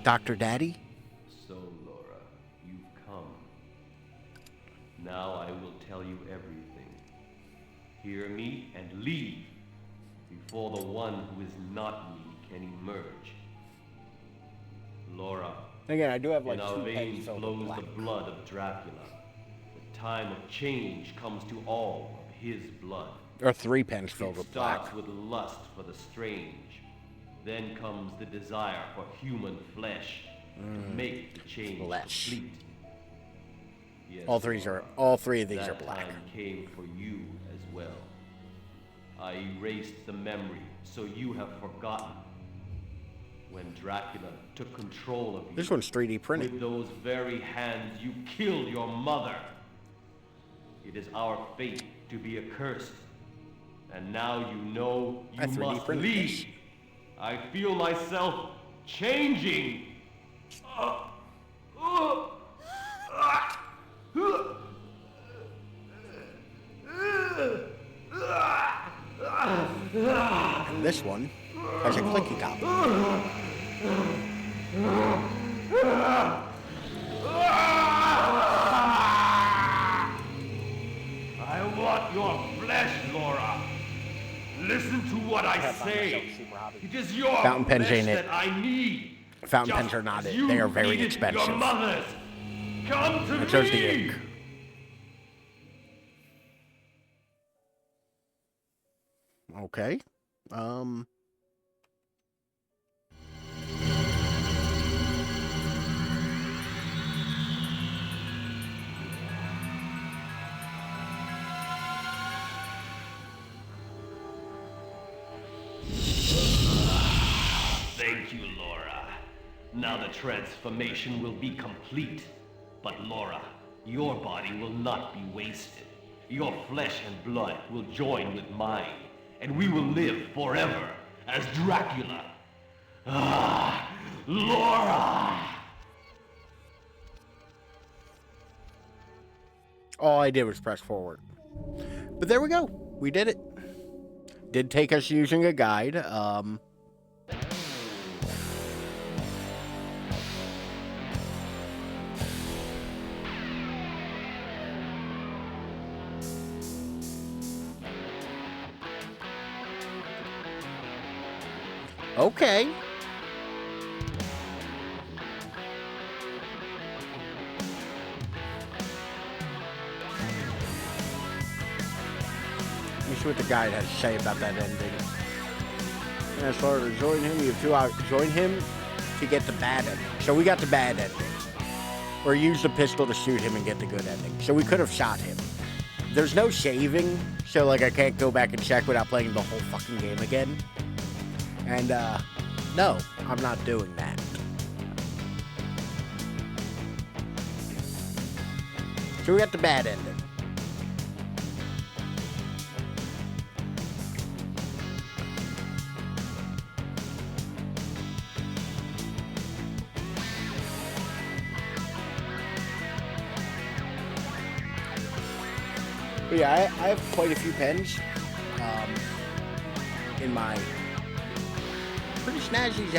Dr. Daddy? So, Laura, you've come. Now I will tell you everything. Hear me and leave before the one who is not me can emerge. Laura, Again, I do have like in our 2 veins pens filled with flows black. the blood of Dracula. The time of change comes to all of his blood. Or 3 pens filled It with black. starts with lust for the strange. Then comes the desire for human flesh to make the change Flesh. complete. Yes, All three of these that are black. time came for you as well. I erased the memory, so you have forgotten. When Dracula took control of you, This one's 3D printed. with those very hands you killed your mother. It is our fate to be accursed. And now you know you I 3D must printed leave. this. I feel myself changing. And this one has a clicky top. I want your flesh, Laura. Listen to what I say. It is your Fountain pens flesh ain't it. that I need. Fountain Just pens are not as it. you They are very needed expensive. Your mother's. Come to And me. so's the ink. Okay. Thank you, Laura. Now the transformation will be complete. But Laura, your body will not be wasted. Your flesh and blood will join with mine, and we will live forever as Dracula. Ah, Laura! All I did was press forward. But there we go. We did it. Did take us using a guide. Okay. Let me see what the guide has to say about that ending. As far as join him, you have 2 hours. Join him to get the bad ending. So we got the bad ending. Or use the pistol to shoot him and get the good ending. So we could have shot him. There's no saving, so like I can't go back and check without playing the whole fucking game again. And no, I'm not doing that. So we got the bad ending. But yeah, I have quite a few pens in my pretty snazzy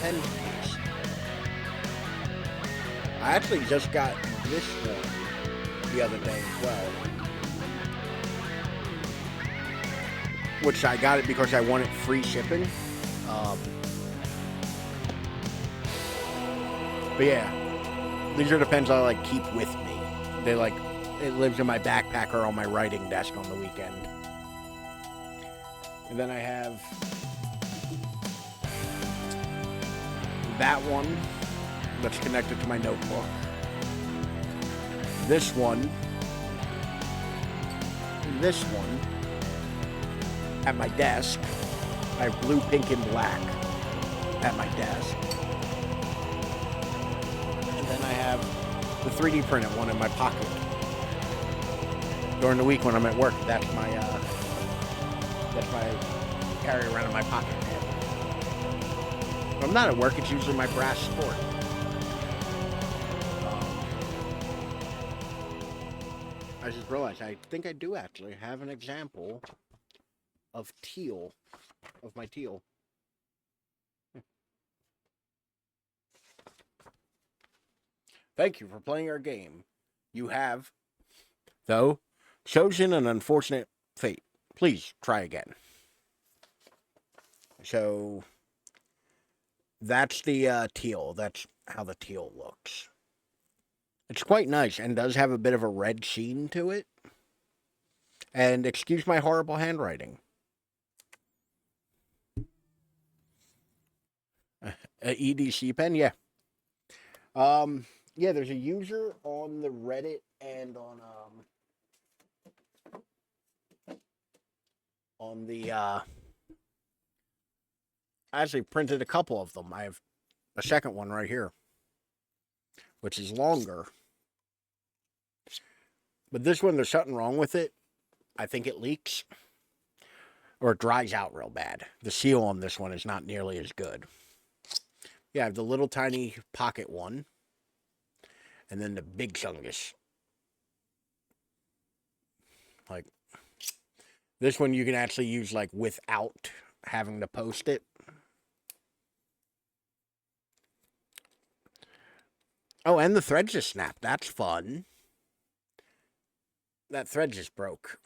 pen case. I actually just got this one the other day as well. Which I got it because I wanted free shipping. But yeah, these are the pens I like keep with me. They like, it lives in my backpack or on my writing desk on the weekend. And then I have that one that's connected to my notebook. This one. This one. At my desk. I have blue, pink, and black at my desk. And then I have the 3D printed one in my pocket. During the week when I'm at work, that's my That's why I carry around in my pocket. When I'm not at work, it's usually my brass sport. I just realized I think I do actually have an example of teal, of my teal. Thank you for playing our game. You have, though, chosen an unfortunate fate. Please try again. So that's the teal. That's how the teal looks. It's quite nice and does have a bit of a red sheen to it. And excuse my horrible handwriting. A EDC pen, yeah. Yeah, there's a user on the Reddit and on the I actually printed a couple of them. I have a second one right here, which is longer. But this one, there's something wrong with it. I think it leaks or it dries out real bad. The seal on this one is not nearly as good. Yeah, I have the little tiny pocket one, and then the big chungus. Like this one, you can actually use like without having to post it. Oh, and the thread just snapped. That's fun. That thread just broke.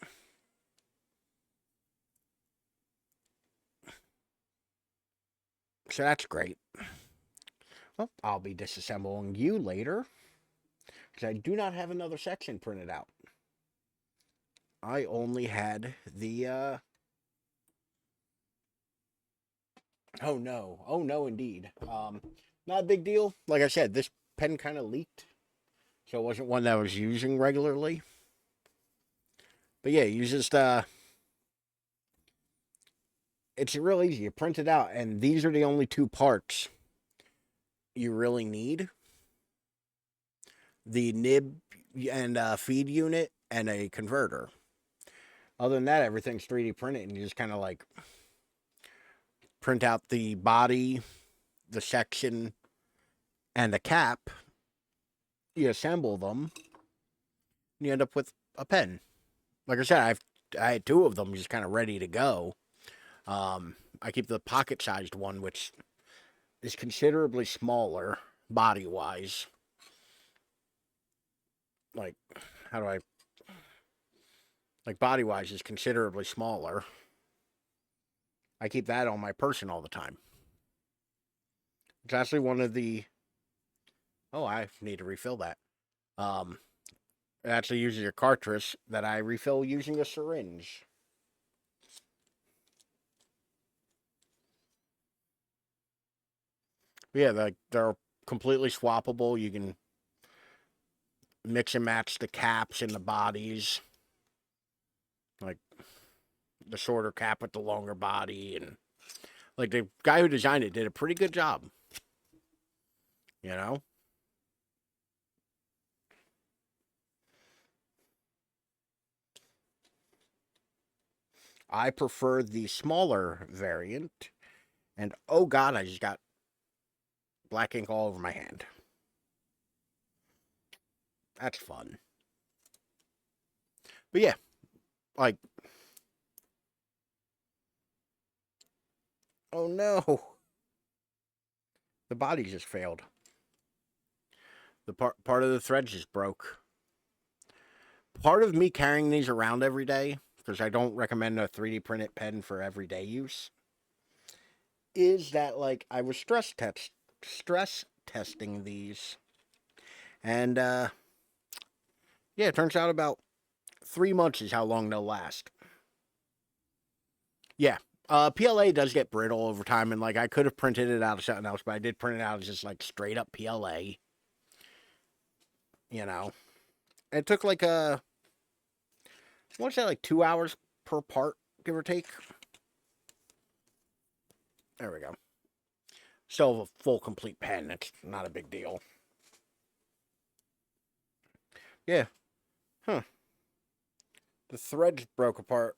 So that's great. Well, I'll be disassembling you later, because I do not have another section printed out. I only had the, oh no, indeed. Not a big deal. Like I said, this pen kind of leaked, so it wasn't one that I was using regularly. But yeah, you just, it's real easy. You print it out, and these are the only two parts you really need. The nib and feed unit and a converter. Other than that, everything's 3D printed, and you just kind of like print out the body, the section, and the cap. You assemble them, and you end up with a pen. Like I said, I had two of them just kind of ready to go. I keep the pocket-sized one, which is considerably smaller body-wise. Like, how do I... Like, body-wise is considerably smaller. I keep that on my person all the time. It's actually one of the... Oh, I need to refill that. It actually uses a cartridge that I refill using a syringe. But yeah, they're completely swappable. You can mix and match the caps and the bodies. Like the shorter cap with the longer body, and like the guy who designed it did a pretty good job. You know? I prefer the smaller variant. And oh god, I just got black ink all over my hand. That's fun. But yeah, like, oh no, the body just failed. The part of the thread just broke. Part of me carrying these around every day, because I don't recommend a 3D printed pen for everyday use, is that like I was stress testing these, and yeah, it turns out about 3 months is how long they'll last. Yeah. PLA does get brittle over time, and like I could have printed it out of something else, but I did print it out as just like straight up PLA. You know, it took like what's that, like 2 hours per part, give or take. There we go. Still have a full complete pen. It's not a big deal. Yeah. Huh. The threads broke apart.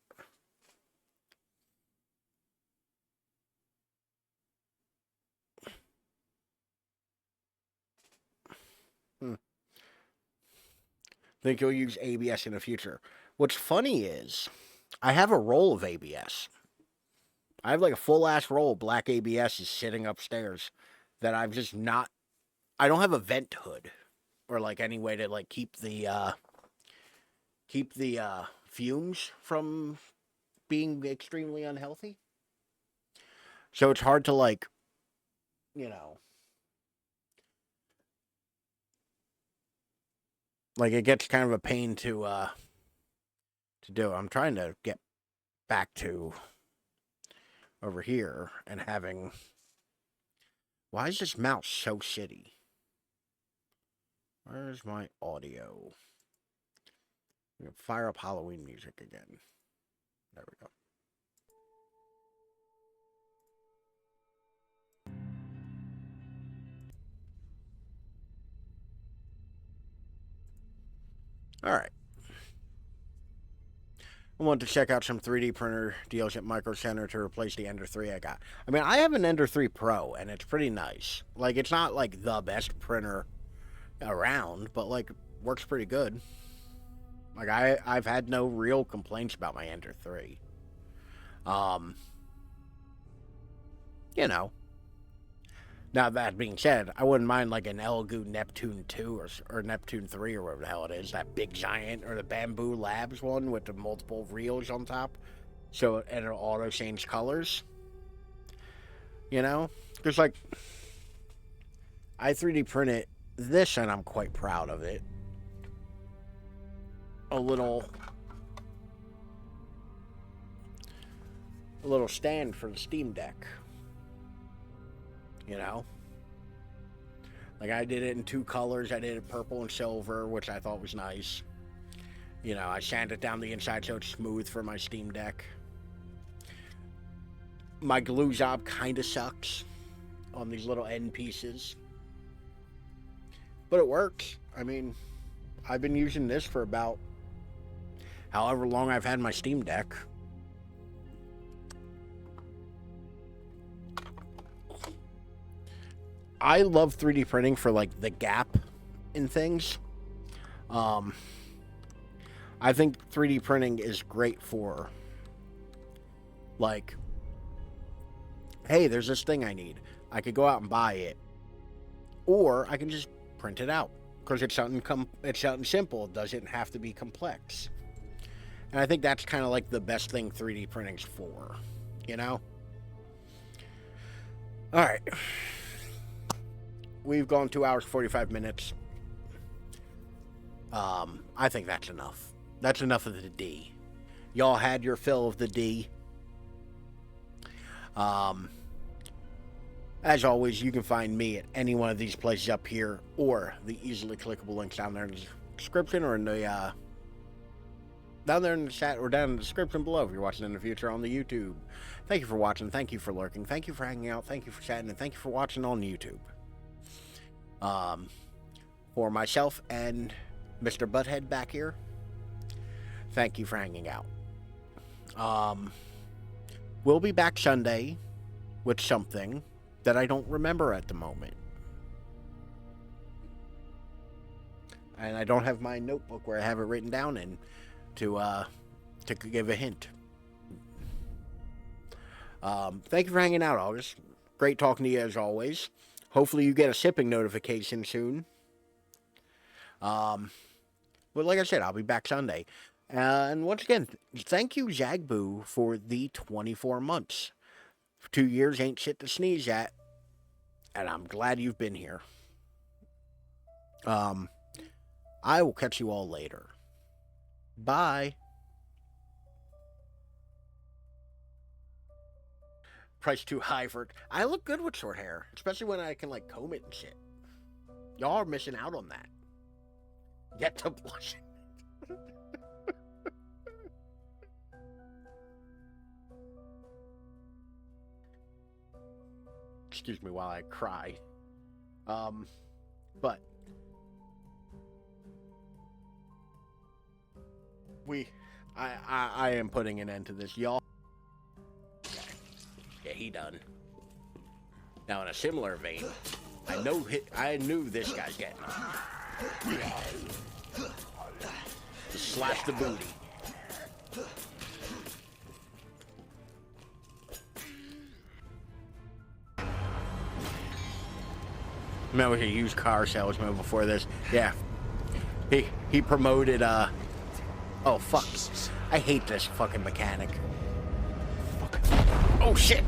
Think you'll use ABS in the future. What's funny is, I have a roll of ABS. I have like a full ass roll of black ABS is sitting upstairs that I've just not. I don't have a vent hood or like any way to like keep the fumes from being extremely unhealthy. So it's hard to like, you know, like it gets kind of a pain to do. I'm trying to get back to over here and having. Why is this mouse so shitty? Where's my audio? I'm gonna fire up Halloween music again. There we go. All right. I want to check out some 3D printer deals at Micro Center to replace the Ender 3 I got. I mean, I have an Ender 3 Pro, and it's pretty nice. Like, it's not, like, the best printer around, but, like, works pretty good. Like, I've had no real complaints about my Ender 3. You know. Now, that being said, I wouldn't mind, like, an Elegoo Neptune 2 or Neptune 3 or whatever the hell it is. That big giant, or the Bamboo Labs one with the multiple reels on top. So, and it'll auto-change colors. You know? Because, like, I 3D printed this, and I'm quite proud of it. A little stand for the Steam Deck. You know? Like, I did it in 2 colors. I did it purple and silver, which I thought was nice. You know, I sanded down the inside so it's smooth for my Steam Deck. My glue job kind of sucks on these little end pieces. But it works. I mean, I've been using this for about however long I've had my Steam Deck. I love 3D printing for, like, the gap in things. I think 3D printing is great for, like, hey, there's this thing I need. I could go out and buy it. Or I can just print it out. Because it's something simple. It doesn't have to be complex. And I think that's kind of like the best thing 3D printing's for. You know? Alright. We've gone 2 hours, 45 minutes. I think that's enough. That's enough of the D. Y'all had your fill of the D. As always, you can find me at any one of these places up here, or the easily clickable links down there in the description, or in the down there in the chat, or down in the description below if you're watching in the future on the YouTube. Thank you for watching. Thank you for lurking. Thank you for hanging out. Thank you for chatting, and thank you for watching on YouTube. For myself and Mr. Butthead back here, thank you for hanging out. We'll be back Sunday with something that I don't remember at the moment. And I don't have my notebook where I have it written down in to give a hint. Thank you for hanging out, August. Great talking to you as always. Hopefully you get a shipping notification soon. But like I said, I'll be back Sunday. And once again, thank you, Zagboo, for the 24 months. 2 years ain't shit to sneeze at. And I'm glad you've been here. I will catch you all later. Bye. Price too high for it. I look good with short hair, especially when I can, like, comb it and shit. Y'all are missing out on that. Get to blushing. Excuse me while I cry. But I am putting an end to this, y'all. Yeah, he done. Now, in a similar vein, I knew this guy's getting up. slash the booty. Man, I was a used car salesman before this. Yeah. He promoted, oh, fuck. I hate this fucking mechanic. Fuck. Oh, shit.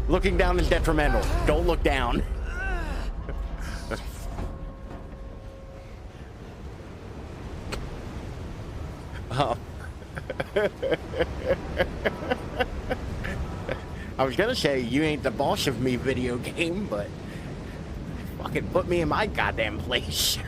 Looking down is detrimental. Don't look down. I was gonna say, you ain't the boss of me video game, but fucking put me in my goddamn place.